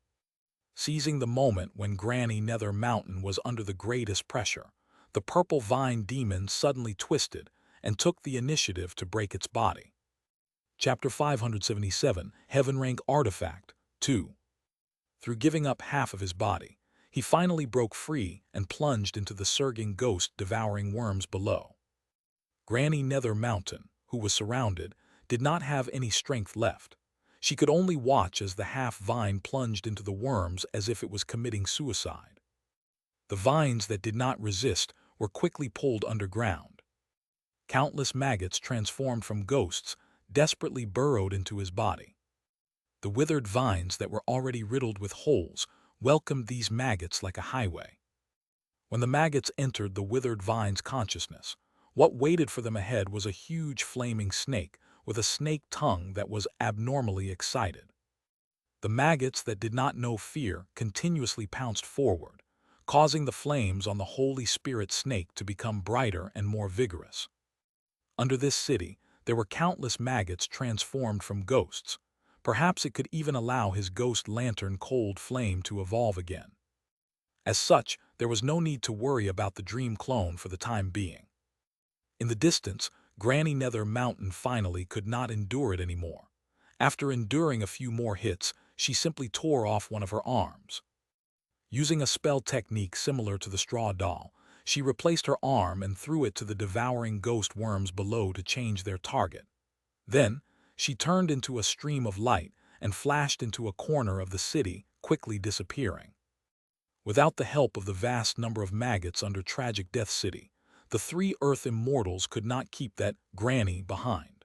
Seizing the moment when Granny Nether Mountain was under the greatest pressure, the purple vine demon suddenly twisted and took the initiative to break its body. Chapter 577, Heaven Rank Artifact, 2. Through giving up half of his body, he finally broke free and plunged into the surging ghost-devouring worms below. Granny Nether Mountain, who was surrounded, did not have any strength left. She could only watch as the half-vine plunged into the worms as if it was committing suicide. The vines that did not resist were quickly pulled underground. Countless maggots transformed from ghosts desperately burrowed into his body. The withered vines that were already riddled with holes welcomed these maggots like a highway. When the maggots entered the withered vine's consciousness, what waited for them ahead was a huge flaming snake with a snake tongue that was abnormally excited. The maggots that did not know fear continuously pounced forward, causing the flames on the Holy Spirit snake to become brighter and more vigorous. Under this city, there were countless maggots transformed from ghosts. Perhaps it could even allow his ghost lantern cold flame to evolve again. As such, there was no need to worry about the dream clone for the time being. In the distance, Granny Nether Mountain finally could not endure it anymore. After enduring a few more hits, she simply tore off one of her arms. Using a spell technique similar to the straw doll, she replaced her arm and threw it to the devouring ghost worms below to change their target. Then, she turned into a stream of light and flashed into a corner of the city, quickly disappearing. Without the help of the vast number of maggots under Tragic Death City, the 3 Earth immortals could not keep that Granny behind.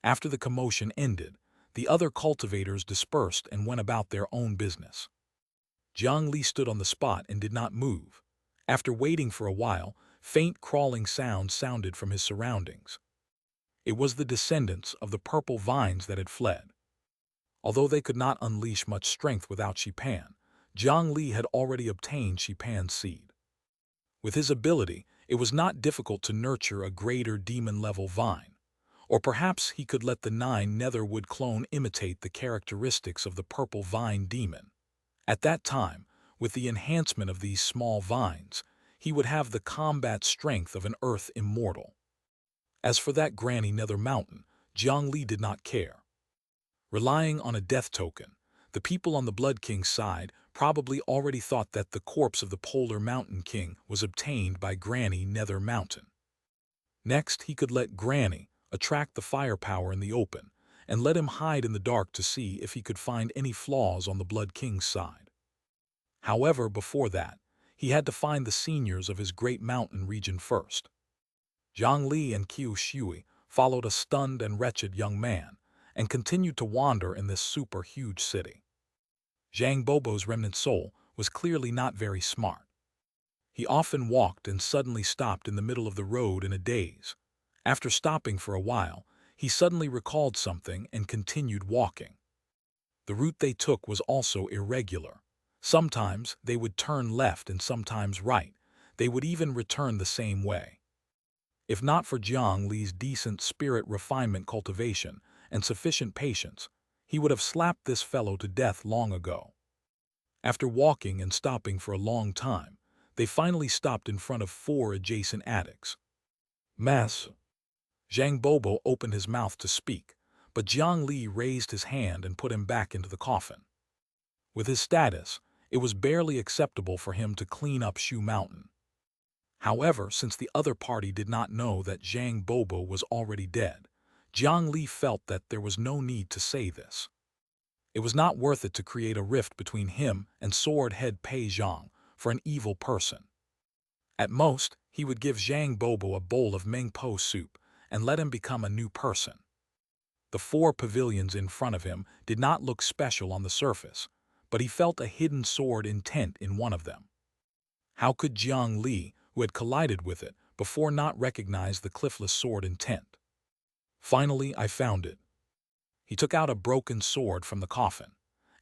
After the commotion ended, the other cultivators dispersed and went about their own business. Jiang Li stood on the spot and did not move. After waiting for a while, faint crawling sounds sounded from his surroundings. It was the descendants of the purple vines that had fled. Although they could not unleash much strength without Xipan, Jiang Li had already obtained Xipan's seed. With his ability, it was not difficult to nurture a greater demon-level vine, or perhaps he could let the 9 Netherwood clone imitate the characteristics of the purple vine demon. At that time, with the enhancement of these small vines, he would have the combat strength of an Earth immortal. As for that Granny Nether Mountain, Jiang Li did not care. Relying on a death token, the people on the Blood King's side probably already thought that the corpse of the Polar Mountain King was obtained by Granny Nether Mountain. Next, he could let Granny attract the firepower in the open and let him hide in the dark to see if he could find any flaws on the Blood King's side. However, before that, he had to find the seniors of his great mountain region first. Jiang Li and Qiu Shui followed a stunned and wretched young man and continued to wander in this super-huge city. Zhang Bobo's remnant soul was clearly not very smart. He often walked and suddenly stopped in the middle of the road in a daze. After stopping for a while, he suddenly recalled something and continued walking. The route they took was also irregular. Sometimes they would turn left and sometimes right. They would even return the same way. If not for Jiang Li's decent spirit refinement cultivation and sufficient patience, he would have slapped this fellow to death long ago. After walking and stopping for a long time, they finally stopped in front of 4 adjacent attics. Mass. Zhang Bobo opened his mouth to speak, but Jiang Li raised his hand and put him back into the coffin. With his status, it was barely acceptable for him to clean up Shu Mountain. However, since the other party did not know that Zhang Bobo was already dead, Jiang Li felt that there was no need to say this. It was not worth it to create a rift between him and sword head Pei Zhang for an evil person. At most, he would give Zhang Bobo a bowl of Mengpo soup and let him become a new person. The 4 pavilions in front of him did not look special on the surface, but he felt a hidden sword intent in one of them. How could Jiang Li, who had collided with it before, not recognize the cliffless sword intent? Finally, I found it. He took out a broken sword from the coffin.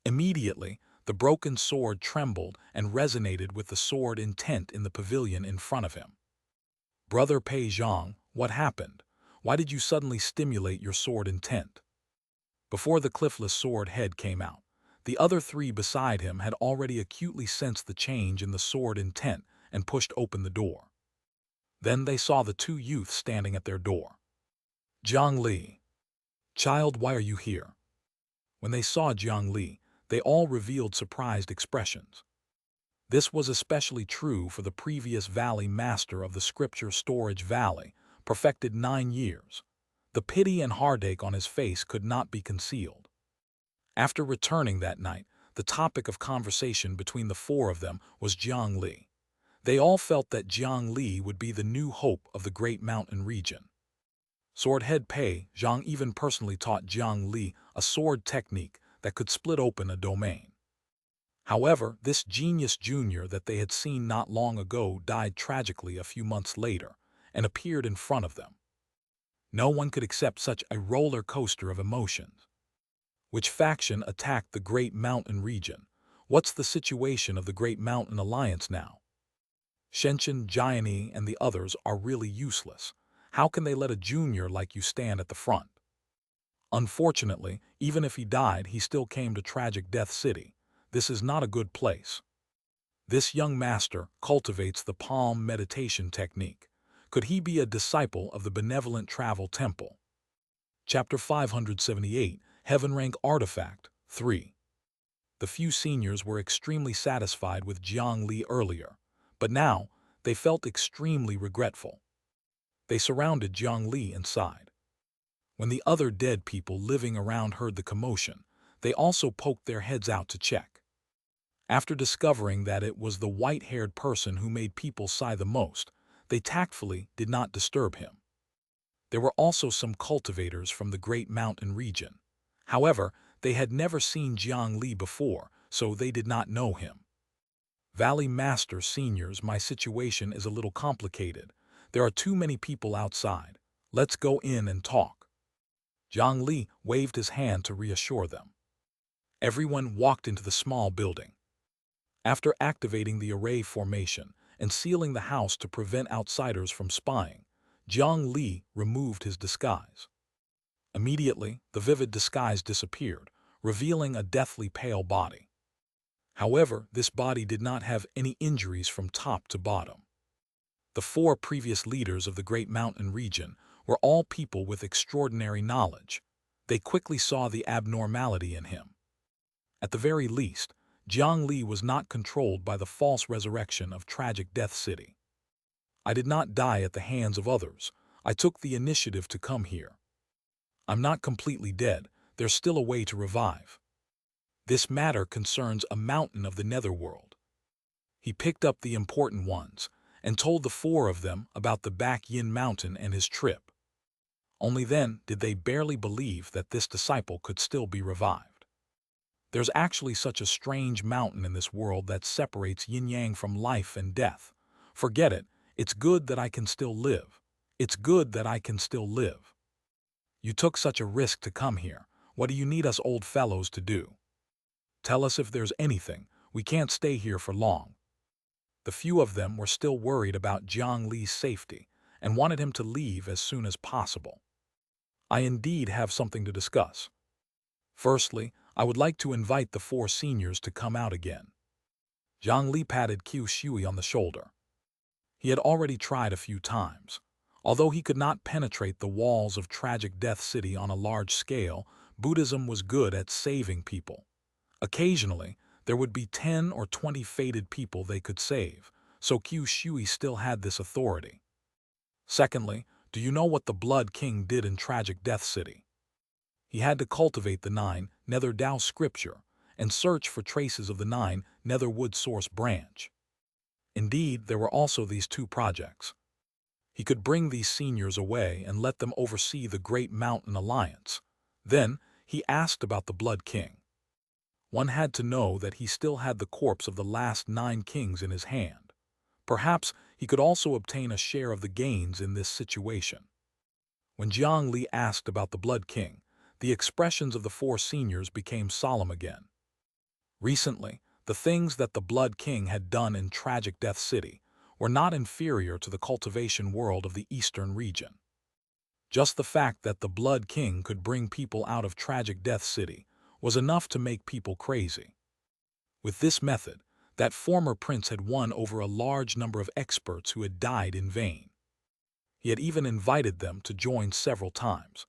Immediately, the broken sword trembled and resonated with the sword intent in the pavilion in front of him. Brother Pei Zhang, what happened? Why did you suddenly stimulate your sword intent? Before the cliffless sword head came out, the other 3 beside him had already acutely sensed the change in the sword intent and pushed open the door. Then they saw the 2 youths standing at their door. Jiang Li. Child, why are you here? When they saw Jiang Li, they all revealed surprised expressions. This was especially true for the previous Valley Master of the Scripture Storage Valley, perfected 9 years. The pity and heartache on his face could not be concealed. After returning that night, the topic of conversation between the 4 of them was Jiang Li. They all felt that Jiang Li would be the new hope of the Great Mountain region. Swordhead Pei Zhang even personally taught Jiang Li a sword technique that could split open a domain. However, this genius junior that they had seen not long ago died tragically a few months later and appeared in front of them. No one could accept such a roller coaster of emotions. Which faction attacked the Great Mountain region? What's the situation of the Great Mountain Alliance now? Xianxia, Jiang Li, and the others are really useless. How can they let a junior like you stand at the front? Unfortunately, even if he died, he still came to Tragic Death City. This is not a good place. This young master cultivates the palm meditation technique. Could he be a disciple of the Benevolent Travel Temple? Chapter 578, Heaven Rank Artifact, 3. The few seniors were extremely satisfied with Jiang Li earlier, but now they felt extremely regretful. They surrounded Jiang Li and sighed. When the other dead people living around heard the commotion, they also poked their heads out to check. After discovering that it was the white-haired person who made people sigh the most, they tactfully did not disturb him. There were also some cultivators from the Great Mountain region. However, they had never seen Jiang Li before, so they did not know him. Valley Master Seniors, my situation is a little complicated. There are too many people outside. Let's go in and talk. Jiang Li waved his hand to reassure them. Everyone walked into the small building. After activating the array formation and sealing the house to prevent outsiders from spying, Jiang Li removed his disguise. Immediately, the vivid disguise disappeared, revealing a deathly pale body. However, this body did not have any injuries from top to bottom. The 4 previous leaders of the Great Mountain region were all people with extraordinary knowledge. They quickly saw the abnormality in him. At the very least, Jiang Li was not controlled by the false resurrection of Tragic Death City. I did not die at the hands of others. I took the initiative to come here. I'm not completely dead. There's still a way to revive. This matter concerns a mountain of the netherworld. He picked up the important ones and told the four of them about the Back Yin Mountain and his trip. Only then did they barely believe that this disciple could still be revived. There's actually such a strange mountain in this world that separates yin-yang from life and death. Forget it, it's good that I can still live. It's good that I can still live. You took such a risk to come here. What do you need us old fellows to do? Tell us if there's anything. We can't stay here for long. The few of them were still worried about Jiang Li's safety and wanted him to leave as soon as possible. I indeed have something to discuss. Firstly, I would like to invite the four seniors to come out again. Jiang Li patted Xianxia on the shoulder. He had already tried a few times. Although he could not penetrate the walls of Tragic Death City on a large scale, Buddhism was good at saving people. Occasionally, there would be 10 or 20 fated people they could save, so Xianxia still had this authority. Secondly, do you know what the Blood King did in Tragic Death City? He had to cultivate the 9 Nether Tao scripture and search for traces of the 9 Nether Wood source branch. Indeed, there were also these 2 projects. He could bring these seniors away and let them oversee the Great Mountain Alliance. Then, he asked about the Blood King. One had to know that he still had the corpse of the last 9 kings in his hand. Perhaps he could also obtain a share of the gains in this situation. When Jiang Li asked about the Blood King, the expressions of the 4 seniors became solemn again. Recently, the things that the Blood King had done in Tragic Death City were not inferior to the cultivation world of the Eastern region. Just the fact that the Blood King could bring people out of Tragic Death City was enough to make people crazy. With this method, that former prince had won over a large number of experts who had died in vain. He had even invited them to join several times.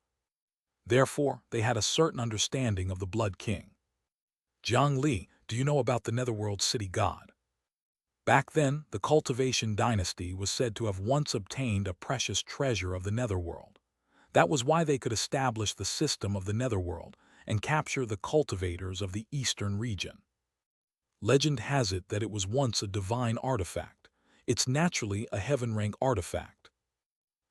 Therefore, they had a certain understanding of the Blood King. Jiang Li, do you know about the Netherworld city god? Back then, the Cultivation dynasty was said to have once obtained a precious treasure of the Netherworld. That was why they could establish the system of the Netherworld and capture the cultivators of the Eastern region. Legend has it that it was once a divine artifact. It's naturally a heaven-rank artifact.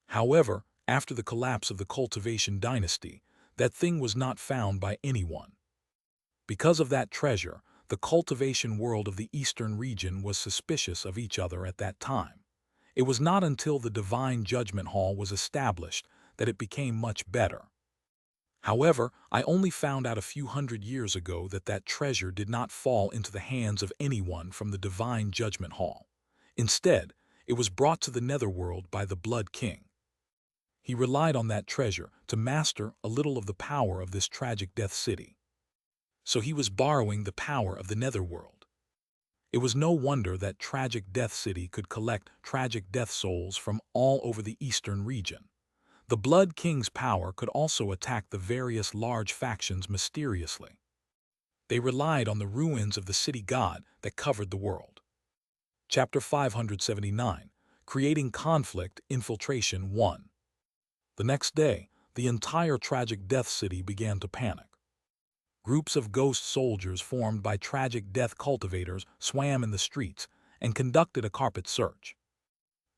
However, after the collapse of the Cultivation dynasty, that thing was not found by anyone. Because of that treasure, the cultivation world of the Eastern region was suspicious of each other at that time. It was not until the Divine Judgment Hall was established that it became much better. However, I only found out a few hundred years ago that that treasure did not fall into the hands of anyone from the Divine Judgment Hall. Instead, it was brought to the Netherworld by the Blood King. He relied on that treasure to master a little of the power of this Tragic Death City. So he was borrowing the power of the Netherworld. It was no wonder that Tragic Death City could collect tragic death souls from all over the Eastern region. The Blood King's power could also attack the various large factions mysteriously. They relied on the ruins of the city god that covered the world. Chapter 579, Creating Conflict Infiltration 1. The next day, the entire Tragic Death City began to panic. Groups of ghost soldiers formed by tragic death cultivators swam in the streets and conducted a carpet search.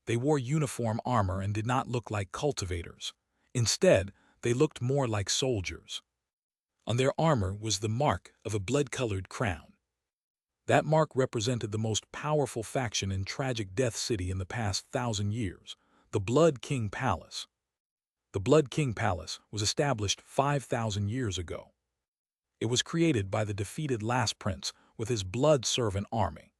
They wore uniform armor and did not look like cultivators. Instead, they looked more like soldiers. On their armor was the mark of a blood-colored crown. That mark represented the most powerful faction in Tragic Death City in the past 1,000 years, the Blood King Palace. The Blood King Palace was established 5,000 years ago. It was created by the defeated last prince with his blood servant army.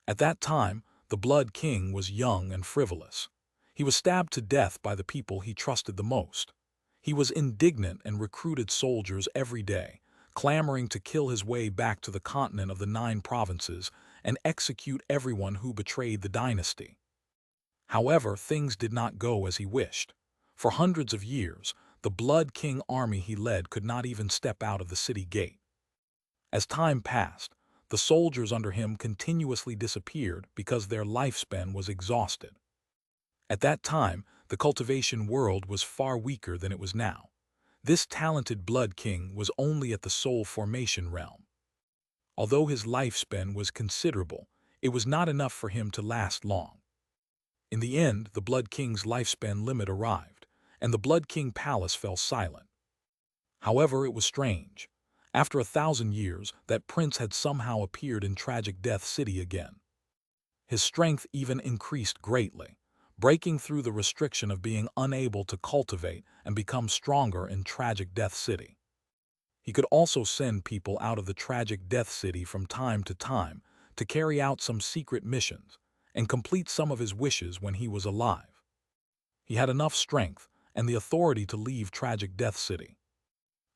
At that time, the Blood King was young and frivolous. He was stabbed to death by the people he trusted the most. He was indignant and recruited soldiers every day, clamoring to kill his way back to the continent of the 9 provinces and execute everyone who betrayed the dynasty. However, things did not go as he wished. For hundreds of years, the Blood King army he led could not even step out of the city gate. As time passed, the soldiers under him continuously disappeared because their lifespan was exhausted. At that time, the cultivation world was far weaker than it was now. This talented Blood King was only at the soul formation realm. Although his lifespan was considerable, it was not enough for him to last long. In the end, the Blood King's lifespan limit arrived, and the Blood King Palace fell silent. However, it was strange. After 1,000 years, that prince had somehow appeared in Tragic Death City again. His strength even increased greatly, breaking through the restriction of being unable to cultivate and become stronger in Tragic Death City. He could also send people out of the Tragic Death City from time to carry out some secret missions and complete some of his wishes when he was alive. He had enough strength and the authority to leave Tragic Death City.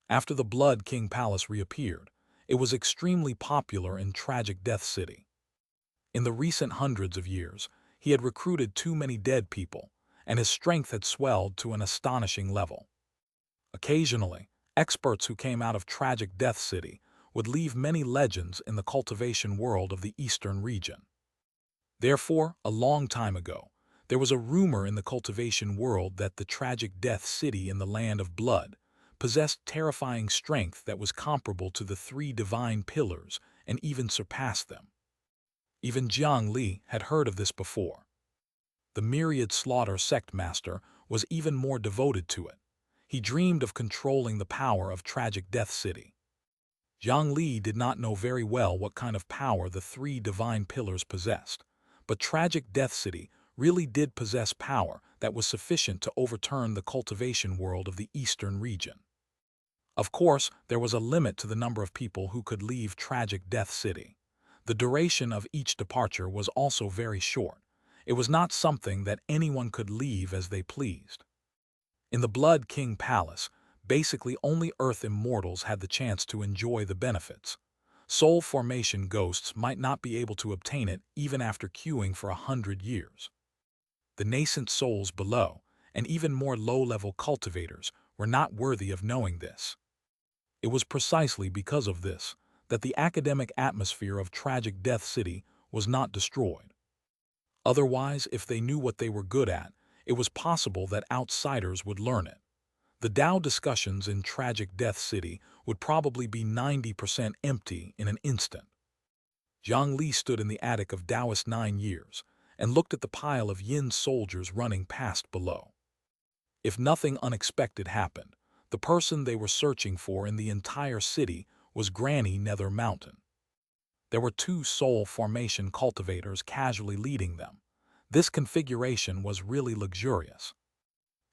After the Blood King Palace reappeared, it was extremely popular in Tragic Death City. In the recent hundreds of years, he had recruited too many dead people, and his strength had swelled to an astonishing level. Occasionally, experts who came out of Tragic Death City would leave many legends in the cultivation world of the eastern region. Therefore, a long time ago, there was a rumor in the cultivation world that the Tragic Death City in the Land of Blood possessed terrifying strength that was comparable to the 3 divine pillars and even surpassed them. Even Jiang Li had heard of this before. The Myriad Slaughter Sect Master was even more devoted to it. He dreamed of controlling the power of Tragic Death City. Jiang Li did not know very well what kind of power the 3 divine pillars possessed, but Tragic Death City really did possess power that was sufficient to overturn the cultivation world of the eastern region. Of course, there was a limit to the number of people who could leave Tragic Death City. The duration of each departure was also very short. It was not something that anyone could leave as they pleased. In the Blood King Palace, basically only Earth immortals had the chance to enjoy the benefits. Soul formation ghosts might not be able to obtain it even after queuing for 100 years. The nascent souls below, and even more low-level cultivators, were not worthy of knowing this. It was precisely because of this that the academic atmosphere of Tragic Death City was not destroyed. Otherwise, if they knew what they were good at, it was possible that outsiders would learn it. The Tao discussions in Tragic Death City would probably be 90% empty in an instant. Jiang Li stood in the attic of Taoist 9 years and looked at the pile of Yin soldiers running past below. If nothing unexpected happened, the person they were searching for in the entire city was Granny Nether Mountain. There were 2 soul formation cultivators casually leading them. This configuration was really luxurious.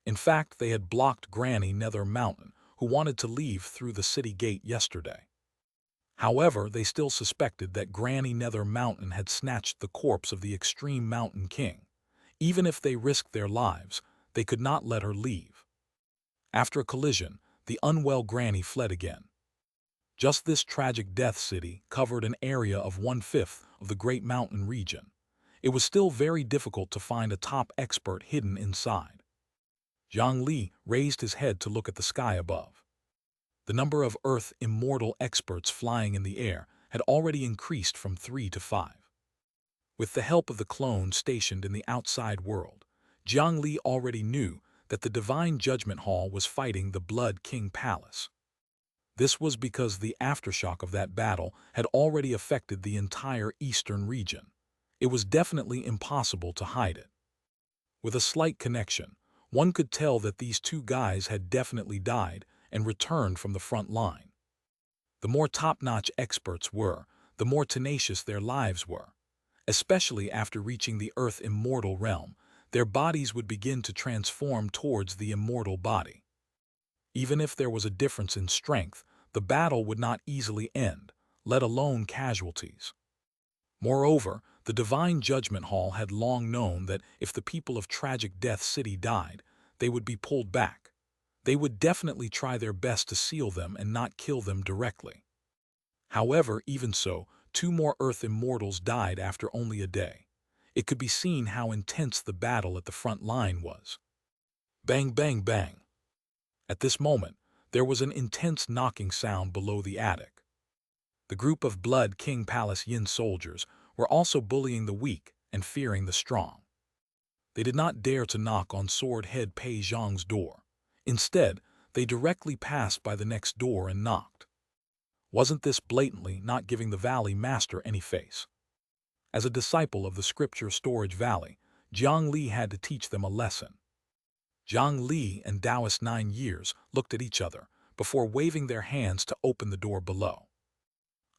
In fact, they had blocked Granny Nether Mountain, who wanted to leave through the city gate yesterday. However, they still suspected that Granny Nether Mountain had snatched the corpse of the Extreme Mountain King. Even if they risked their lives, they could not let her leave. After a collision, the unwell Granny fled again. Just this Tragic Death City covered an area of 1/5 of the Great Mountain region. It was still very difficult to find a top expert hidden inside. Jiang Li raised his head to look at the sky above. The number of Earth immortal experts flying in the air had already increased from 3 to 5. With the help of the clone stationed in the outside world, Jiang Li already knew that the Divine Judgment Hall was fighting the Blood King Palace. This was because the aftershock of that battle had already affected the entire eastern region. It was definitely impossible to hide it. With a slight connection, one could tell that these 2 guys had definitely died and returned from the front line. The more top-notch experts were, the more tenacious their lives were. Especially after reaching the Earth immortal realm, their bodies would begin to transform towards the immortal body. Even if there was a difference in strength, the battle would not easily end, let alone casualties. Moreover, the Divine Judgment Hall had long known that if the people of Tragic Death City died, they would be pulled back. They would definitely try their best to seal them and not kill them directly. However, even so, 2 more Earth immortals died after only a day. It could be seen how intense the battle at the front line was. Bang, bang, bang. At this moment, there was an intense knocking sound below the attic. The group of Blood King Palace Yin soldiers were also bullying the weak and fearing the strong. They did not dare to knock on Sword-Head Pei Zhang's door. Instead, they directly passed by the next door and knocked. Wasn't this blatantly not giving the Valley Master any face? As a disciple of the scripture storage valley, Jiang Li had to teach them a lesson. Jiang Li and Taoist 9 years looked at each other before waving their hands to open the door below.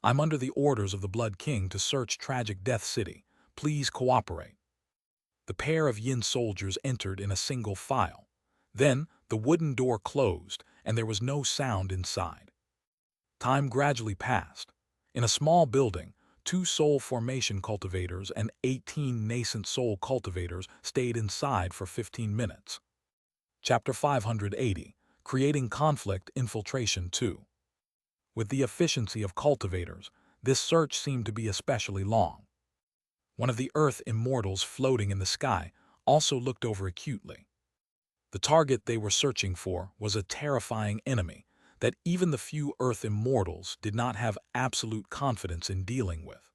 "I'm under the orders of the Blood King to search Tragic Death City. Please cooperate." The pair of Yin soldiers entered in a single file. Then the wooden door closed, and there was no sound inside. Time gradually passed. In a small building, 2 soul formation cultivators and 18 nascent soul cultivators stayed inside for 15 minutes. Chapter 580, Creating Conflict Infiltration 2. With the efficiency of cultivators, this search seemed to be especially long. One of the Earth Immortals floating in the sky also looked over acutely. The target they were searching for was a terrifying enemy that even the few Earth Immortals did not have absolute confidence in dealing with.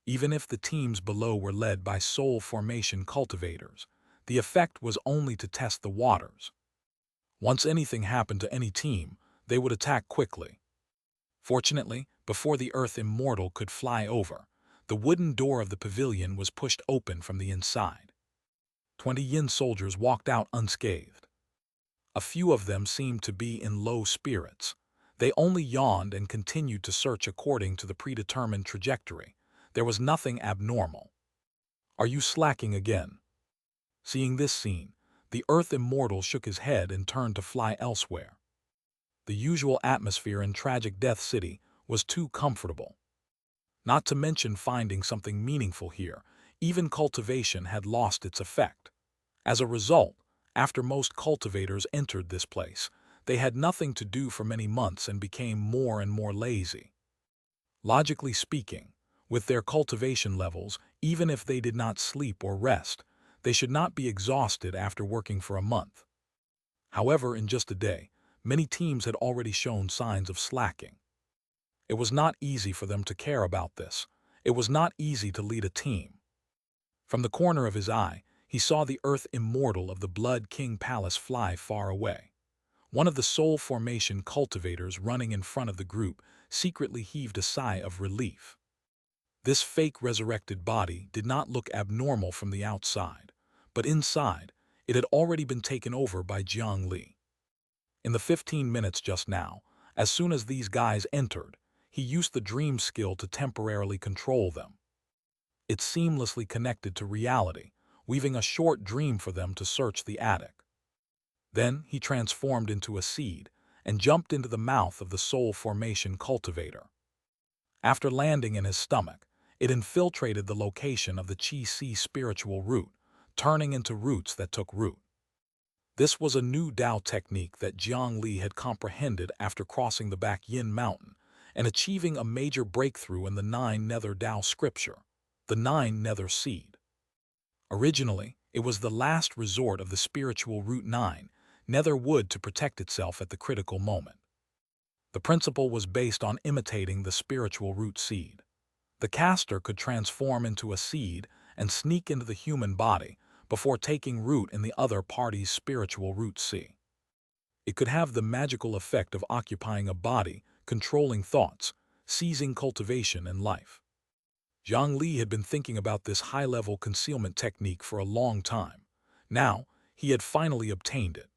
Even if the teams below were led by soul formation cultivators, the effect was only to test the waters. Once anything happened to any team, they would attack quickly. Fortunately, before the Earth Immortal could fly over, the wooden door of the pavilion was pushed open from the inside. 20 Yin soldiers walked out unscathed. A few of them seemed to be in low spirits. They only yawned and continued to search according to the predetermined trajectory. There was nothing abnormal. "Are you slacking again?" Seeing this scene, the Earth Immortal shook his head and turned to fly elsewhere. The usual atmosphere in Tragic Death City was too comfortable. Not to mention finding something meaningful here, even cultivation had lost its effect. As a result, after most cultivators entered this place, they had nothing to do for many months and became more and more lazy. Logically speaking, with their cultivation levels, even if they did not sleep or rest, they should not be exhausted after working for a month. However, in just a day, many teams had already shown signs of slacking. It was not easy for them to care about this. It was not easy to lead a team. From the corner of his eye, he saw the Earth Immortal of the Blood King Palace fly far away. One of the soul formation cultivators running in front of the group secretly heaved a sigh of relief. This fake resurrected body did not look abnormal from the outside, but inside, it had already been taken over by Jiang Li. In the 15 minutes just now, as soon as these guys entered, he used the dream skill to temporarily control them. It seamlessly connected to reality, weaving a short dream for them to search the attic. Then he transformed into a seed and jumped into the mouth of the soul formation cultivator. After landing in his stomach, it infiltrated the location of the Qi-Si spiritual root, turning into roots that took root. This was a new Tao technique that Jiang Li had comprehended after crossing the Back Yin Mountain and achieving a major breakthrough in the 9 Nether Tao scripture, the 9 Nether Seed. Originally, it was the last resort of the spiritual root 9, Nether Wood, to protect itself at the critical moment. The principle was based on imitating the spiritual root seed. The caster could transform into a seed and sneak into the human body before taking root in the other party's spiritual root seed. It could have the magical effect of occupying a body, controlling thoughts, seizing cultivation and life. Jiang Li had been thinking about this high-level concealment technique for a long time. Now, he had finally obtained it.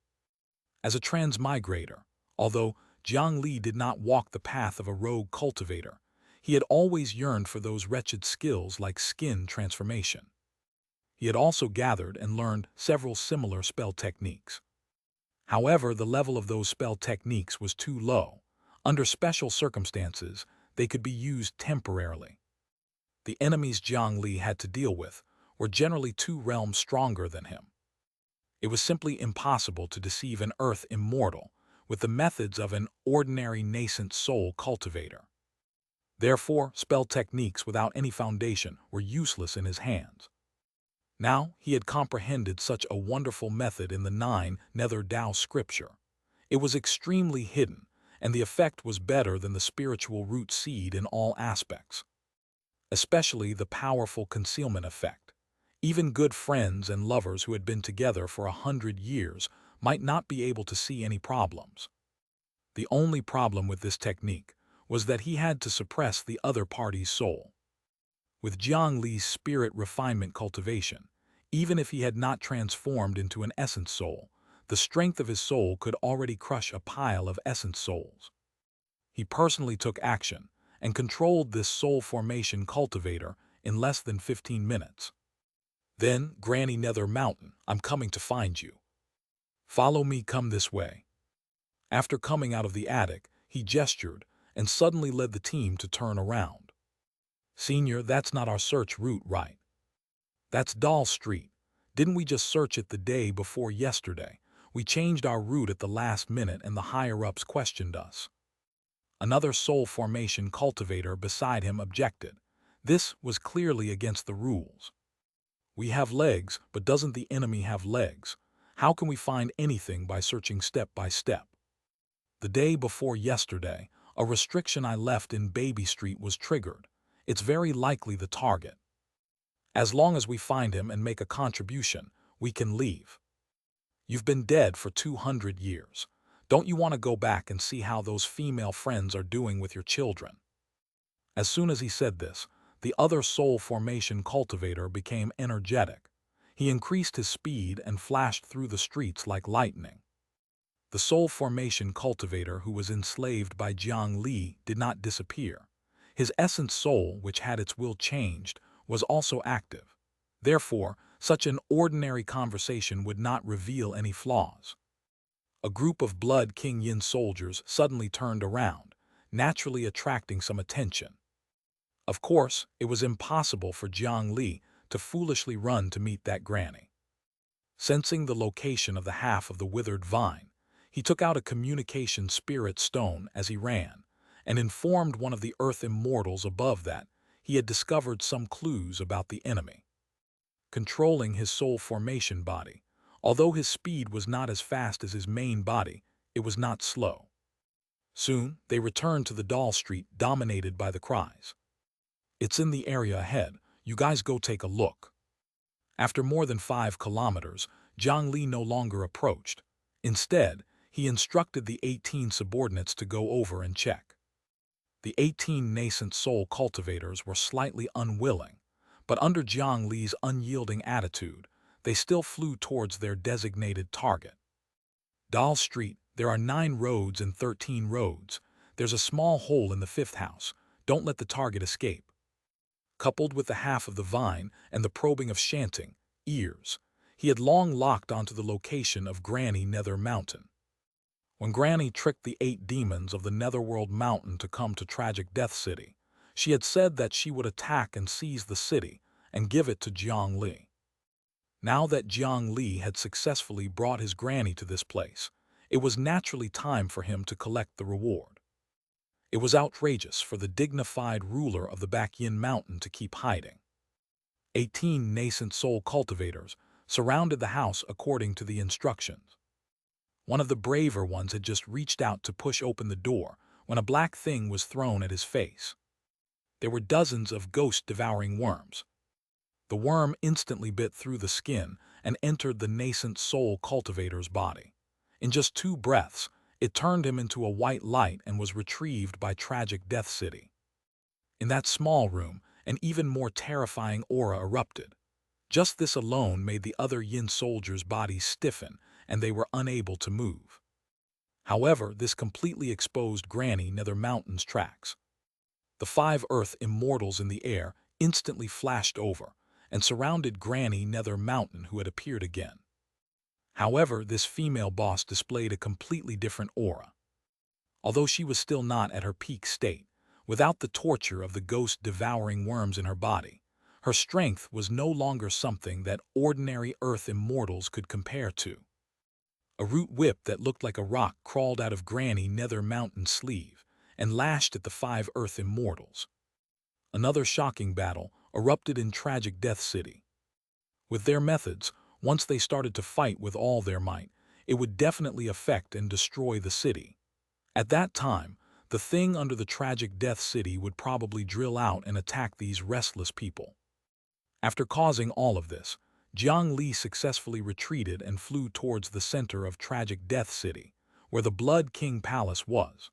As a transmigrator, although Jiang Li did not walk the path of a rogue cultivator, he had always yearned for those wretched skills like skin transformation. He had also gathered and learned several similar spell techniques. However, the level of those spell techniques was too low. Under special circumstances, they could be used temporarily. The enemies Jiang Li had to deal with were generally 2 realms stronger than him. It was simply impossible to deceive an Earth Immortal with the methods of an ordinary nascent soul cultivator. Therefore, spell techniques without any foundation were useless in his hands. Now he had comprehended such a wonderful method in the 9 Nether Tao scripture. It was extremely hidden, and the effect was better than the spiritual root seed in all aspects. Especially the powerful concealment effect. Even good friends and lovers who had been together for 100 years might not be able to see any problems. The only problem with this technique was that he had to suppress the other party's soul. With Jiang Li's spirit refinement cultivation, even if he had not transformed into an essence soul, the strength of his soul could already crush a pile of essence souls. He personally took action and controlled this soul formation cultivator in less than 15 minutes. Then, Granny Nether Mountain, I'm coming to find you. Follow me, come this way. After coming out of the attic, he gestured and suddenly led the team to turn around. Senior, that's not our search route, right? That's Doll Street. Didn't we just search it the day before yesterday? We changed our route at the last minute and the higher-ups questioned us. Another soul formation cultivator beside him objected. This was clearly against the rules. We have legs, but doesn't the enemy have legs? How can we find anything by searching step by step? The day before yesterday, a restriction I left in Baby Street was triggered. It's very likely the target. As long as we find him and make a contribution, we can leave. You've been dead for 200 years. Don't you want to go back and see how those female friends are doing with your children? As soon as he said this, the other soul formation cultivator became energetic. He increased his speed and flashed through the streets like lightning. The soul formation cultivator who was enslaved by Jiang Li did not disappear. His essence soul, which had its will changed, was also active. Therefore, such an ordinary conversation would not reveal any flaws. A group of Blood King Yin soldiers suddenly turned around, naturally attracting some attention. Of course, it was impossible for Jiang Li to foolishly run to meet that granny. Sensing the location of the half of the withered vine, he took out a communication spirit stone as he ran, and informed one of the earth immortals above that he had discovered some clues about the enemy. Controlling his soul formation body, although his speed was not as fast as his main body, it was not slow. Soon, they returned to the Doll Street dominated by the cries. It's in the area ahead, you guys go take a look. After more than 5 kilometers, Jiang Li no longer approached. Instead, he instructed the 18 subordinates to go over and check. The 18 nascent soul cultivators were slightly unwilling, but under Jiang Li's unyielding attitude, they still flew towards their designated target. Doll Street, there are 9 roads and 13 roads. There's a small hole in the 5th house. Don't let the target escape. Coupled with the half of the vine and the probing of chanting ears, he had long locked onto the location of Granny Nether Mountain. When Granny tricked the 8 demons of the Netherworld Mountain to come to Tragic Death City, she had said that she would attack and seize the city and give it to Jiang Li. Now that Jiang Li had successfully brought his granny to this place, it was naturally time for him to collect the reward. It was outrageous for the dignified ruler of the Backyin Mountain to keep hiding. 18 nascent soul cultivators surrounded the house according to the instructions. One of the braver ones had just reached out to push open the door when a black thing was thrown at his face. There were dozens of ghost-devouring worms. The worm instantly bit through the skin and entered the nascent soul cultivator's body. In just 2 breaths, it turned him into a white light and was retrieved by Tragic Death City. In that small room, an even more terrifying aura erupted. Just this alone made the other Yin soldiers' bodies stiffen, and they were unable to move. However, this completely exposed Granny Nether Mountain's tracks. The 5 Earth Immortals in the air instantly flashed over and surrounded Granny Nether Mountain, who had appeared again. However, this female boss displayed a completely different aura. Although she was still not at her peak state, without the torture of the ghost-devouring worms in her body, her strength was no longer something that ordinary Earth Immortals could compare to. A root whip that looked like a rock crawled out of Granny Nether Mountain's sleeve and lashed at the 5 Earth Immortals. Another shocking battle erupted in Tragic Death City. With their methods, once they started to fight with all their might, it would definitely affect and destroy the city. At that time, the thing under the Tragic Death City would probably drill out and attack these restless people. After causing all of this, Jiang Li successfully retreated and flew towards the center of Tragic Death City, where the Blood King Palace was.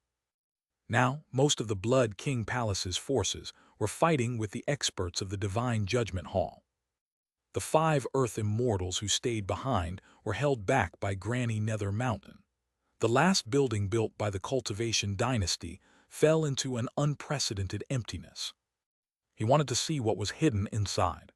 Now, most of the Blood King Palace's forces were fighting with the experts of the Divine Judgment Hall. The 5 Earth Immortals who stayed behind were held back by Granny Nether Mountain. The last building built by the Cultivation dynasty fell into an unprecedented emptiness. He wanted to see what was hidden inside.